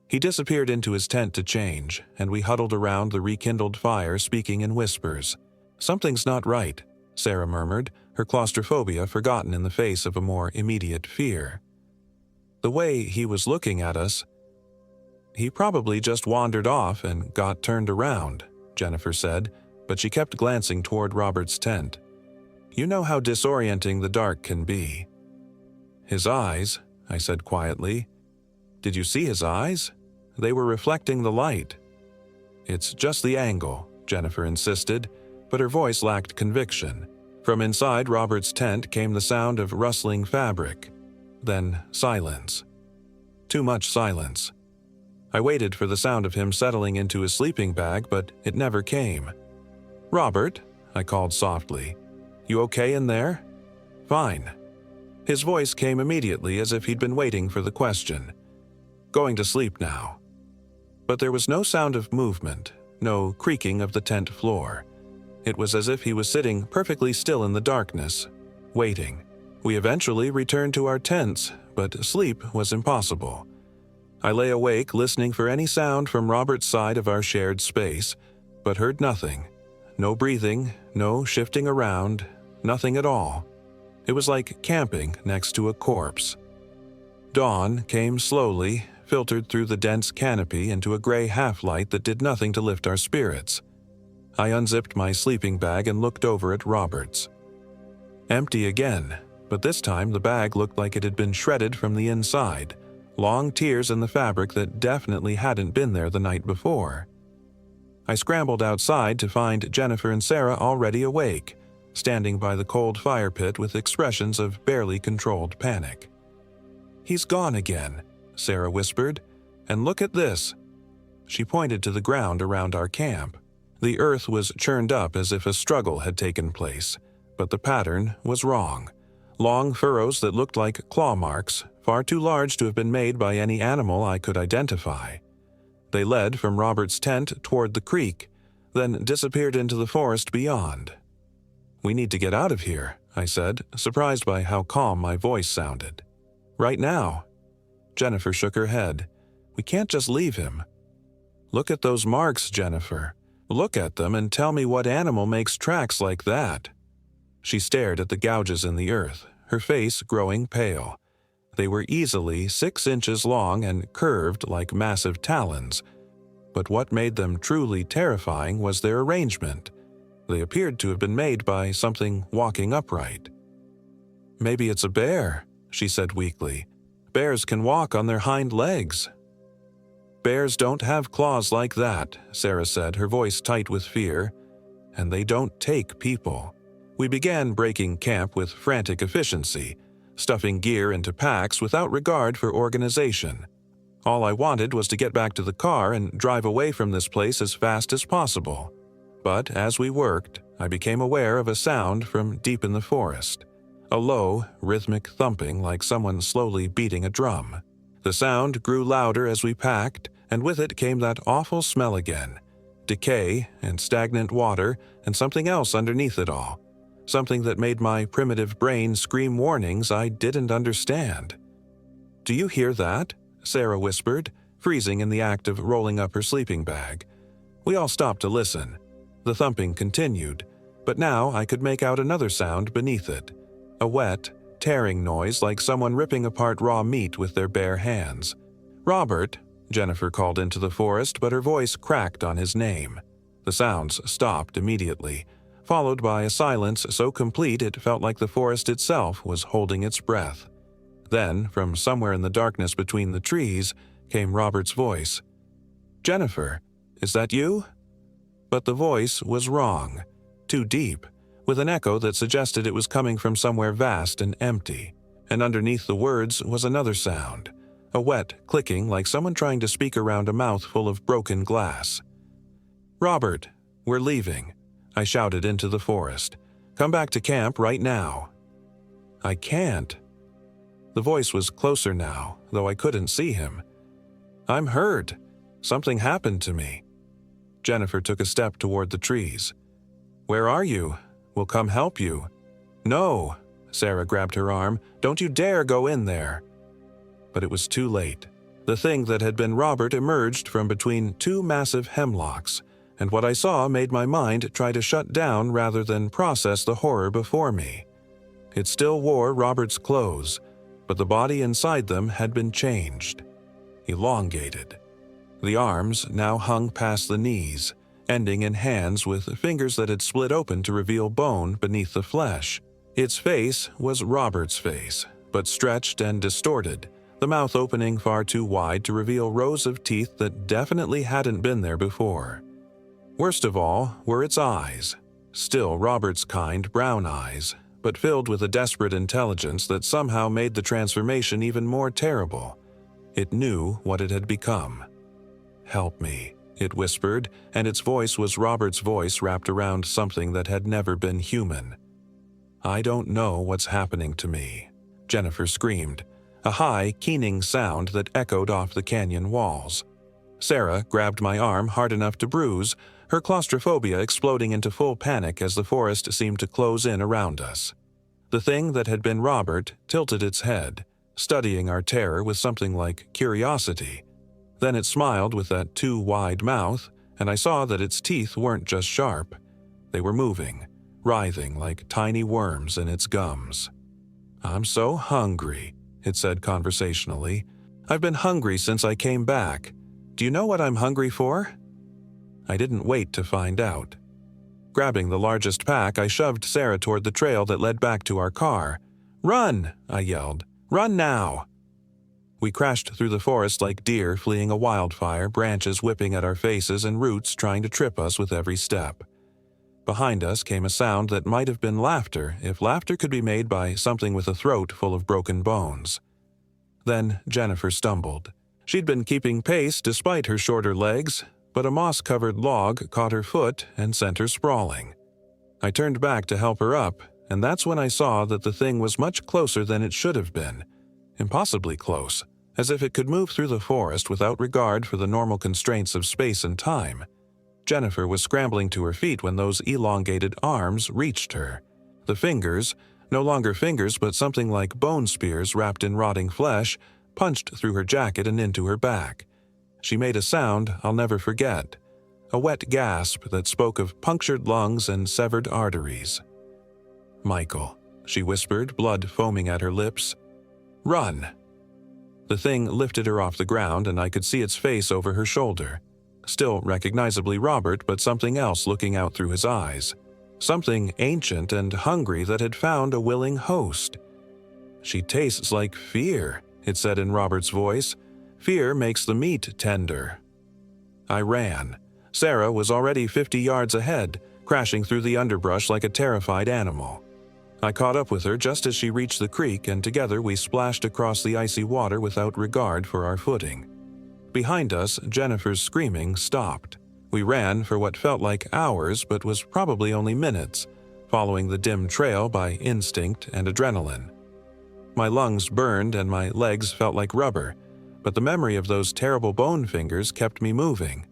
He disappeared into his tent to change, and we huddled around the rekindled fire speaking in whispers. "Something's not right," Sarah murmured, her claustrophobia forgotten in the face of a more immediate fear. "The way he was looking at us—" "He probably just wandered off and got turned around," Jennifer said, but she kept glancing toward Robert's tent. "You know how disorienting the dark can be." "His eyes," I said quietly. "Did you see his eyes? They were reflecting the light." "It's just the angle," Jennifer insisted, but her voice lacked conviction. From inside Robert's tent came the sound of rustling fabric. Then silence. Too much silence. I waited for the sound of him settling into his sleeping bag, but it never came. "Robert," I called softly. "You okay in there?" "Fine." His voice came immediately as if he'd been waiting for the question. "Going to sleep now." But there was no sound of movement, no creaking of the tent floor. It was as if he was sitting perfectly still in the darkness, waiting. We eventually returned to our tents, but sleep was impossible. I lay awake listening for any sound from Robert's side of our shared space, but heard nothing. No breathing, no shifting around, nothing at all. It was like camping next to a corpse. Dawn came slowly, filtered through the dense canopy into a gray half-light that did nothing to lift our spirits. I unzipped my sleeping bag and looked over at Robert's. Empty again, but this time the bag looked like it had been shredded from the inside, long tears in the fabric that definitely hadn't been there the night before. I scrambled outside to find Jennifer and Sarah already awake, standing by the cold fire pit with expressions of barely controlled panic. "He's gone again," Sarah whispered, "and look at this." She pointed to the ground around our camp. The earth was churned up as if a struggle had taken place, but the pattern was wrong. Long furrows that looked like claw marks, far too large to have been made by any animal I could identify. They led from Robert's tent toward the creek, then disappeared into the forest beyond. "We need to get out of here," I said, surprised by how calm my voice sounded. "Right now." Jennifer shook her head. "We can't just leave him." "Look at those marks, Jennifer. Look at them and tell me what animal makes tracks like that." She stared at the gouges in the earth, her face growing pale. They were easily 6 inches long and curved like massive talons. But what made them truly terrifying was their arrangement. They appeared to have been made by something walking upright. "Maybe it's a bear," she said weakly. "Bears can walk on their hind legs." "Bears don't have claws like that," Sarah said, her voice tight with fear. "And they don't take people." We began breaking camp with frantic efficiency, stuffing gear into packs without regard for organization. All I wanted was to get back to the car and drive away from this place as fast as possible. But as we worked, I became aware of a sound from deep in the forest. A low, rhythmic thumping like someone slowly beating a drum. The sound grew louder as we packed, and with it came that awful smell again. Decay and stagnant water and something else underneath it all. Something that made my primitive brain scream warnings I didn't understand. "Do you hear that?" Sarah whispered, freezing in the act of rolling up her sleeping bag. We all stopped to listen. The thumping continued, but now I could make out another sound beneath it. A wet, tearing noise like someone ripping apart raw meat with their bare hands. "Robert," Jennifer called into the forest, but her voice cracked on his name. The sounds stopped immediately, followed by a silence so complete it felt like the forest itself was holding its breath. Then, from somewhere in the darkness between the trees, came Robert's voice. "Jennifer, is that you?" But the voice was wrong, too deep, with an echo that suggested it was coming from somewhere vast and empty. And underneath the words was another sound, a wet clicking like someone trying to speak around a mouth full of broken glass. "Robert, we're leaving," I shouted into the forest. "Come back to camp right now." "I can't." The voice was closer now, though I couldn't see him. "I'm hurt. Something happened to me." Jennifer took a step toward the trees. "Where are you? We'll come help you." "No," Sarah grabbed her arm. "Don't you dare go in there." But it was too late. The thing that had been Robert emerged from between 2 massive hemlocks, and what I saw made my mind try to shut down rather than process the horror before me. It still wore Robert's clothes, but the body inside them had been changed. Elongated. The arms now hung past the knees, ending in hands with fingers that had split open to reveal bone beneath the flesh. Its face was Robert's face, but stretched and distorted, the mouth opening far too wide to reveal rows of teeth that definitely hadn't been there before. Worst of all were its eyes, still Robert's kind brown eyes, but filled with a desperate intelligence that somehow made the transformation even more terrible. It knew what it had become. "Help me," it whispered, and its voice was Robert's voice wrapped around something that had never been human. "I don't know what's happening to me," Jennifer screamed, a high, keening sound that echoed off the canyon walls. Sarah grabbed my arm hard enough to bruise, her claustrophobia exploding into full panic as the forest seemed to close in around us. The thing that had been Robert tilted its head, studying our terror with something like curiosity. Then it smiled with that too wide mouth, and I saw that its teeth weren't just sharp. They were moving, writhing like tiny worms in its gums. "I'm so hungry," it said conversationally. "I've been hungry since I came back. Do you know what I'm hungry for?" I didn't wait to find out. Grabbing the largest pack, I shoved Sarah toward the trail that led back to our car. "Run!" I yelled. "Run now!" We crashed through the forest like deer fleeing a wildfire, branches whipping at our faces and roots trying to trip us with every step. Behind us came a sound that might have been laughter if laughter could be made by something with a throat full of broken bones. Then Jennifer stumbled. She'd been keeping pace despite her shorter legs, but a moss-covered log caught her foot and sent her sprawling. I turned back to help her up, and that's when I saw that the thing was much closer than it should have been. Impossibly close, as if it could move through the forest without regard for the normal constraints of space and time. Jennifer was scrambling to her feet when those elongated arms reached her. The fingers, no longer fingers but something like bone spears wrapped in rotting flesh, punched through her jacket and into her back. She made a sound I'll never forget, a wet gasp that spoke of punctured lungs and severed arteries. "Michael," she whispered, blood foaming at her lips. "Run!" The thing lifted her off the ground and I could see its face over her shoulder. Still recognizably Robert, but something else looking out through his eyes. Something ancient and hungry that had found a willing host. "She tastes like fear," it said in Robert's voice. "Fear makes the meat tender." I ran. Sarah was already 50 yards ahead, crashing through the underbrush like a terrified animal. I caught up with her just as she reached the creek, and together we splashed across the icy water without regard for our footing. Behind us, Jennifer's screaming stopped. We ran for what felt like hours but was probably only minutes, following the dim trail by instinct and adrenaline. My lungs burned and my legs felt like rubber, but the memory of those terrible bone fingers kept me moving.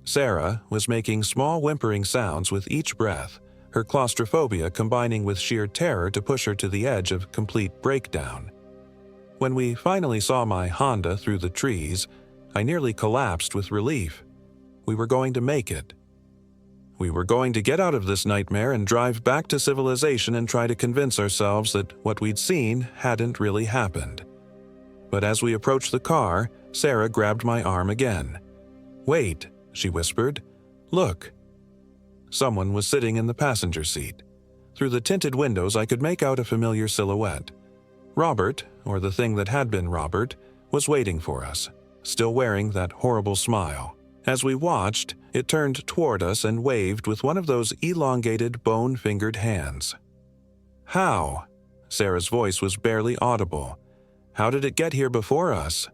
Sarah was making small whimpering sounds with each breath, her claustrophobia combining with sheer terror to push her to the edge of complete breakdown. When we finally saw my Honda through the trees, I nearly collapsed with relief. We were going to make it. We were going to get out of this nightmare and drive back to civilization and try to convince ourselves that what we'd seen hadn't really happened. But as we approached the car, Sarah grabbed my arm again. "Wait," she whispered. "Look." Someone was sitting in the passenger seat. Through the tinted windows I could make out a familiar silhouette. Robert, or the thing that had been Robert, was waiting for us, still wearing that horrible smile. As we watched, it turned toward us and waved with one of those elongated, bone-fingered hands. "How?" Sarah's voice was barely audible. "How did it get here before us?"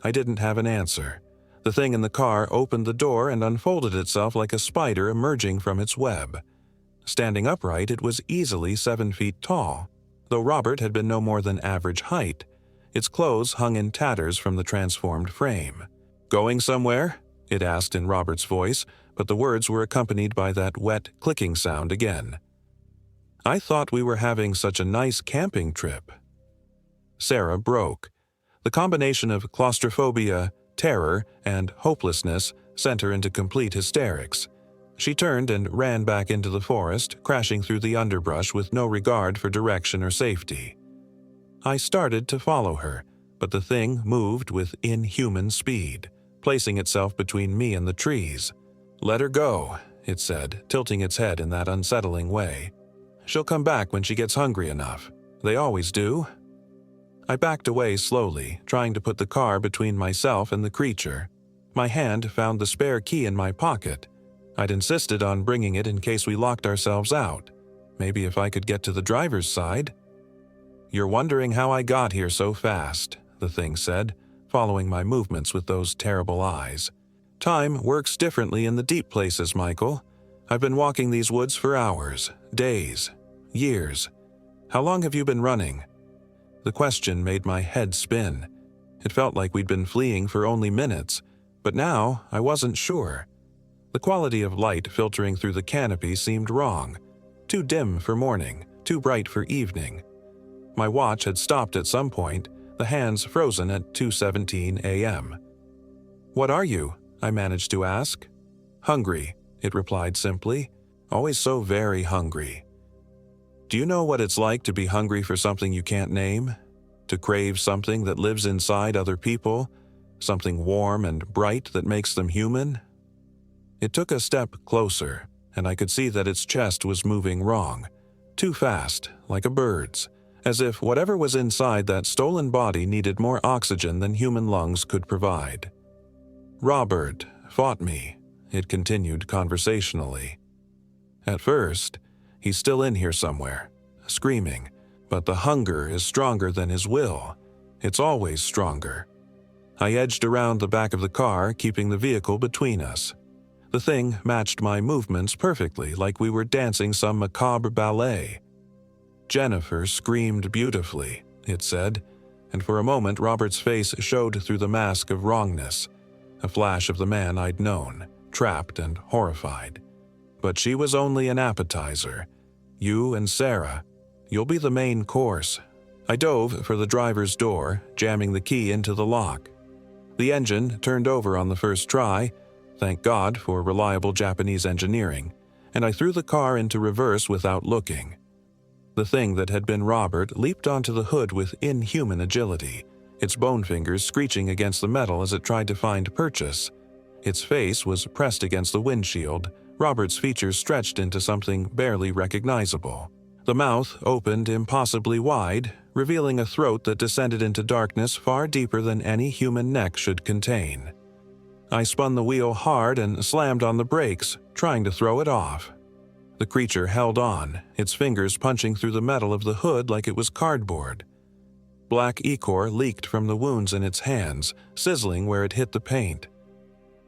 I didn't have an answer. The thing in the car opened the door and unfolded itself like a spider emerging from its web. Standing upright, it was easily 7 feet tall. Though Robert had been no more than average height, its clothes hung in tatters from the transformed frame. "Going somewhere?" it asked in Robert's voice, but the words were accompanied by that wet, clicking sound again. "I thought we were having such a nice camping trip." Sarah broke. The combination of claustrophobia, terror, and hopelessness sent her into complete hysterics. She turned and ran back into the forest, crashing through the underbrush with no regard for direction or safety. I started to follow her, but the thing moved with inhuman speed, placing itself between me and the trees. "Let her go," it said, tilting its head in that unsettling way. "She'll come back when she gets hungry enough. They always do." I backed away slowly, trying to put the car between myself and the creature. My hand found the spare key in my pocket. I'd insisted on bringing it in case we locked ourselves out. Maybe if I could get to the driver's side. "You're wondering how I got here so fast," the thing said, following my movements with those terrible eyes. "Time works differently in the deep places, Michael. I've been walking these woods for hours, days, years. How long have you been running?" The question made my head spin. It felt like we'd been fleeing for only minutes, but now I wasn't sure. The quality of light filtering through the canopy seemed wrong. Too dim for morning, too bright for evening. My watch had stopped at some point, the hands frozen at 2:17 a.m. "What are you?" I managed to ask. "Hungry," it replied simply. "Always so very hungry." Do you know what it's like to be hungry for something you can't name? To crave something that lives inside other people? Something warm and bright that makes them human? It took a step closer, and I could see that its chest was moving wrong. Too fast, like a bird's, as if whatever was inside that stolen body needed more oxygen than human lungs could provide. "Robert fought me," it continued conversationally. "At first, he's still in here somewhere, screaming, but the hunger is stronger than his will. It's always stronger." I edged around the back of the car, keeping the vehicle between us. The thing matched my movements perfectly, like we were dancing some macabre ballet. "Jennifer screamed beautifully," it said, and for a moment Robert's face showed through the mask of wrongness, a flash of the man I'd known, trapped and horrified. "But she was only an appetizer. You and Sarah, you'll be the main course." I dove for the driver's door, jamming the key into the lock. The engine turned over on the first try, thank God for reliable Japanese engineering, and I threw the car into reverse without looking. The thing that had been Robert leaped onto the hood with inhuman agility, its bone fingers screeching against the metal as it tried to find purchase. Its face was pressed against the windshield, Robert's features stretched into something barely recognizable. The mouth opened impossibly wide, revealing a throat that descended into darkness far deeper than any human neck should contain. I spun the wheel hard and slammed on the brakes, trying to throw it off. The creature held on, its fingers punching through the metal of the hood like it was cardboard. Black ichor leaked from the wounds in its hands, sizzling where it hit the paint.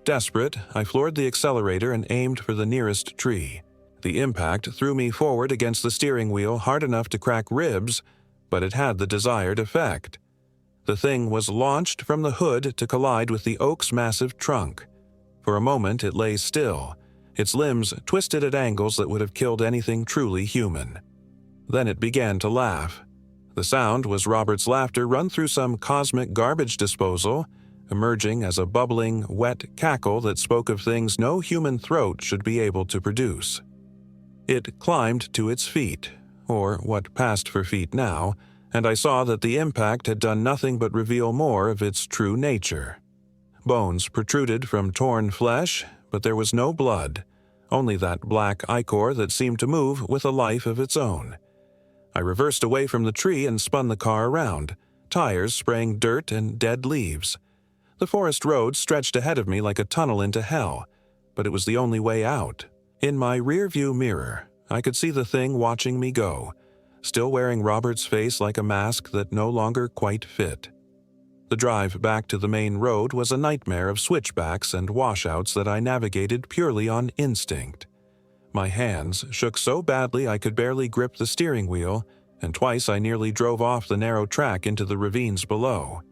Desperate, I floored the accelerator and aimed for the nearest tree. The impact threw me forward against the steering wheel hard enough to crack ribs, but it had the desired effect. The thing was launched from the hood to collide with the oak's massive trunk. For a moment it lay still, its limbs twisted at angles that would have killed anything truly human. Then it began to laugh. The sound was Robert's laughter run through some cosmic garbage disposal, emerging as a bubbling, wet cackle that spoke of things no human throat should be able to produce. It climbed to its feet, or what passed for feet now, and I saw that the impact had done nothing but reveal more of its true nature. Bones protruded from torn flesh, but there was no blood, only that black ichor that seemed to move with a life of its own. I reversed away from the tree and spun the car around, tires spraying dirt and dead leaves. The forest road stretched ahead of me like a tunnel into hell, but it was the only way out. In my rearview mirror, I could see the thing watching me go, still wearing Robert's face like a mask that no longer quite fit. The drive back to the main road was a nightmare of switchbacks and washouts that I navigated purely on instinct. My hands shook so badly I could barely grip the steering wheel, and twice I nearly drove off the narrow track into the ravines below.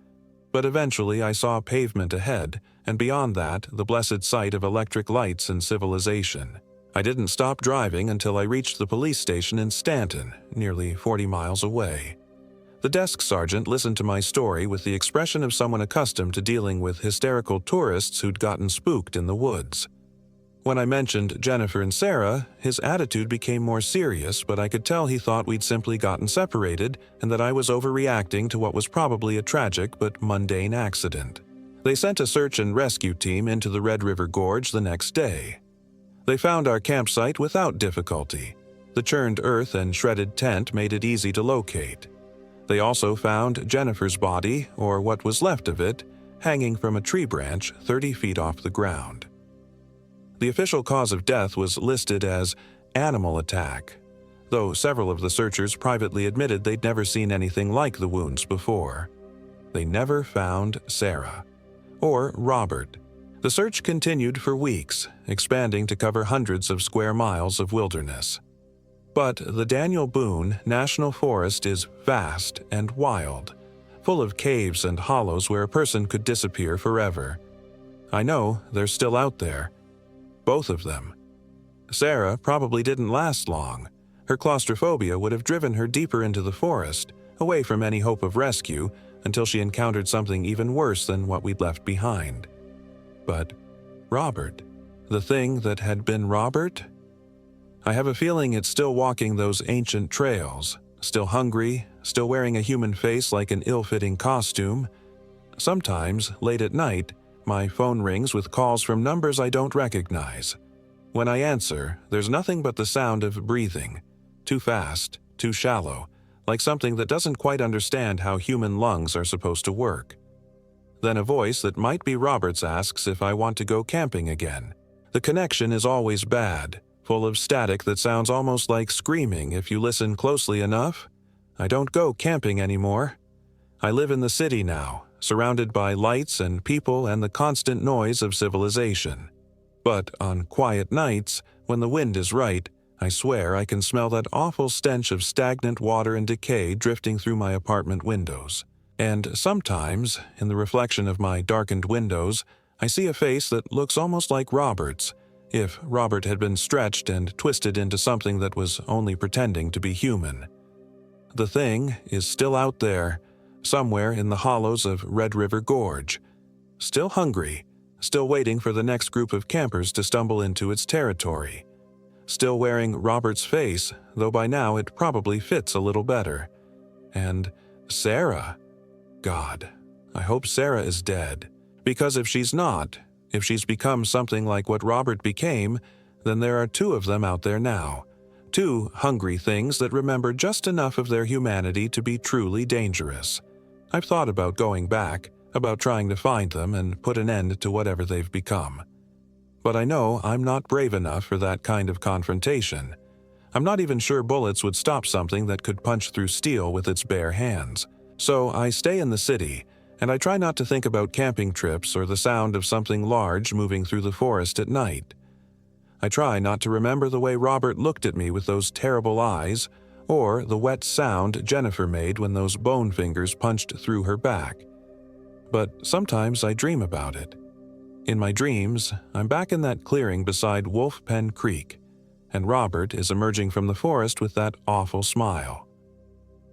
But eventually I saw pavement ahead, and beyond that, the blessed sight of electric lights and civilization. I didn't stop driving until I reached the police station in Stanton, nearly 40 miles away. The desk sergeant listened to my story with the expression of someone accustomed to dealing with hysterical tourists who'd gotten spooked in the woods. When I mentioned Jennifer and Sarah, his attitude became more serious, but I could tell he thought we'd simply gotten separated and that I was overreacting to what was probably a tragic but mundane accident. They sent a search and rescue team into the Red River Gorge the next day. They found our campsite without difficulty. The churned earth and shredded tent made it easy to locate. They also found Jennifer's body, or what was left of it, hanging from a tree branch 30 feet off the ground. The official cause of death was listed as animal attack, though several of the searchers privately admitted they'd never seen anything like the wounds before. They never found Sarah or Robert. The search continued for weeks, expanding to cover hundreds of square miles of wilderness. But the Daniel Boone National Forest is vast and wild, full of caves and hollows where a person could disappear forever. I know they're still out there. Both of them. Sarah probably didn't last long. Her claustrophobia would have driven her deeper into the forest, away from any hope of rescue, until she encountered something even worse than what we'd left behind. But Robert, the thing that had been Robert? I have a feeling it's still walking those ancient trails, still hungry, still wearing a human face like an ill-fitting costume. Sometimes, late at night, my phone rings with calls from numbers I don't recognize. When I answer, there's nothing but the sound of breathing, too fast, too shallow, like something that doesn't quite understand how human lungs are supposed to work. Then a voice that might be Robert's asks if I want to go camping again. The connection is always bad, full of static that sounds almost like screaming if you listen closely enough. I don't go camping anymore. I live in the city now, surrounded by lights and people and the constant noise of civilization. But on quiet nights, when the wind is right, I swear I can smell that awful stench of stagnant water and decay drifting through my apartment windows. And sometimes, in the reflection of my darkened windows, I see a face that looks almost like Robert's, if Robert had been stretched and twisted into something that was only pretending to be human. The thing is still out there, somewhere in the hollows of Red River Gorge, still hungry, still waiting for the next group of campers to stumble into its territory, still wearing Robert's face, though by now it probably fits a little better. And Sarah, God, I hope Sarah is dead. Because if she's not, if she's become something like what Robert became, then there are two of them out there now. Two hungry things that remember just enough of their humanity to be truly dangerous. I've thought about going back, about trying to find them and put an end to whatever they've become. But I know I'm not brave enough for that kind of confrontation. I'm not even sure bullets would stop something that could punch through steel with its bare hands. So I stay in the city, and I try not to think about camping trips or the sound of something large moving through the forest at night. I try not to remember the way Robert looked at me with those terrible eyes, or the wet sound Jennifer made when those bone fingers punched through her back. But sometimes I dream about it. In my dreams, I'm back in that clearing beside Wolf Pen Creek, and Robert is emerging from the forest with that awful smile.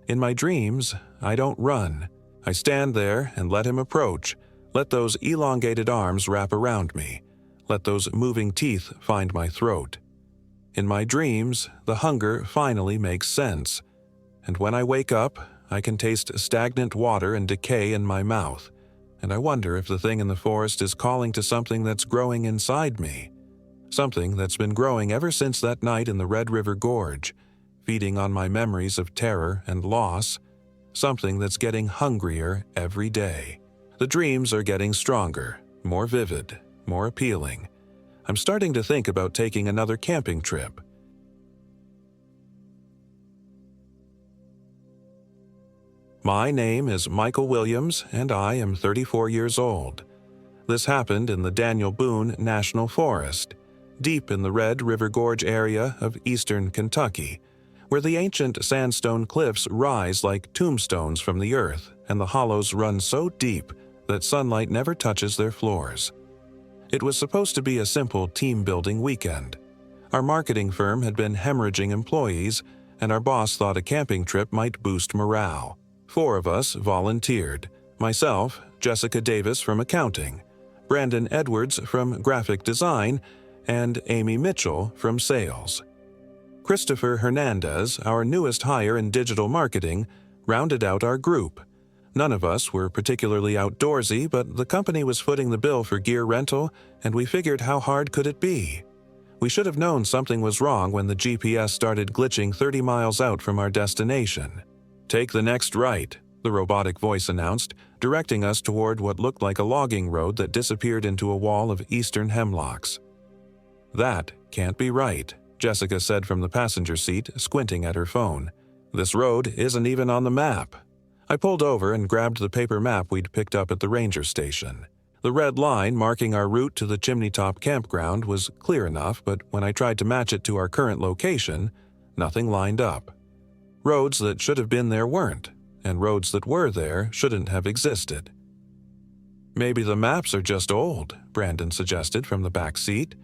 In my dreams, I don't run. I stand there and let him approach, let those elongated arms wrap around me, let those moving teeth find my throat. In my dreams, the hunger finally makes sense, and when I wake up, I can taste stagnant water and decay in my mouth, and I wonder if the thing in the forest is calling to something that's growing inside me, something that's been growing ever since that night in the Red River Gorge, feeding on my memories of terror and loss, something that's getting hungrier every day. The dreams are getting stronger, more vivid, more appealing. I'm starting to think about taking another camping trip. My name is Michael Williams, and I am 34 years old. This happened in the Daniel Boone National Forest, deep in the Red River Gorge area of eastern Kentucky, where the ancient sandstone cliffs rise like tombstones from the earth, and the hollows run so deep that sunlight never touches their floors. It was supposed to be a simple team-building weekend. Our marketing firm had been hemorrhaging employees, and our boss thought a camping trip might boost morale. 4 of us volunteered: myself, Jessica Davis from accounting, Brandon Edwards from graphic design, and Amy Mitchell from sales. Christopher Hernandez, our newest hire in digital marketing, rounded out our group. None of us were particularly outdoorsy, but the company was footing the bill for gear rental, and we figured how hard could it be? We should have known something was wrong when the GPS started glitching 30 miles out from our destination. "Take the next right," the robotic voice announced, directing us toward what looked like a logging road that disappeared into a wall of eastern hemlocks. "That can't be right," Jessica said from the passenger seat, squinting at her phone. "This road isn't even on the map." I pulled over and grabbed the paper map we'd picked up at the ranger station. The red line marking our route to the Chimney Top campground was clear enough, but when I tried to match it to our current location, nothing lined up. Roads that should have been there weren't, and roads that were there shouldn't have existed. "Maybe the maps are just old," Brandon suggested from the back seat,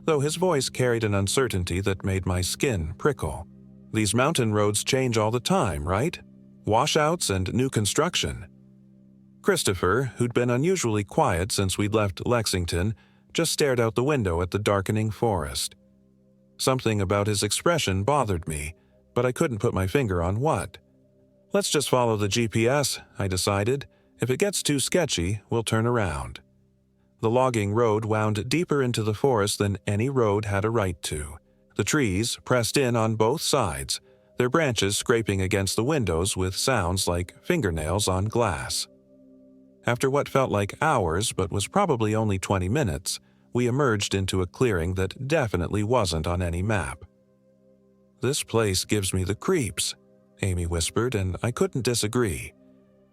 though his voice carried an uncertainty that made my skin prickle. "These mountain roads change all the time, right? Washouts and new construction." Christopher, who'd been unusually quiet since we'd left Lexington, just stared out the window at the darkening forest. Something about his expression bothered me, but I couldn't put my finger on what. "Let's just follow the GPS," I decided. "If it gets too sketchy, we'll turn around." The logging road wound deeper into the forest than any road had a right to. The trees pressed in on both sides, their branches scraping against the windows with sounds like fingernails on glass. After what felt like hours but was probably only 20 minutes, we emerged into a clearing that definitely wasn't on any map. "This place gives me the creeps," Amy whispered, and I couldn't disagree.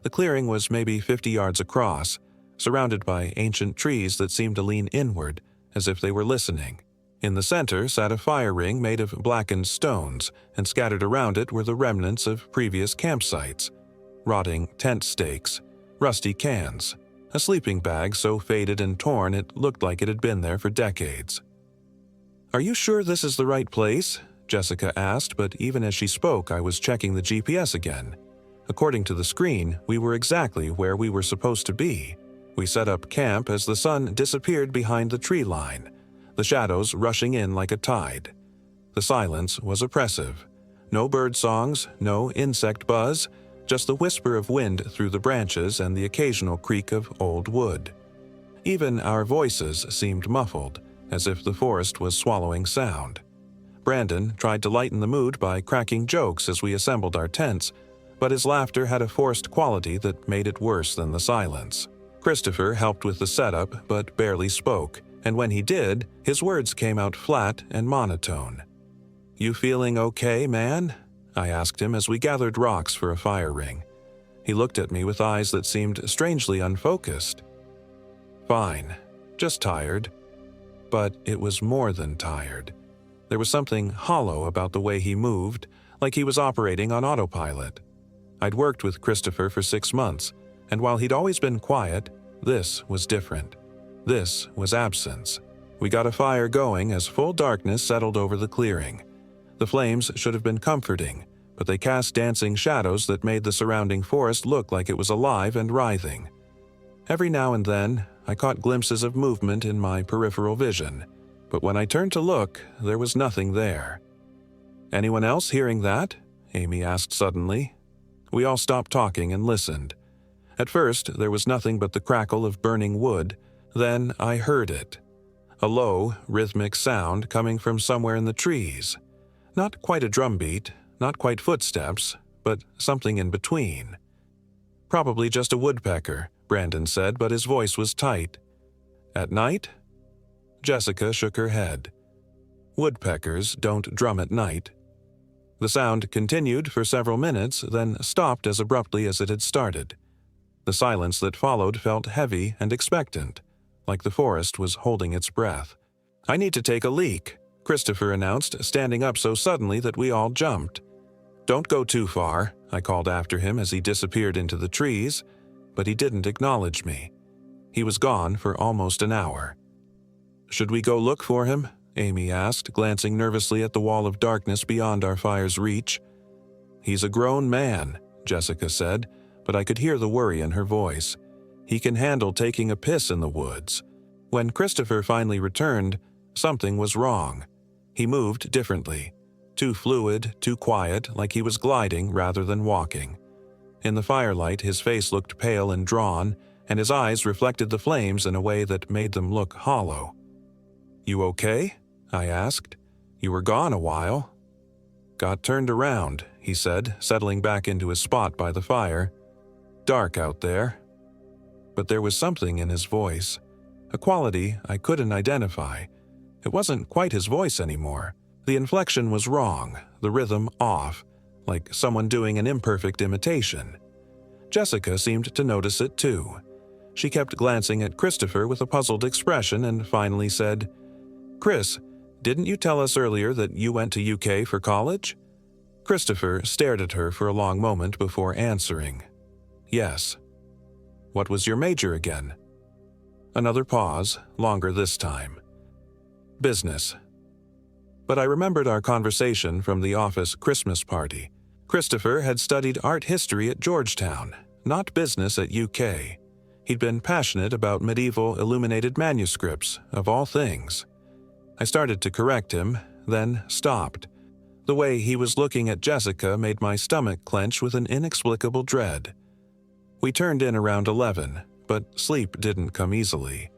The clearing was maybe 50 yards across, surrounded by ancient trees that seemed to lean inward, as if they were listening. In the center sat a fire ring made of blackened stones, and scattered around it were the remnants of previous campsites: rotting tent stakes, rusty cans, a sleeping bag so faded and torn it looked like it had been there for decades. "Are you sure this is the right place?" Jessica asked, but even as she spoke, I was checking the GPS again. According to the screen, we were exactly where we were supposed to be. We set up camp as the sun disappeared behind the tree line, the shadows rushing in like a tide. The silence was oppressive. No bird songs, no insect buzz, just the whisper of wind through the branches and the occasional creak of old wood. Even our voices seemed muffled, as if the forest was swallowing sound. Brandon tried to lighten the mood by cracking jokes as we assembled our tents, but his laughter had a forced quality that made it worse than the silence. Christopher helped with the setup, but barely spoke, and when he did, his words came out flat and monotone. "You feeling okay, man?" I asked him as we gathered rocks for a fire ring. He looked at me with eyes that seemed strangely unfocused. "Fine, just tired." But it was more than tired. There was something hollow about the way he moved, like he was operating on autopilot. I'd worked with Christopher for 6 months, and while he'd always been quiet, this was different. This was absence. We got a fire going as full darkness settled over the clearing. The flames should have been comforting, but they cast dancing shadows that made the surrounding forest look like it was alive and writhing. Every now and then, I caught glimpses of movement in my peripheral vision, but when I turned to look, there was nothing there. "Anyone else hearing that?" Amy asked suddenly. We all stopped talking and listened. At first, there was nothing but the crackle of burning wood. Then I heard it. A low, rhythmic sound coming from somewhere in the trees. Not quite a drumbeat, not quite footsteps, but something in between. "Probably just a woodpecker," Brandon said, but his voice was tight. "At night?" Jessica shook her head. "Woodpeckers don't drum at night." The sound continued for several minutes, then stopped as abruptly as it had started. The silence that followed felt heavy and expectant, like the forest was holding its breath. "I need to take a leak," Christopher announced, standing up so suddenly that we all jumped. "Don't go too far," I called after him as he disappeared into the trees, but he didn't acknowledge me. He was gone for almost an hour. "Should we go look for him?" Amy asked, glancing nervously at the wall of darkness beyond our fire's reach. "He's a grown man," Jessica said, but I could hear the worry in her voice. "He can handle taking a piss in the woods." When Christopher finally returned, something was wrong. He moved differently. Too fluid, too quiet, like he was gliding rather than walking. In the firelight, his face looked pale and drawn, and his eyes reflected the flames in a way that made them look hollow. "You okay?" I asked. "You were gone a while." "Got turned around," he said, settling back into his spot by the fire. "Dark out there." But there was something in his voice, a quality I couldn't identify. It wasn't quite his voice anymore. The inflection was wrong, the rhythm off, like someone doing an imperfect imitation. Jessica seemed to notice it too. She kept glancing at Christopher with a puzzled expression and finally said, "Chris, didn't you tell us earlier that you went to UK for college?" Christopher stared at her for a long moment before answering. "Yes." "What was your major again?" Another pause, longer this time. "Business." But I remembered our conversation from the office Christmas party. Christopher had studied art history at Georgetown, not business at UK. He'd been passionate about medieval illuminated manuscripts, of all things. I started to correct him, then stopped. The way he was looking at Jessica made my stomach clench with an inexplicable dread. We turned in around 11, but sleep didn't come easily.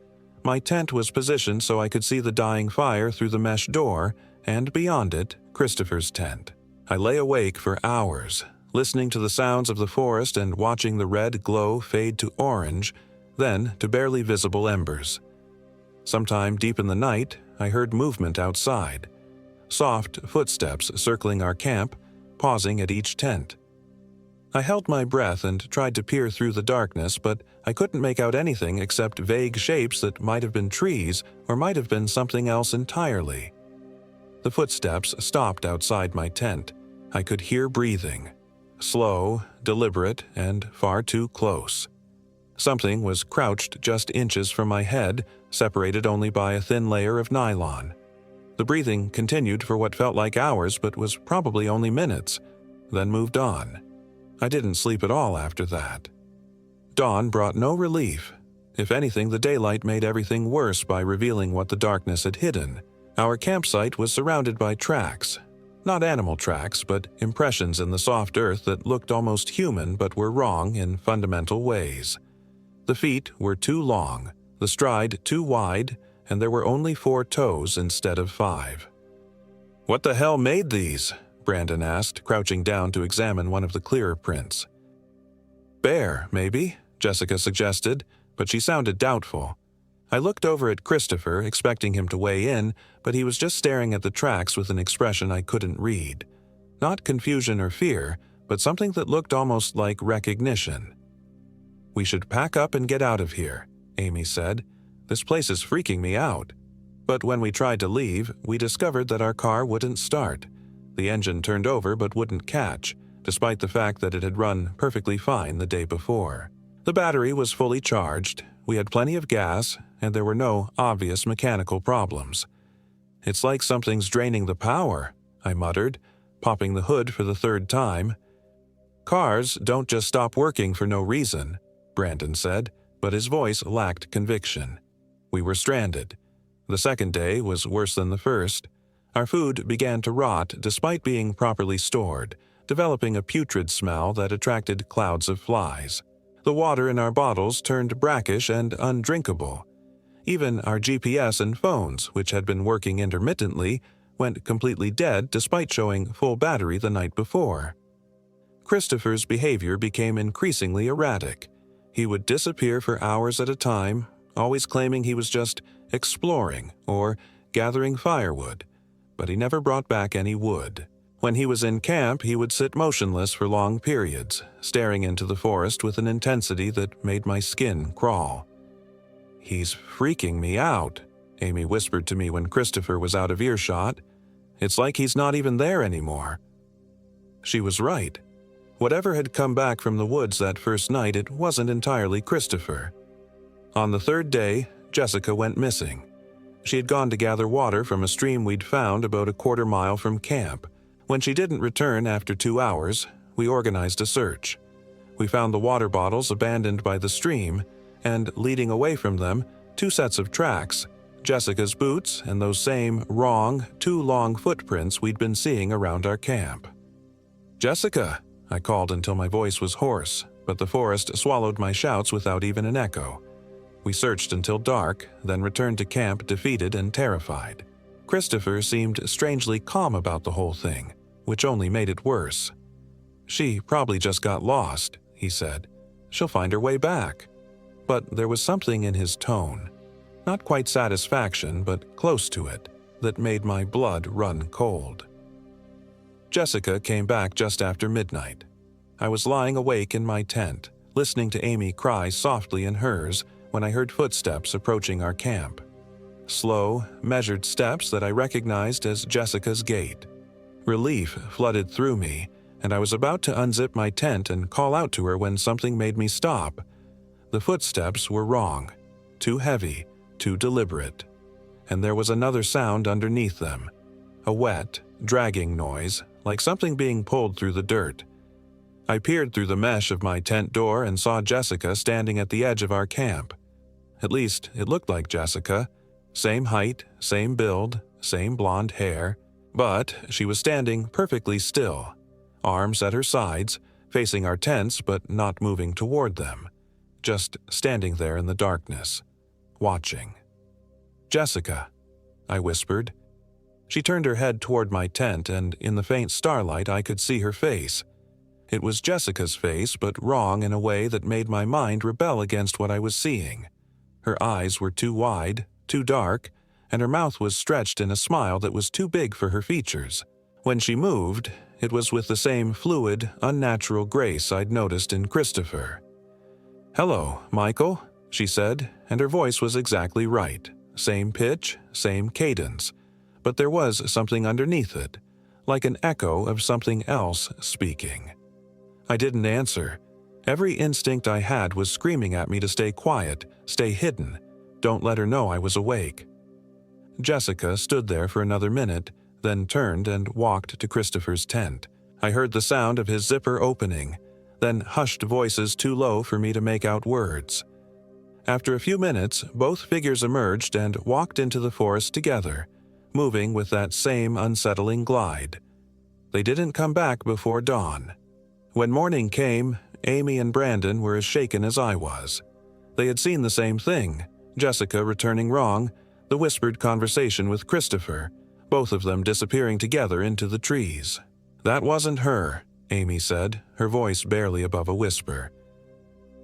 My tent was positioned so I could see the dying fire through the mesh door, and beyond it, Christopher's tent. I lay awake for hours, listening to the sounds of the forest and watching the red glow fade to orange, then to barely visible embers. Sometime deep in the night, I heard movement outside. Soft footsteps circling our camp, pausing at each tent. I held my breath and tried to peer through the darkness, but I couldn't make out anything except vague shapes that might have been trees or might have been something else entirely. The footsteps stopped outside my tent. I could hear breathing. Slow, deliberate, and far too close. Something was crouched just inches from my head, separated only by a thin layer of nylon. The breathing continued for what felt like hours but was probably only minutes, then moved on. I didn't sleep at all after that. Dawn brought no relief. If anything, the daylight made everything worse by revealing what the darkness had hidden. Our campsite was surrounded by tracks. Not animal tracks, but impressions in the soft earth that looked almost human but were wrong in fundamental ways. The feet were too long, the stride too wide, and there were only 4 toes instead of 5. "What the hell made these?" Brandon asked, crouching down to examine one of the clearer prints. "Bear, maybe," Jessica suggested, but she sounded doubtful. I looked over at Christopher, expecting him to weigh in, but he was just staring at the tracks with an expression I couldn't read. Not confusion or fear, but something that looked almost like recognition. "We should pack up and get out of here," Amy said. "This place is freaking me out." But when we tried to leave, we discovered that our car wouldn't start. The engine turned over but wouldn't catch, despite the fact that it had run perfectly fine the day before. The battery was fully charged, we had plenty of gas, and there were no obvious mechanical problems. "It's like something's draining the power," I muttered, popping the hood for the 3rd time. "Cars don't just stop working for no reason," Brandon said, but his voice lacked conviction. We were stranded. The 2nd day was worse than the 1st. Our food began to rot despite being properly stored, developing a putrid smell that attracted clouds of flies. The water in our bottles turned brackish and undrinkable. Even our GPS and phones, which had been working intermittently, went completely dead despite showing full battery the night before. Christopher's behavior became increasingly erratic. He would disappear for hours at a time, always claiming he was just exploring or gathering firewood, but he never brought back any wood. When he was in camp, he would sit motionless for long periods, staring into the forest with an intensity that made my skin crawl. "He's freaking me out," Amy whispered to me when Christopher was out of earshot. "It's like he's not even there anymore." She was right. Whatever had come back from the woods that first night, it wasn't entirely Christopher. On the 3rd day, Jessica went missing. She had gone to gather water from a stream we'd found about a 1/4 mile from camp. When she didn't return after 2 hours, we organized a search. We found the water bottles abandoned by the stream, and leading away from them, 2 sets of tracks, Jessica's boots and those same wrong, too long footprints we'd been seeing around our camp. "Jessica!" I called until my voice was hoarse, but the forest swallowed my shouts without even an echo. We searched until dark, then returned to camp defeated and terrified. Christopher seemed strangely calm about the whole thing, which only made it worse. "She probably just got lost," he said. "She'll find her way back." But there was something in his tone, not quite satisfaction, but close to it, that made my blood run cold. Jessica came back just after midnight. I was lying awake in my tent, listening to Amy cry softly in hers when I heard footsteps approaching our camp. Slow, measured steps that I recognized as Jessica's gait. Relief flooded through me, and I was about to unzip my tent and call out to her when something made me stop. The footsteps were wrong, too heavy, too deliberate. And there was another sound underneath them, a wet, dragging noise, like something being pulled through the dirt. I peered through the mesh of my tent door and saw Jessica standing at the edge of our camp. At least, it looked like Jessica. Same height, same build, same blonde hair. But she was standing perfectly still, arms at her sides, facing our tents but not moving toward them. Just standing there in the darkness, watching. "Jessica," I whispered. She turned her head toward my tent, and in the faint starlight I could see her face. It was Jessica's face, but wrong in a way that made my mind rebel against what I was seeing. Her eyes were too wide, too dark, and her mouth was stretched in a smile that was too big for her features. When she moved, it was with the same fluid, unnatural grace I'd noticed in Christopher. "Hello, Michael," she said, and her voice was exactly right. Same pitch, same cadence. But there was something underneath it, like an echo of something else speaking. I didn't answer. Every instinct I had was screaming at me to stay quiet, stay hidden, don't let her know I was awake. Jessica stood there for another minute, then turned and walked to Christopher's tent. I heard the sound of his zipper opening, then hushed voices too low for me to make out words. After a few minutes, both figures emerged and walked into the forest together, moving with that same unsettling glide. They didn't come back before dawn. When morning came, Amy and Brandon were as shaken as I was. They had seen the same thing, Jessica returning wrong, the whispered conversation with Christopher, both of them disappearing together into the trees. "That wasn't her," Amy said, her voice barely above a whisper.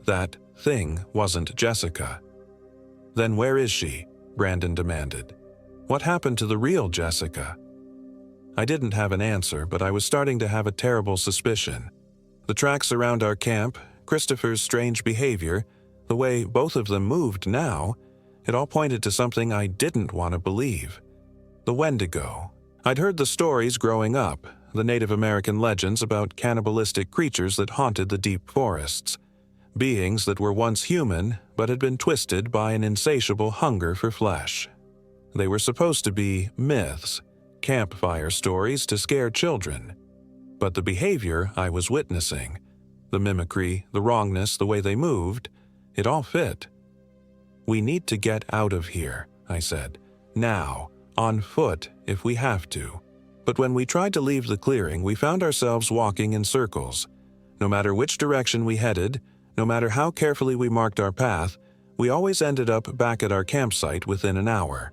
"That thing wasn't Jessica." "Then where is she?" Brandon demanded. "What happened to the real Jessica?" I didn't have an answer, but I was starting to have a terrible suspicion. The tracks around our camp, Christopher's strange behavior, the way both of them moved now, it all pointed to something I didn't want to believe. The Wendigo. I'd heard the stories growing up, the Native American legends about cannibalistic creatures that haunted the deep forests. Beings that were once human, but had been twisted by an insatiable hunger for flesh. They were supposed to be myths, campfire stories to scare children. But the behavior I was witnessing, the mimicry, the wrongness, the way they moved, it all fit. "We need to get out of here," I said. "Now, on foot if we have to." But when we tried to leave the clearing, we found ourselves walking in circles. No matter which direction we headed, no matter how carefully we marked our path, we always ended up back at our campsite within an hour.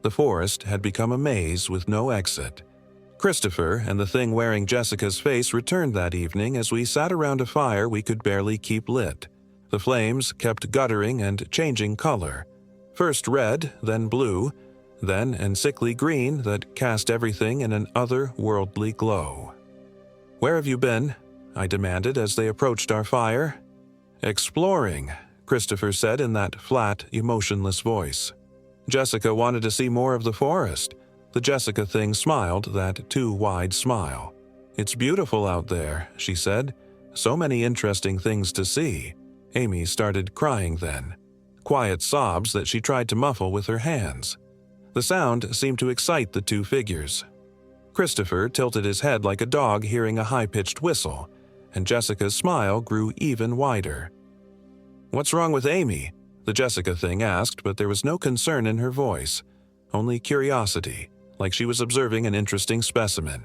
The forest had become a maze with no exit. Christopher and the thing wearing Jessica's face returned that evening as we sat around a fire we could barely keep lit. The flames kept guttering and changing color. First red, then blue, then an sickly green that cast everything in an otherworldly glow. "Where have you been?" I demanded as they approached our fire. "Exploring," Christopher said in that flat, emotionless voice. Jessica wanted to see more of the forest. The Jessica thing smiled that too wide smile. "It's beautiful out there," she said. "So many interesting things to see." Amy started crying then, quiet sobs that she tried to muffle with her hands. The sound seemed to excite the two figures. Christopher tilted his head like a dog hearing a high-pitched whistle, and Jessica's smile grew even wider. "What's wrong with Amy?" the Jessica thing asked, but there was no concern in her voice, only curiosity, like she was observing an interesting specimen.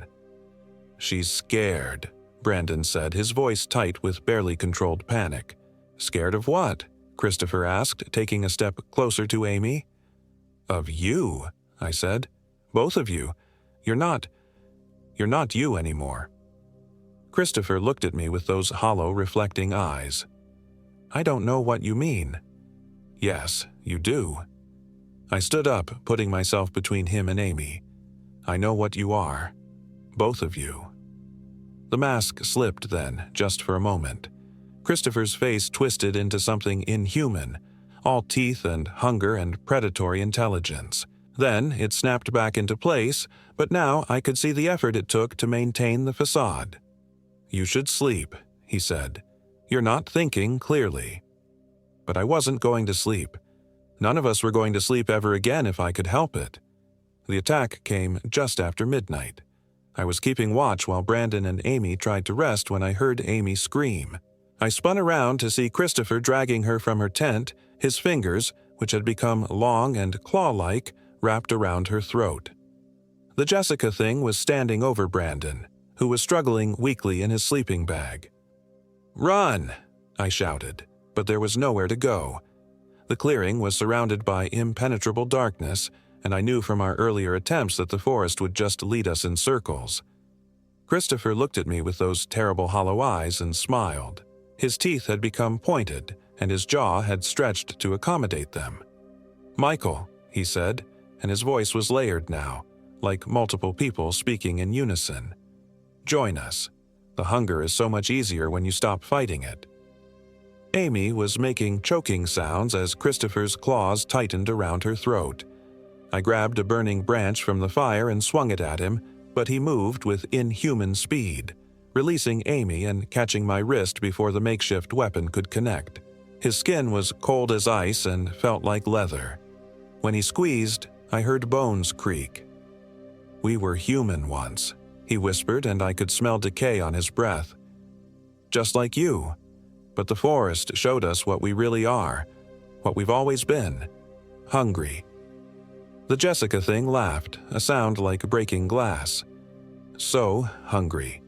"She's scared," Brandon said, his voice tight with barely controlled panic. "Scared of what?" Christopher asked, taking a step closer to Amy. "Of you," I said. "Both of you. You're not you anymore." Christopher looked at me with those hollow, reflecting eyes. "I don't know what you mean." "Yes, you do." I stood up, putting myself between him and Amy. "I know what you are. Both of you." The mask slipped then, just for a moment. Christopher's face twisted into something inhuman, all teeth and hunger and predatory intelligence. Then it snapped back into place, but now I could see the effort it took to maintain the facade. "You should sleep," he said. "You're not thinking clearly." But I wasn't going to sleep. None of us were going to sleep ever again if I could help it. The attack came just after midnight. I was keeping watch while Brandon and Amy tried to rest when I heard Amy scream. I spun around to see Christopher dragging her from her tent, his fingers, which had become long and claw-like, wrapped around her throat. The Jessica thing was standing over Brandon, who was struggling weakly in his sleeping bag. "Run!" I shouted, but there was nowhere to go. The clearing was surrounded by impenetrable darkness, and I knew from our earlier attempts that the forest would just lead us in circles. Christopher looked at me with those terrible hollow eyes and smiled. His teeth had become pointed, and his jaw had stretched to accommodate them. "Michael," he said, and his voice was layered now, like multiple people speaking in unison. "Join us. The hunger is so much easier when you stop fighting it." Amy was making choking sounds as Christopher's claws tightened around her throat. I grabbed a burning branch from the fire and swung it at him, but he moved with inhuman speed, releasing Amy and catching my wrist before the makeshift weapon could connect. His skin was cold as ice and felt like leather. When he squeezed, I heard bones creak. "We were human once," he whispered, and I could smell decay on his breath. "Just like you. But the forest showed us what we really are, what we've always been. Hungry." The Jessica thing laughed, a sound like breaking glass. so hungry.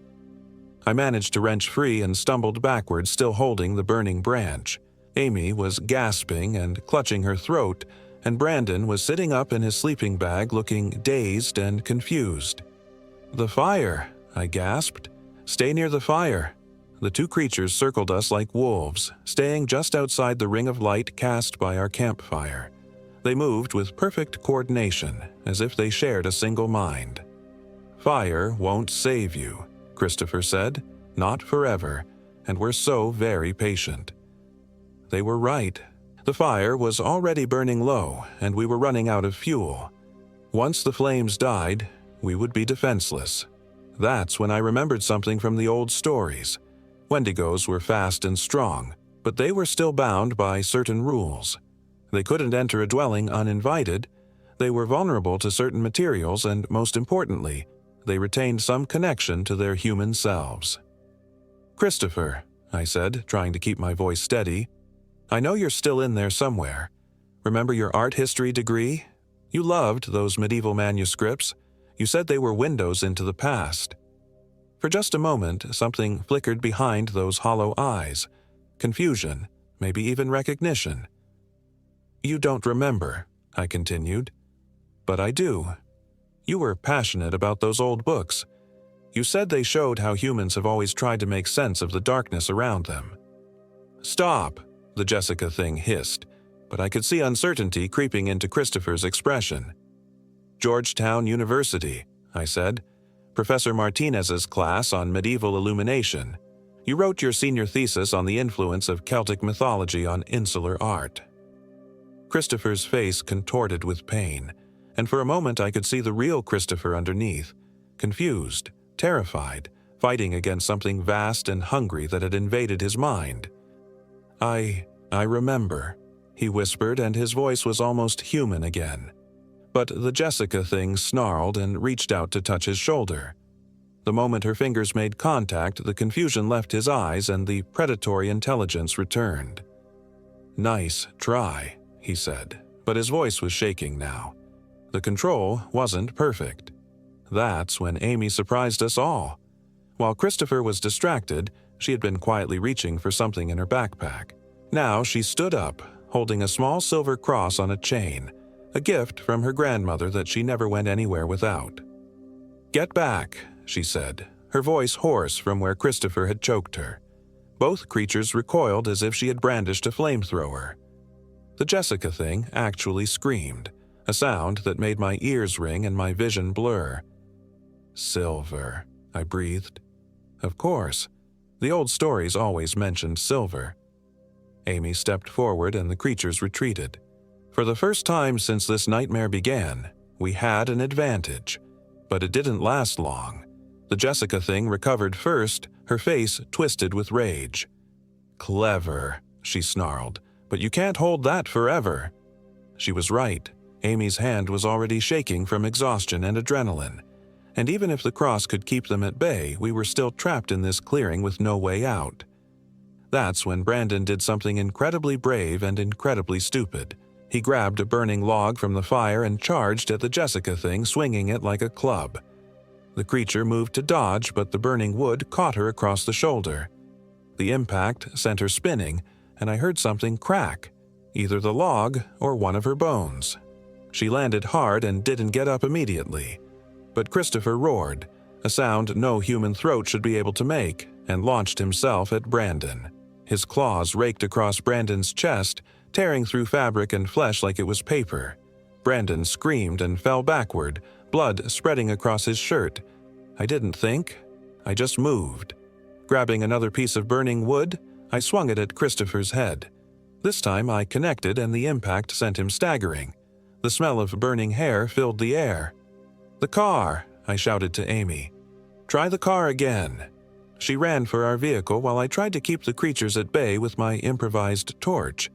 I managed to wrench free and stumbled backward, still holding the burning branch. Amy was gasping and clutching her throat, and Brandon was sitting up in his sleeping bag looking dazed and confused. "The fire," I gasped. "Stay near the fire." The two creatures circled us like wolves, staying just outside the ring of light cast by our campfire. They moved with perfect coordination, as if they shared a single mind. "Fire won't save you," Christopher said. "Not forever, and we're so very patient." They were right. The fire was already burning low, and we were running out of fuel. Once the flames died, we would be defenseless. That's when I remembered something from the old stories. Wendigos were fast and strong, but they were still bound by certain rules. They couldn't enter a dwelling uninvited, they were vulnerable to certain materials, and most importantly, they retained some connection to their human selves. "Christopher," I said, trying to keep my voice steady, "I know you're still in there somewhere. Remember your art history degree? You loved those medieval manuscripts. You said they were windows into the past." For just a moment, something flickered behind those hollow eyes. Confusion, maybe even recognition. "You don't remember," I continued. "But I do. You were passionate about those old books. You said they showed how humans have always tried to make sense of the darkness around them." "Stop," the Jessica thing hissed, but I could see uncertainty creeping into Christopher's expression. "Georgetown University," I said. "Professor Martinez's class on medieval illumination. You wrote your senior thesis on the influence of Celtic mythology on insular art." Christopher's face contorted with pain, and for a moment I could see the real Christopher underneath, confused, terrified, fighting against something vast and hungry that had invaded his mind. I remember," he whispered, and his voice was almost human again. But the Jessica thing snarled and reached out to touch his shoulder. The moment her fingers made contact, the confusion left his eyes and the predatory intelligence returned. "Nice try," he said, but his voice was shaking now. The control wasn't perfect. That's when Amy surprised us all. While Christopher was distracted, she had been quietly reaching for something in her backpack. Now she stood up, holding a small silver cross on a chain, a gift from her grandmother that she never went anywhere without. "Get back," she said, her voice hoarse from where Christopher had choked her. Both creatures recoiled as if she had brandished a flamethrower. The Jessica thing actually screamed, a sound that made my ears ring and my vision blur. "Silver," I breathed. Of course, the old stories always mentioned silver. Amy stepped forward and the creatures retreated. For the first time since this nightmare began, we had an advantage. But it didn't last long. The Jessica thing recovered first, her face twisted with rage. "Clever," she snarled, "but you can't hold that forever." She was right. Amy's hand was already shaking from exhaustion and adrenaline. And even if the cross could keep them at bay, we were still trapped in this clearing with no way out. That's when Brandon did something incredibly brave and incredibly stupid. He grabbed a burning log from the fire and charged at the Jessica thing, swinging it like a club. The creature moved to dodge, but the burning wood caught her across the shoulder. The impact sent her spinning, and I heard something crack, either the log or one of her bones. She landed hard and didn't get up immediately. But Christopher roared, a sound no human throat should be able to make, and launched himself at Brandon. His claws raked across Brandon's chest, tearing through fabric and flesh like it was paper. Brandon screamed and fell backward, blood spreading across his shirt. I didn't think. I just moved. Grabbing another piece of burning wood, I swung it at Christopher's head. This time I connected and the impact sent him staggering. The smell of burning hair filled the air. "The car!" I shouted to Amy. "Try the car again." She ran for our vehicle while I tried to keep the creatures at bay with my improvised torch.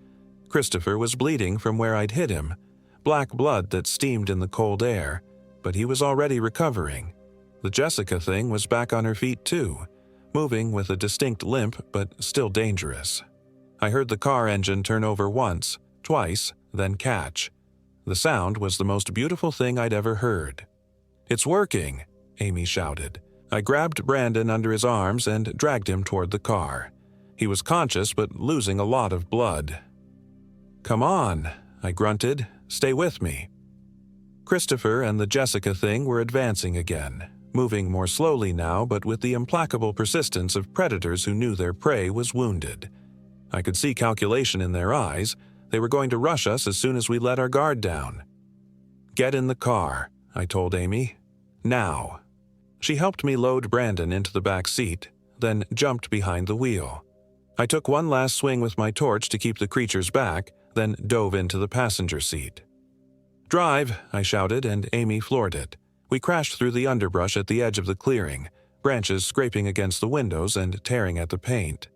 Christopher was bleeding from where I'd hit him, black blood that steamed in the cold air, but he was already recovering. The Jessica thing was back on her feet too, moving with a distinct limp but still dangerous. I heard the car engine turn over once, twice, then catch. The sound was the most beautiful thing I'd ever heard. "It's working," Amy shouted. I grabbed Brandon under his arms and dragged him toward the car. He was conscious but losing a lot of blood. "Come on," I grunted. "Stay with me." Christopher and the Jessica thing were advancing again, moving more slowly now but with the implacable persistence of predators who knew their prey was wounded. I could see calculation in their eyes. They were going to rush us as soon as we let our guard down. "Get in the car," I told Amy. "Now." She helped me load Brandon into the back seat, then jumped behind the wheel. I took one last swing with my torch to keep the creatures back, then dove into the passenger seat. "Drive," I shouted, and Amy floored it. We crashed through the underbrush at the edge of the clearing, branches scraping against the windows and tearing at the paint.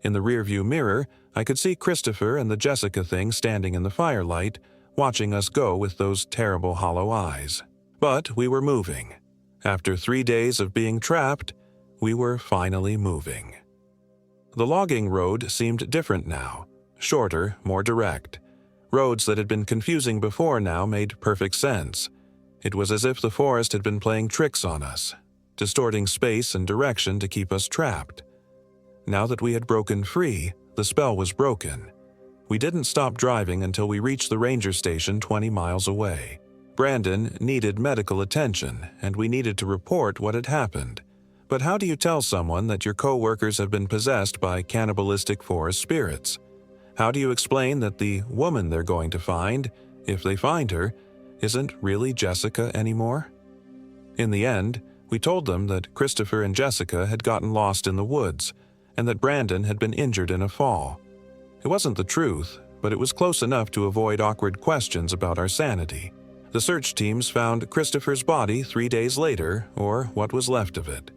In the rearview mirror, I could see Christopher and the Jessica thing standing in the firelight, watching us go with those terrible hollow eyes. But we were moving. After 3 days of being trapped, we were finally moving. The logging road seemed different now, shorter, more direct. Roads that had been confusing before now made perfect sense. It was as if the forest had been playing tricks on us, distorting space and direction to keep us trapped. Now that we had broken free, the spell was broken. We didn't stop driving until we reached the ranger station 20 miles away. Brandon needed medical attention, and we needed to report what had happened. But how do you tell someone that your co-workers have been possessed by cannibalistic forest spirits? How do you explain that the woman they're going to find, if they find her, isn't really Jessica anymore? In the end, we told them that Christopher and Jessica had gotten lost in the woods, and that Brandon had been injured in a fall. It wasn't the truth, but it was close enough to avoid awkward questions about our sanity. The search teams found Christopher's body 3 days later, or what was left of it.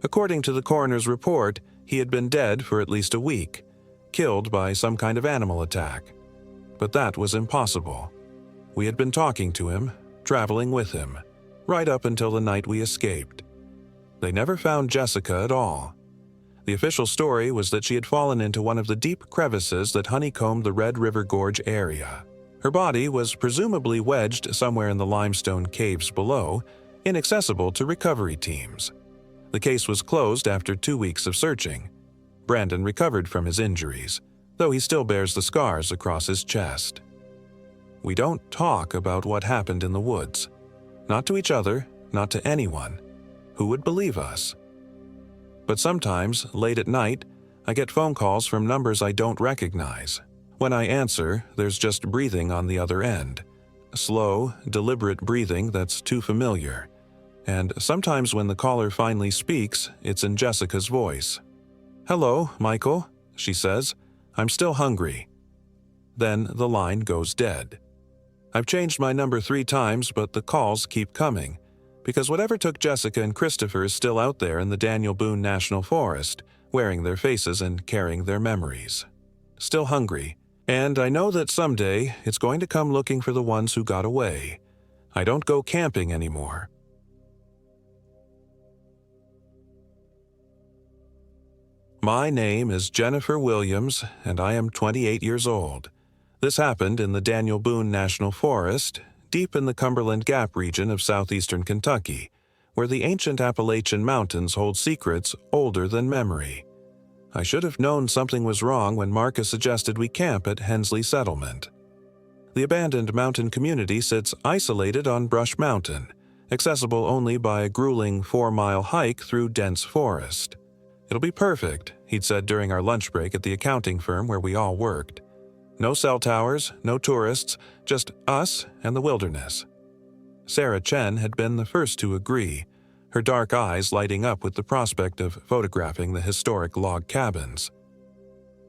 According to the coroner's report, he had been dead for at least a week, killed by some kind of animal attack. But that was impossible. We had been talking to him, traveling with him, right up until the night we escaped. They never found Jessica at all. The official story was that she had fallen into one of the deep crevices that honeycombed the Red River Gorge area. Her body was presumably wedged somewhere in the limestone caves below, inaccessible to recovery teams. The case was closed after 2 weeks of searching. Brandon recovered from his injuries, though he still bears the scars across his chest. We don't talk about what happened in the woods. Not to each other, not to anyone. Who would believe us? But sometimes, late at night, I get phone calls from numbers I don't recognize. When I answer, there's just breathing on the other end. Slow, deliberate breathing that's too familiar. And sometimes when the caller finally speaks, it's in Jessica's voice. "Hello, Michael," she says. "I'm still hungry." Then the line goes dead. I've changed my number 3 times, but the calls keep coming. Because whatever took Jessica and Christopher is still out there in the Daniel Boone National Forest, wearing their faces and carrying their memories. Still hungry. And I know that someday it's going to come looking for the ones who got away. I don't go camping anymore. My name is Jennifer Williams, and I am 28 years old. This happened in the Daniel Boone National Forest, deep in the Cumberland Gap region of southeastern Kentucky, where the ancient Appalachian Mountains hold secrets older than memory. I should have known something was wrong when Marcus suggested we camp at Hensley Settlement. The abandoned mountain community sits isolated on Brush Mountain, accessible only by a grueling 4-mile hike through dense forest. "It'll be perfect," he'd said during our lunch break at the accounting firm where we all worked. No cell towers, no tourists, just us and the wilderness. Sarah Chen had been the first to agree, her dark eyes lighting up with the prospect of photographing the historic log cabins.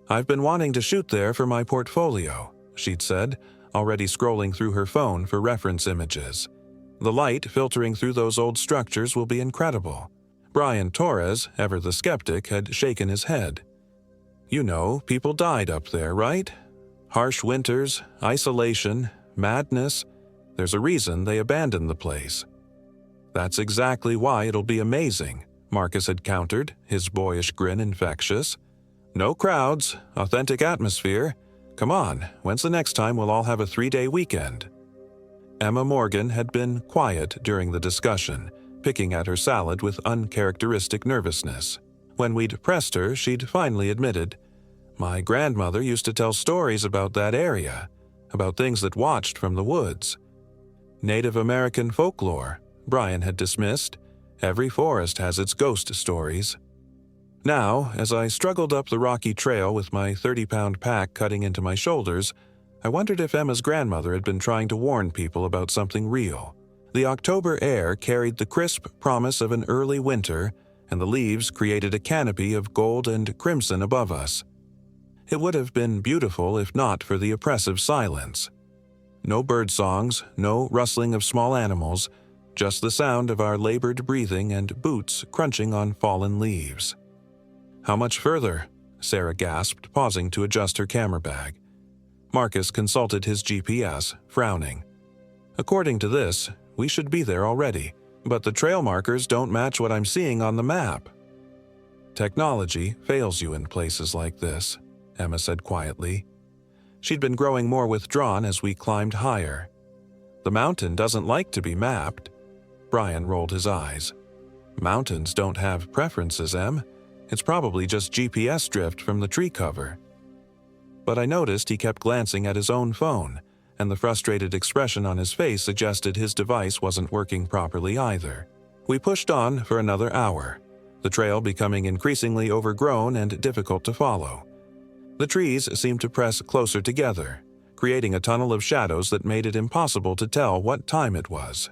"I've been wanting to shoot there for my portfolio," she'd said, already scrolling through her phone for reference images. "The light filtering through those old structures will be incredible." Brian Torres, ever the skeptic, had shaken his head. "You know, people died up there, right? Harsh winters, isolation, madness. There's a reason they abandoned the place." "That's exactly why it'll be amazing," Marcus had countered, his boyish grin infectious. "No crowds, authentic atmosphere. Come on, when's the next time we'll all have a 3-day weekend?" Emma Morgan had been quiet during the discussion, picking at her salad with uncharacteristic nervousness. When we'd pressed her, she'd finally admitted, "My grandmother used to tell stories about that area, about things that watched from the woods." Native American folklore, Brian had dismissed. Every forest has its ghost stories. Now, as I struggled up the rocky trail with my 30-pound pack cutting into my shoulders, I wondered if Emma's grandmother had been trying to warn people about something real. The October air carried the crisp promise of an early winter, and the leaves created a canopy of gold and crimson above us. It would have been beautiful if not for the oppressive silence. No bird songs, no rustling of small animals, just the sound of our labored breathing and boots crunching on fallen leaves. "How much further?" Sarah gasped, pausing to adjust her camera bag. Marcus consulted his GPS, frowning. "According to this, we should be there already, but the trail markers don't match what I'm seeing on the map." "Technology fails you in places like this," Emma said quietly. She'd been growing more withdrawn as we climbed higher. "The mountain doesn't like to be mapped." Brian rolled his eyes. "Mountains don't have preferences, Em. It's probably just GPS drift from the tree cover." But I noticed he kept glancing at his own phone, and the frustrated expression on his face suggested his device wasn't working properly either. We pushed on for another hour, the trail becoming increasingly overgrown and difficult to follow. The trees seemed to press closer together, creating a tunnel of shadows that made it impossible to tell what time it was.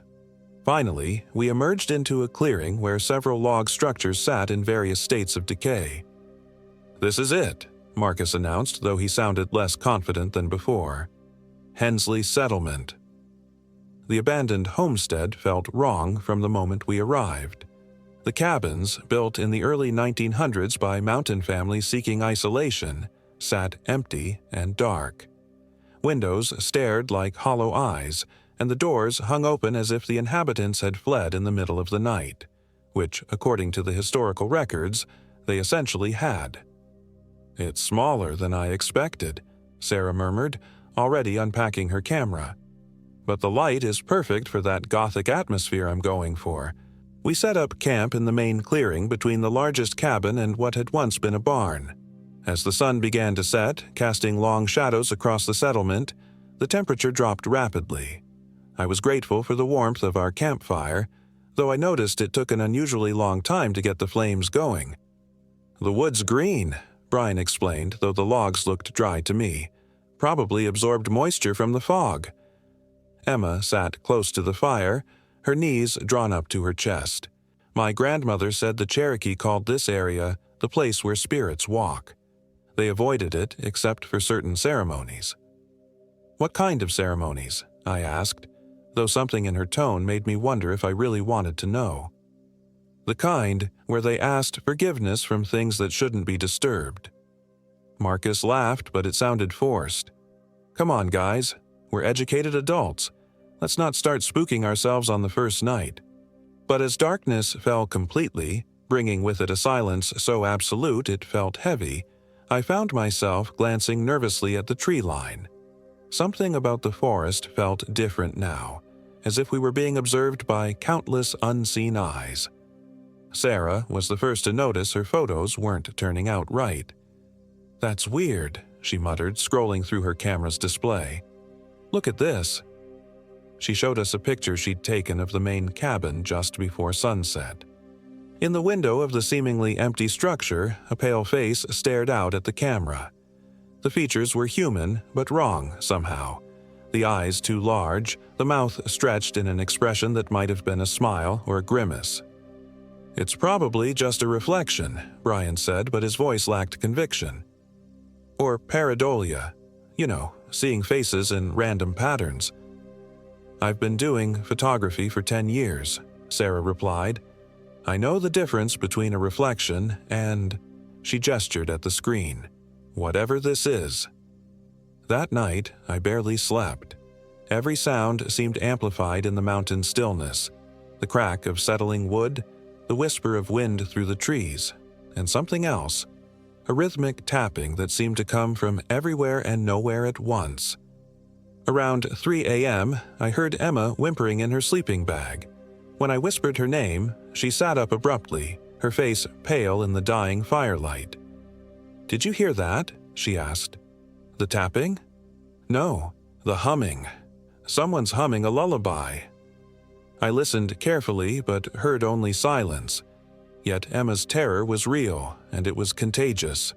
Finally, we emerged into a clearing where several log structures sat in various states of decay. "This is it," Marcus announced, though he sounded less confident than before. "Hensley Settlement." The abandoned homestead felt wrong from the moment we arrived. The cabins, built in the early 1900s by mountain families seeking isolation, sat empty and dark. Windows stared like hollow eyes, and the doors hung open as if the inhabitants had fled in the middle of the night, which, according to the historical records, they essentially had. "It's smaller than I expected," Sarah murmured, already unpacking her camera. "But the light is perfect for that Gothic atmosphere I'm going for." We set up camp in the main clearing between the largest cabin and what had once been a barn. As the sun began to set, casting long shadows across the settlement, the temperature dropped rapidly. I was grateful for the warmth of our campfire, though I noticed it took an unusually long time to get the flames going. "The wood's green," Brian explained, though the logs looked dry to me. "Probably absorbed moisture from the fog." Emma sat close to the fire, her knees drawn up to her chest. My grandmother said the Cherokee called this area the place where spirits walk. They avoided it except for certain ceremonies. "What kind of ceremonies?" I asked, though something in her tone made me wonder if I really wanted to know. "The kind where they asked forgiveness from things that shouldn't be disturbed." Marcus laughed, but it sounded forced. "Come on, guys. We're educated adults. Let's not start spooking ourselves on the first night." But as darkness fell completely, bringing with it a silence so absolute it felt heavy, I found myself glancing nervously at the tree line. Something about the forest felt different now, as if we were being observed by countless unseen eyes. Sarah was the first to notice her photos weren't turning out right. "That's weird," she muttered, scrolling through her camera's display. "Look at this." She showed us a picture she'd taken of the main cabin just before sunset. In the window of the seemingly empty structure, a pale face stared out at the camera. The features were human, but wrong somehow. The eyes too large, the mouth stretched in an expression that might have been a smile or a grimace. "It's probably just a reflection," Brian said, but his voice lacked conviction. "Or pareidolia. You know, seeing faces in random patterns." "I've been doing photography for 10 years, Sarah replied. "I know the difference between a reflection and—" She gestured at the screen. "Whatever this is." That night, I barely slept. Every sound seemed amplified in the mountain stillness. The crack of settling wood, the whisper of wind through the trees, and something else. A rhythmic tapping that seemed to come from everywhere and nowhere at once. Around 3 a.m., I heard Emma whimpering in her sleeping bag. When I whispered her name, she sat up abruptly, her face pale in the dying firelight. "Did you hear that?" she asked. "The tapping?" "No, the humming. Someone's humming a lullaby." I listened carefully but heard only silence. Yet Emma's terror was real, and it was contagious.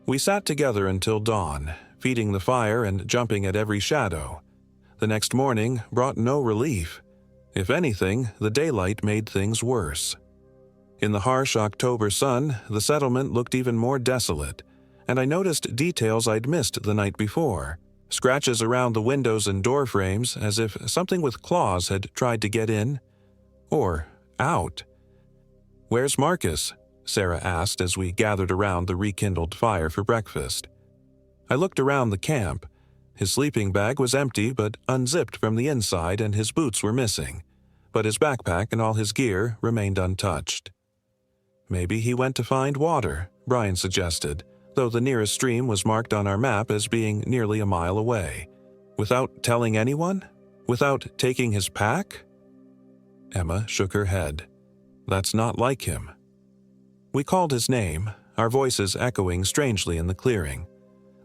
We sat together until dawn, feeding the fire and jumping at every shadow. The next morning brought no relief. If anything, the daylight made things worse. In the harsh October sun, the settlement looked even more desolate, and I noticed details I'd missed the night before. Scratches around the windows and door frames as if something with claws had tried to get in. Or out. "Where's Marcus?" Sarah asked as we gathered around the rekindled fire for breakfast. I looked around the camp. His sleeping bag was empty but unzipped from the inside, and his boots were missing. But his backpack and all his gear remained untouched. "Maybe he went to find water," Brian suggested, though the nearest stream was marked on our map as being nearly a mile away. "Without telling anyone? Without taking his pack?" Emma shook her head. "That's not like him." We called his name, our voices echoing strangely in the clearing.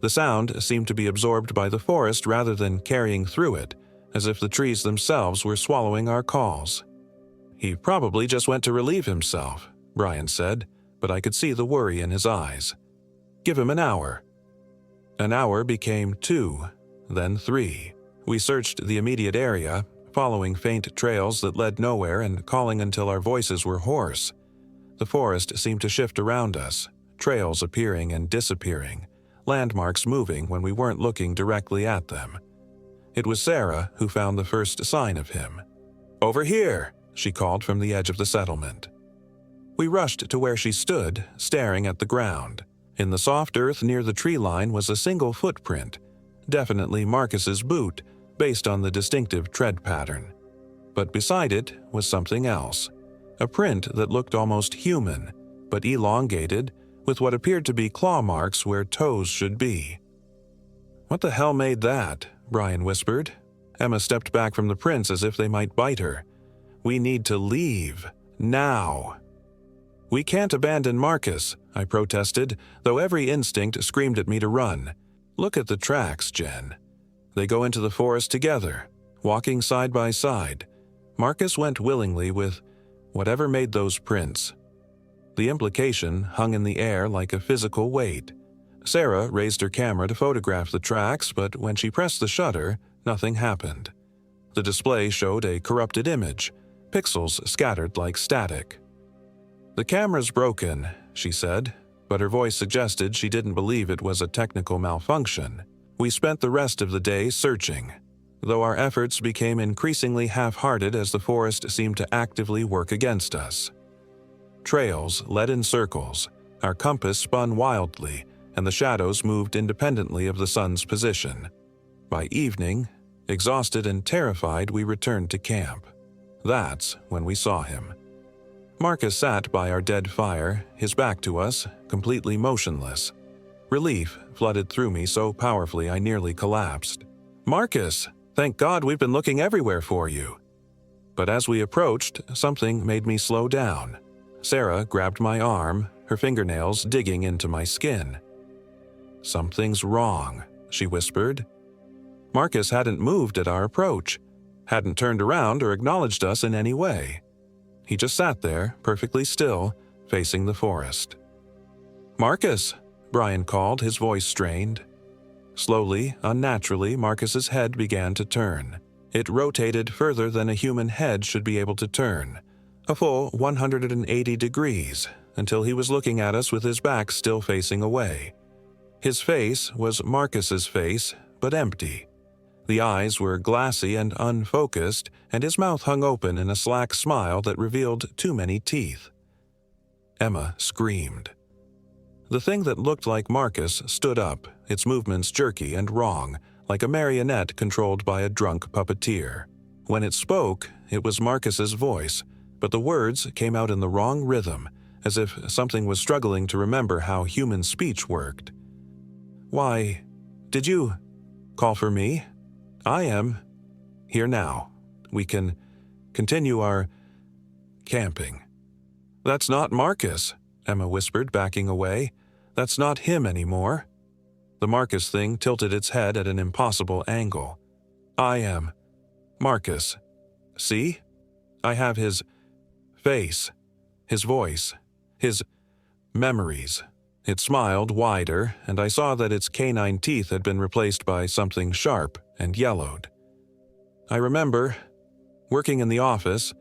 The sound seemed to be absorbed by the forest rather than carrying through it, as if the trees themselves were swallowing our calls. "He probably just went to relieve himself," Brian said, but I could see the worry in his eyes. "Give him an hour." An hour became 2, then 3. We searched the immediate area, following faint trails that led nowhere and calling until our voices were hoarse. The forest seemed to shift around us, trails appearing and disappearing, landmarks moving when we weren't looking directly at them. It was Sarah who found the first sign of him. "Over here!" she called from the edge of the settlement. We rushed to where she stood, staring at the ground. In the soft earth near the tree line was a single footprint, definitely Marcus's boot, based on the distinctive tread pattern. But beside it was something else, a print that looked almost human, but elongated, with what appeared to be claw marks where toes should be. "What the hell made that?" Brian whispered. Emma stepped back from the prints as if they might bite her. "We need to leave. Now." "We can't abandon Marcus," I protested, though every instinct screamed at me to run. "Look at the tracks, Jen. They go into the forest together, walking side by side. Marcus went willingly with whatever made those prints." The implication hung in the air like a physical weight. Sarah raised her camera to photograph the tracks, but when she pressed the shutter, nothing happened. The display showed a corrupted image, pixels scattered like static. "The camera's broken," she said, but her voice suggested she didn't believe it was a technical malfunction. We spent the rest of the day searching, though our efforts became increasingly half-hearted as the forest seemed to actively work against us. Trails led in circles, our compass spun wildly, and the shadows moved independently of the sun's position. By evening, exhausted and terrified, we returned to camp. That's when we saw him. Marcus sat by our dead fire, his back to us, completely motionless. Relief flooded through me so powerfully I nearly collapsed. "Marcus, thank God we've been looking everywhere for you." But as we approached, something made me slow down. Sarah grabbed my arm, her fingernails digging into my skin. "Something's wrong," she whispered. Marcus hadn't moved at our approach, hadn't turned around or acknowledged us in any way. He just sat there, perfectly still, facing the forest. "Marcus," Brian called, his voice strained. Slowly, unnaturally, Marcus's head began to turn. It rotated further than a human head should be able to turn, a full 180 degrees, until he was looking at us with his back still facing away. His face was Marcus's face, but empty. The eyes were glassy and unfocused, and his mouth hung open in a slack smile that revealed too many teeth. Emma screamed. The thing that looked like Marcus stood up, its movements jerky and wrong, like a marionette controlled by a drunk puppeteer. When it spoke, it was Marcus's voice, but the words came out in the wrong rhythm, as if something was struggling to remember how human speech worked. "Why, did you call for me? I am here now. We can continue our camping. "That's not Marcus," Emma whispered, backing away. "That's not him anymore." The Marcus thing tilted its head at an impossible angle. "I am Marcus. See? I have his face, his voice, his memories." It smiled wider, and I saw that its canine teeth had been replaced by something sharp and yellowed. "I remember working in the office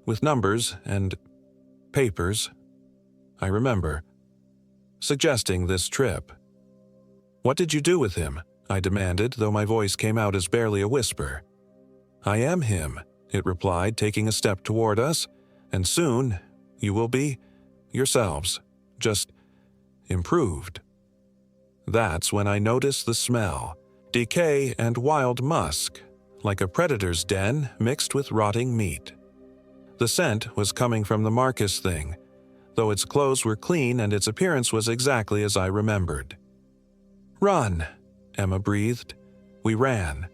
with numbers and papers. I remember suggesting this trip." "What did you do with him?" I demanded, though my voice came out as barely a whisper. "I am him," it replied, taking a step toward us, "and soon you will be yourselves, just improved." That's when I noticed the smell, decay and wild musk, like a predator's den mixed with rotting meat. The scent was coming from the Marcus thing, though its clothes were clean and its appearance was exactly as I remembered. "Run," Emma breathed. We ran.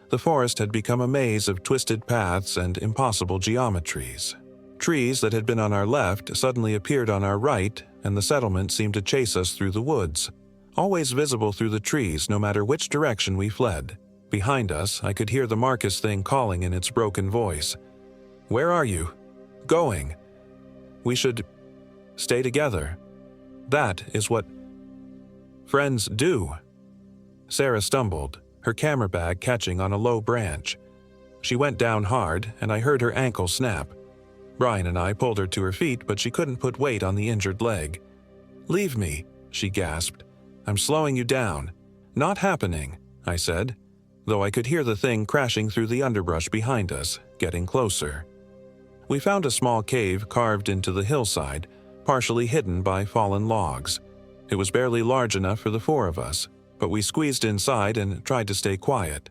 The forest had become a maze of twisted paths and impossible geometries. Trees that had been on our left suddenly appeared on our right, and the settlement seemed to chase us through the woods, always visible through the trees no matter which direction we fled. Behind us, I could hear the Marcus thing calling in its broken voice. "Where are you? Going? We should stay together. That is what friends do." Sarah stumbled, her camera bag catching on a low branch. She went down hard, and I heard her ankle snap. Brian and I pulled her to her feet, but she couldn't put weight on the injured leg. "Leave me," she gasped. "I'm slowing you down." "Not happening," I said, though I could hear the thing crashing through the underbrush behind us, getting closer. We found a small cave carved into the hillside, partially hidden by fallen logs. It was barely large enough for the four of us, but we squeezed inside and tried to stay quiet.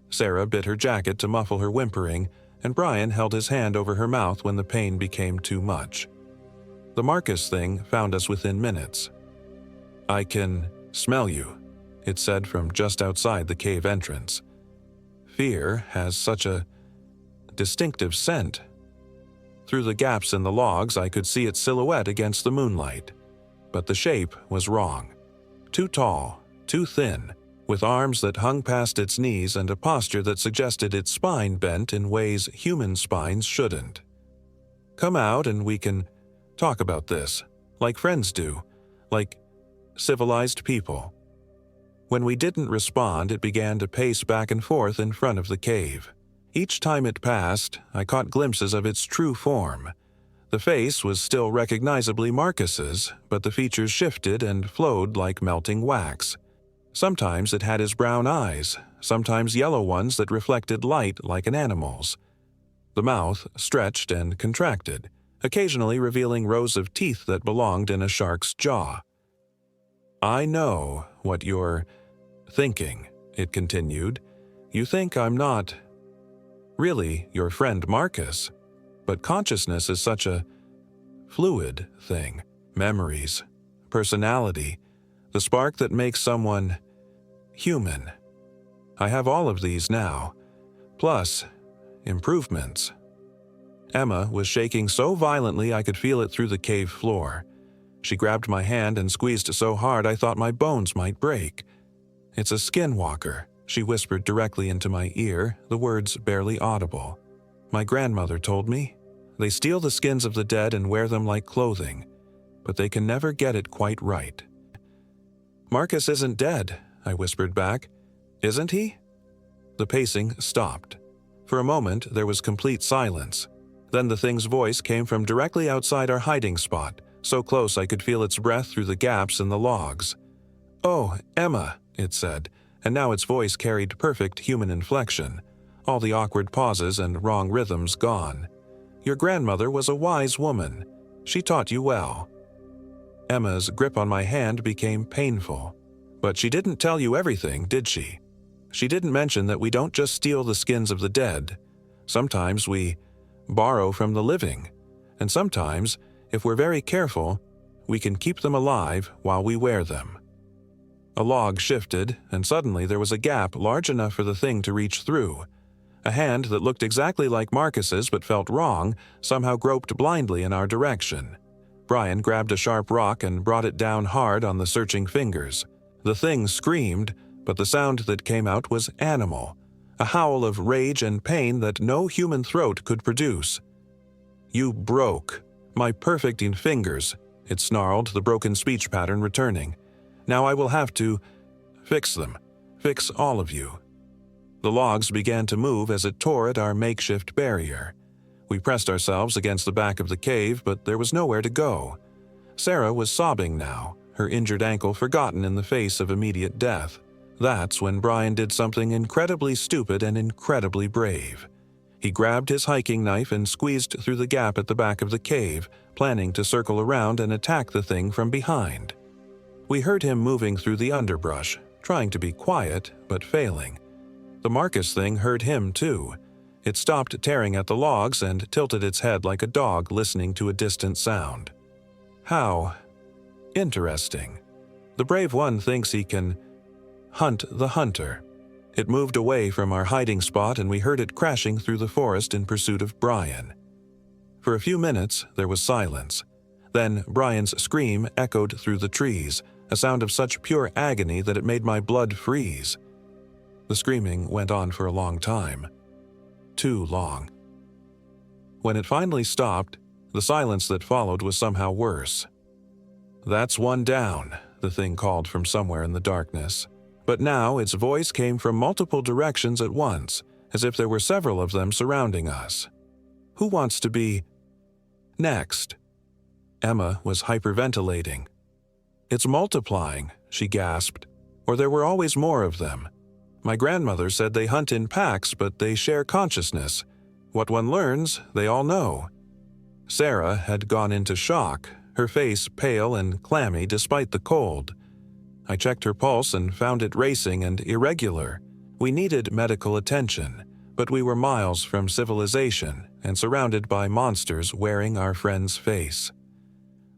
Sarah bit her jacket to muffle her whimpering, and Brian held his hand over her mouth when the pain became too much. The Marcus thing found us within minutes. "I can smell you," it said from just outside the cave entrance. "Fear has such a distinctive scent." Through the gaps in the logs, I could see its silhouette against the moonlight. But the shape was wrong. Too tall, too thin, with arms that hung past its knees and a posture that suggested its spine bent in ways human spines shouldn't. "Come out and we can talk about this, like friends do, like civilized people." When we didn't respond, it began to pace back and forth in front of the cave. Each time it passed, I caught glimpses of its true form. The face was still recognizably Marcus's, but the features shifted and flowed like melting wax. Sometimes it had his brown eyes, sometimes yellow ones that reflected light like an animal's. The mouth stretched and contracted, occasionally revealing rows of teeth that belonged in a shark's jaw. "I know what you're thinking," it continued. "You think I'm not really your friend Marcus, but consciousness is such a fluid thing. Memories, personality, the spark that makes someone human. I have all of these now, plus improvements." Emma was shaking so violently I could feel it through the cave floor. She grabbed my hand and squeezed so hard I thought my bones might break. "It's a skinwalker," she whispered directly into my ear, the words barely audible. "My grandmother told me. They steal the skins of the dead and wear them like clothing, but they can never get it quite right." "Marcus isn't dead," I whispered back. "Isn't he?" The pacing stopped. For a moment, there was complete silence. Then the thing's voice came from directly outside our hiding spot, so close I could feel its breath through the gaps in the logs. "Oh, Emma," it said, and now its voice carried perfect human inflection, all the awkward pauses and wrong rhythms gone. "Your grandmother was a wise woman. She taught you well." Emma's grip on my hand became painful. "But she didn't tell you everything, did she? She didn't mention that we don't just steal the skins of the dead. Sometimes we borrow from the living, and sometimes, if we're very careful, we can keep them alive while we wear them." A log shifted, and suddenly there was a gap large enough for the thing to reach through. A hand that looked exactly like Marcus's but felt wrong somehow groped blindly in our direction. Brian grabbed a sharp rock and brought it down hard on the searching fingers. The thing screamed, but the sound that came out was animal, a howl of rage and pain that no human throat could produce. "You broke my perfecting fingers," it snarled, the broken speech pattern returning. "Now I will have to fix them. Fix all of you." The logs began to move as it tore at our makeshift barrier. We pressed ourselves against the back of the cave, but there was nowhere to go. Sarah was sobbing now, her injured ankle forgotten in the face of immediate death. That's when Brian did something incredibly stupid and incredibly brave. He grabbed his hiking knife and squeezed through the gap at the back of the cave, planning to circle around and attack the thing from behind. We heard him moving through the underbrush, trying to be quiet, but failing. The Marcus thing heard him too. It stopped tearing at the logs and tilted its head like a dog listening to a distant sound. How interesting. The brave one thinks he can hunt the hunter. It moved away from our hiding spot and we heard it crashing through the forest in pursuit of Brian. For a few minutes, there was silence. Then Brian's scream echoed through the trees, a sound of such pure agony that it made my blood freeze. The screaming went on for a long time. Too long. When it finally stopped, the silence that followed was somehow worse. "That's one down," the thing called from somewhere in the darkness. But now its voice came from multiple directions at once, as if there were several of them surrounding us. "Who wants to be next?" Emma was hyperventilating. "It's multiplying," she gasped. "Or there were always more of them. My grandmother said they hunt in packs, but they share consciousness. What one learns, they all know." Sarah had gone into shock, her face pale and clammy despite the cold. I checked her pulse and found it racing and irregular. We needed medical attention, but we were miles from civilization and surrounded by monsters wearing our friend's face.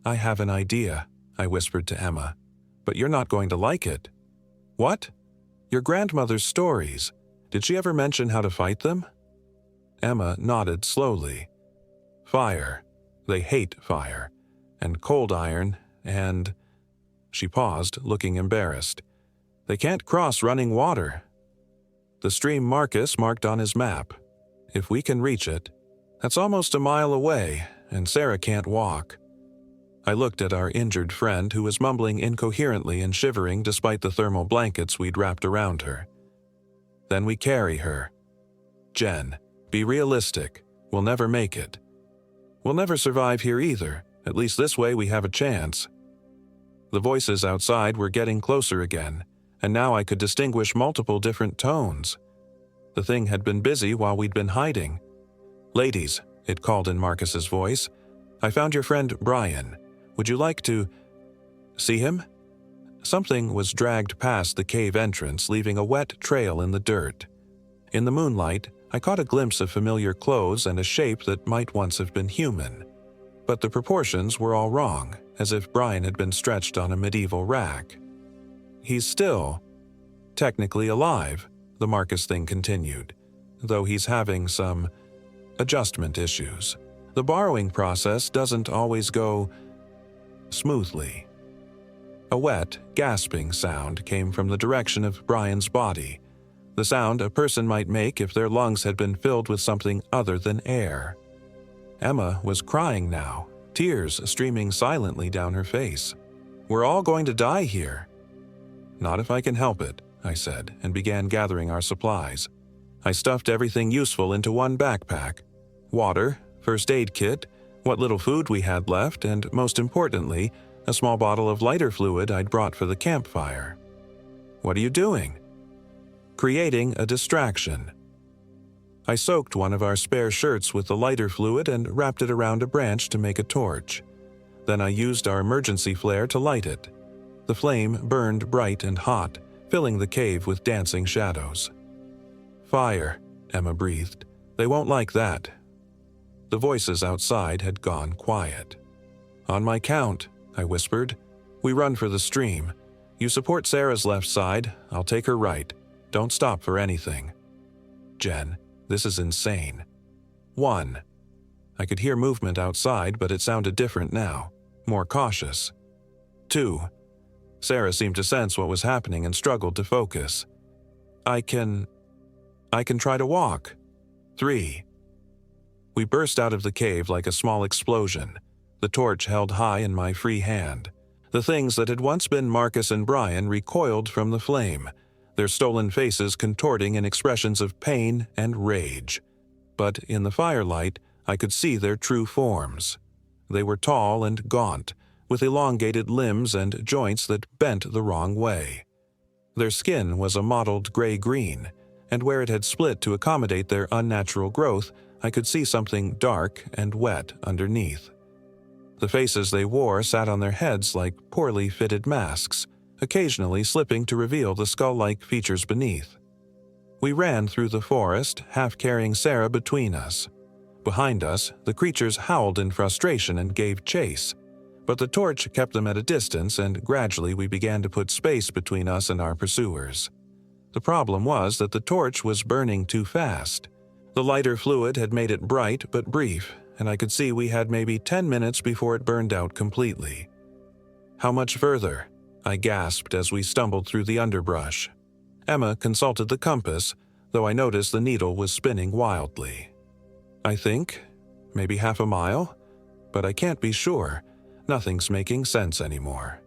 "I have an idea," I whispered to Emma. "But you're not going to like it." "What?" "Your grandmother's stories. Did she ever mention how to fight them?" Emma nodded slowly. "Fire. They hate fire. And cold iron, and—" She paused, looking embarrassed. "They can't cross running water. The stream Marcus marked on his map. If we can reach it, that's almost a mile away, and Sarah can't walk." I looked at our injured friend who was mumbling incoherently and shivering despite the thermal blankets we'd wrapped around her. "Then we carry her. Jen, be realistic. We'll never make it. We'll never survive here either. At least this way we have a chance." The voices outside were getting closer again, and now I could distinguish multiple different tones. The thing had been busy while we'd been hiding. "Ladies," it called in Marcus's voice, "I found your friend Brian. Would you like to see him?" Something was dragged past the cave entrance, leaving a wet trail in the dirt. In the moonlight, I caught a glimpse of familiar clothes and a shape that might once have been human. But the proportions were all wrong, as if Brian had been stretched on a medieval rack. "He's still technically alive," the Marcus thing continued, "though he's having some adjustment issues. The borrowing process doesn't always go smoothly." A wet, gasping sound came from the direction of Brian's body, the sound a person might make if their lungs had been filled with something other than air. Emma was crying now, tears streaming silently down her face. "We're all going to die here." "Not if I can help it," I said, and began gathering our supplies. I stuffed everything useful into one backpack: water, first aid kit, what little food we had left, and most importantly, a small bottle of lighter fluid I'd brought for the campfire. "What are you doing?" "Creating a distraction." I soaked one of our spare shirts with the lighter fluid and wrapped it around a branch to make a torch. Then I used our emergency flare to light it. The flame burned bright and hot, filling the cave with dancing shadows. "Fire," Emma breathed. "They won't like that." The voices outside had gone quiet. "On my count," I whispered. "We run for the stream. You support Sarah's left side, I'll take her right. Don't stop for anything. Jen, This is insane. 1. I could hear movement outside, but it sounded different now, more cautious. 2. Sarah seemed to sense what was happening and struggled to focus. I can try to walk. 3. We burst out of the cave like a small explosion, the torch held high in my free hand. The things that had once been Marcus and Brian recoiled from the flame, their stolen faces contorting in expressions of pain and rage. But in the firelight, I could see their true forms. They were tall and gaunt, with elongated limbs and joints that bent the wrong way. Their skin was a mottled gray-green, and where it had split to accommodate their unnatural growth, I could see something dark and wet underneath. The faces they wore sat on their heads like poorly fitted masks, occasionally slipping to reveal the skull-like features beneath. We ran through the forest, half carrying Sarah between us. Behind us, the creatures howled in frustration and gave chase, but the torch kept them at a distance, and gradually we began to put space between us and our pursuers. The problem was that the torch was burning too fast. The lighter fluid had made it bright but brief, and I could see we had maybe 10 minutes before it burned out completely. "How much further?" I gasped as we stumbled through the underbrush. Emma consulted the compass, though I noticed the needle was spinning wildly. "I think maybe half a mile, but I can't be sure. Nothing's making sense anymore."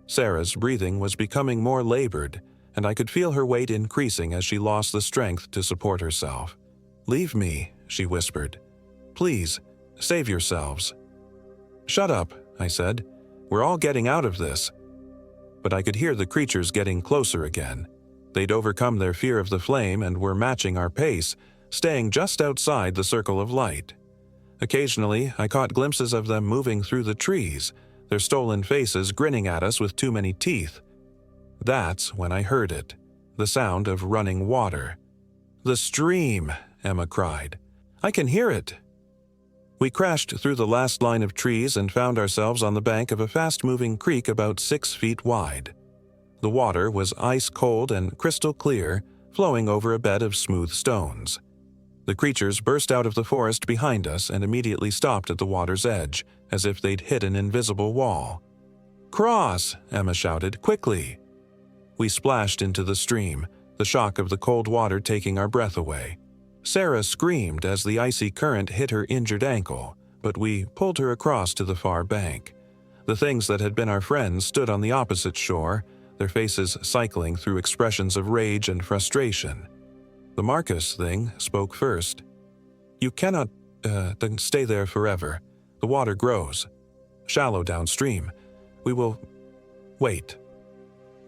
Sarah's breathing was becoming more labored, and I could feel her weight increasing as she lost the strength to support herself. "Leave me," she whispered. "Please, save yourselves." "Shut up," I said. "We're all getting out of this." But I could hear the creatures getting closer again. They'd overcome their fear of the flame and were matching our pace, staying just outside the circle of light. Occasionally, I caught glimpses of them moving through the trees, their stolen faces grinning at us with too many teeth. That's when I heard it, the sound of running water. "The stream!" Emma cried. "I can hear it!" We crashed through the last line of trees and found ourselves on the bank of a fast-moving creek about 6 feet wide. The water was ice-cold and crystal clear, flowing over a bed of smooth stones. The creatures burst out of the forest behind us and immediately stopped at the water's edge, as if they'd hit an invisible wall. "Cross!" Emma shouted. "Quickly!" We splashed into the stream, the shock of the cold water taking our breath away. Sarah screamed as the icy current hit her injured ankle, but we pulled her across to the far bank. The things that had been our friends stood on the opposite shore, their faces cycling through expressions of rage and frustration. The Marcus thing spoke first. "You cannot, stay there forever. The water grows. Shallow downstream. We will wait.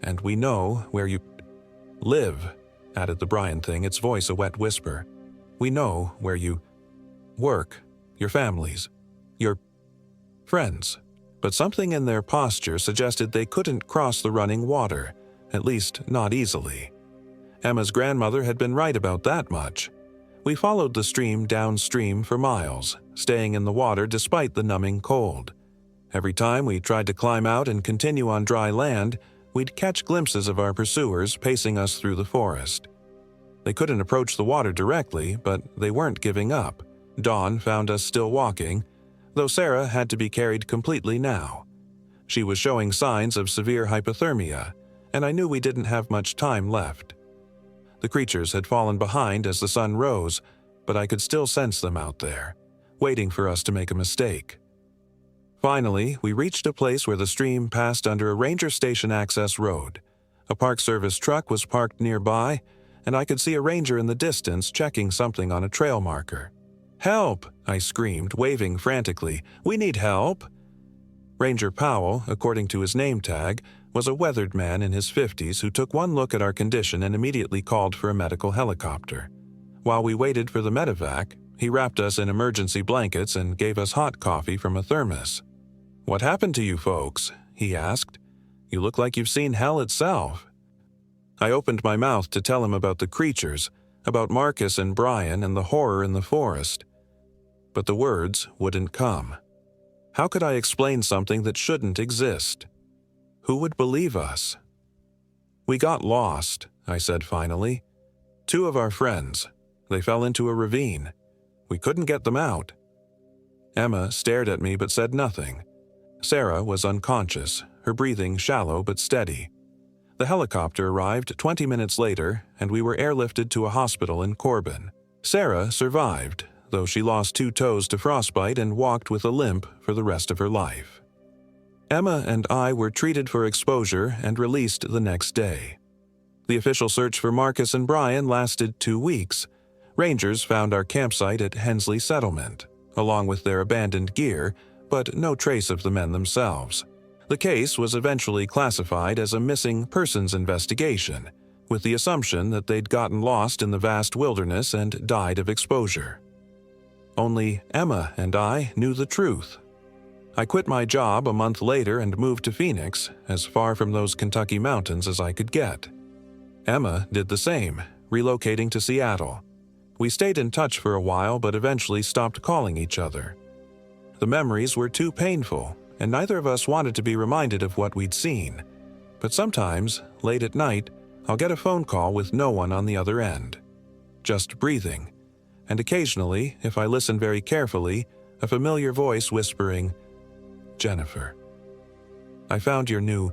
And we know where you live," added the Brian thing, its voice a wet whisper. "We know where you work, your families, your friends." But something in their posture suggested they couldn't cross the running water, at least not easily. Emma's grandmother had been right about that much. We followed the stream downstream for miles, staying in the water despite the numbing cold. Every time we tried to climb out and continue on dry land, we'd catch glimpses of our pursuers pacing us through the forest. They couldn't approach the water directly, but they weren't giving up. Dawn found us still walking, though Sarah had to be carried completely now. She was showing signs of severe hypothermia, and I knew we didn't have much time left. The creatures had fallen behind as the sun rose, but I could still sense them out there, waiting for us to make a mistake. Finally, we reached a place where the stream passed under a ranger station access road. A Park Service truck was parked nearby, and I could see a ranger in the distance checking something on a trail marker. "Help!" I screamed, waving frantically. "We need help!" Ranger Powell, according to his name tag, was a weathered man in his 50s who took one look at our condition and immediately called for a medical helicopter. While we waited for the medevac, he wrapped us in emergency blankets and gave us hot coffee from a thermos. "What happened to you folks?" he asked. "You look like you've seen hell itself." I opened my mouth to tell him about the creatures, about Marcus and Brian and the horror in the forest. But the words wouldn't come. How could I explain something that shouldn't exist? Who would believe us? "We got lost," I said finally. "Two of our friends. They fell into a ravine. We couldn't get them out." Emma stared at me but said nothing. Sarah was unconscious, her breathing shallow but steady. The helicopter arrived 20 minutes later, and we were airlifted to a hospital in Corbin. Sarah survived, though she lost 2 toes to frostbite and walked with a limp for the rest of her life. Emma and I were treated for exposure and released the next day. The official search for Marcus and Brian lasted 2 weeks. Rangers found our campsite at Hensley Settlement, along with their abandoned gear, but no trace of the men themselves. The case was eventually classified as a missing persons investigation, with the assumption that they'd gotten lost in the vast wilderness and died of exposure. Only Emma and I knew the truth. I quit my job a month later and moved to Phoenix, as far from those Kentucky mountains as I could get. Emma did the same, relocating to Seattle. We stayed in touch for a while but eventually stopped calling each other. The memories were too painful, and neither of us wanted to be reminded of what we'd seen. But sometimes, late at night, I'll get a phone call with no one on the other end. Just breathing. And occasionally, if I listen very carefully, a familiar voice whispering, "Jennifer. I found your new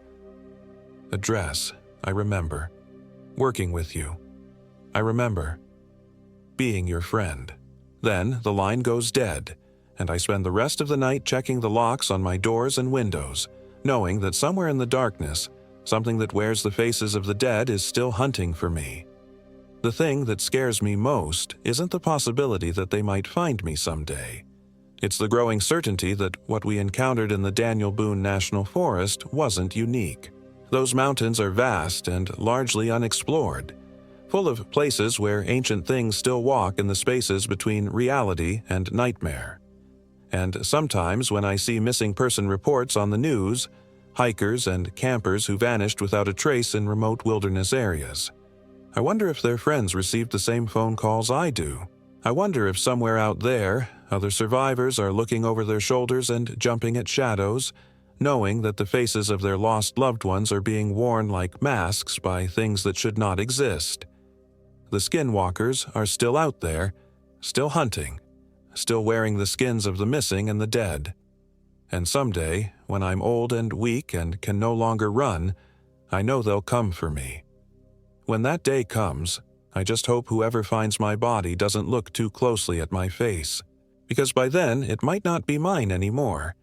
address. I remember. Working with you. I remember. Being your friend." Then the line goes dead, and I spend the rest of the night checking the locks on my doors and windows, knowing that somewhere in the darkness, something that wears the faces of the dead is still hunting for me. The thing that scares me most isn't the possibility that they might find me someday. It's the growing certainty that what we encountered in the Daniel Boone National Forest wasn't unique. Those mountains are vast and largely unexplored, full of places where ancient things still walk in the spaces between reality and nightmare. And sometimes when I see missing person reports on the news, hikers and campers who vanished without a trace in remote wilderness areas, I wonder if their friends received the same phone calls I do. I wonder if somewhere out there, other survivors are looking over their shoulders and jumping at shadows, knowing that the faces of their lost loved ones are being worn like masks by things that should not exist. The skinwalkers are still out there, still hunting, still wearing the skins of the missing and the dead. And someday, when I'm old and weak and can no longer run, I know they'll come for me. When that day comes, I just hope whoever finds my body doesn't look too closely at my face, because by then it might not be mine anymore.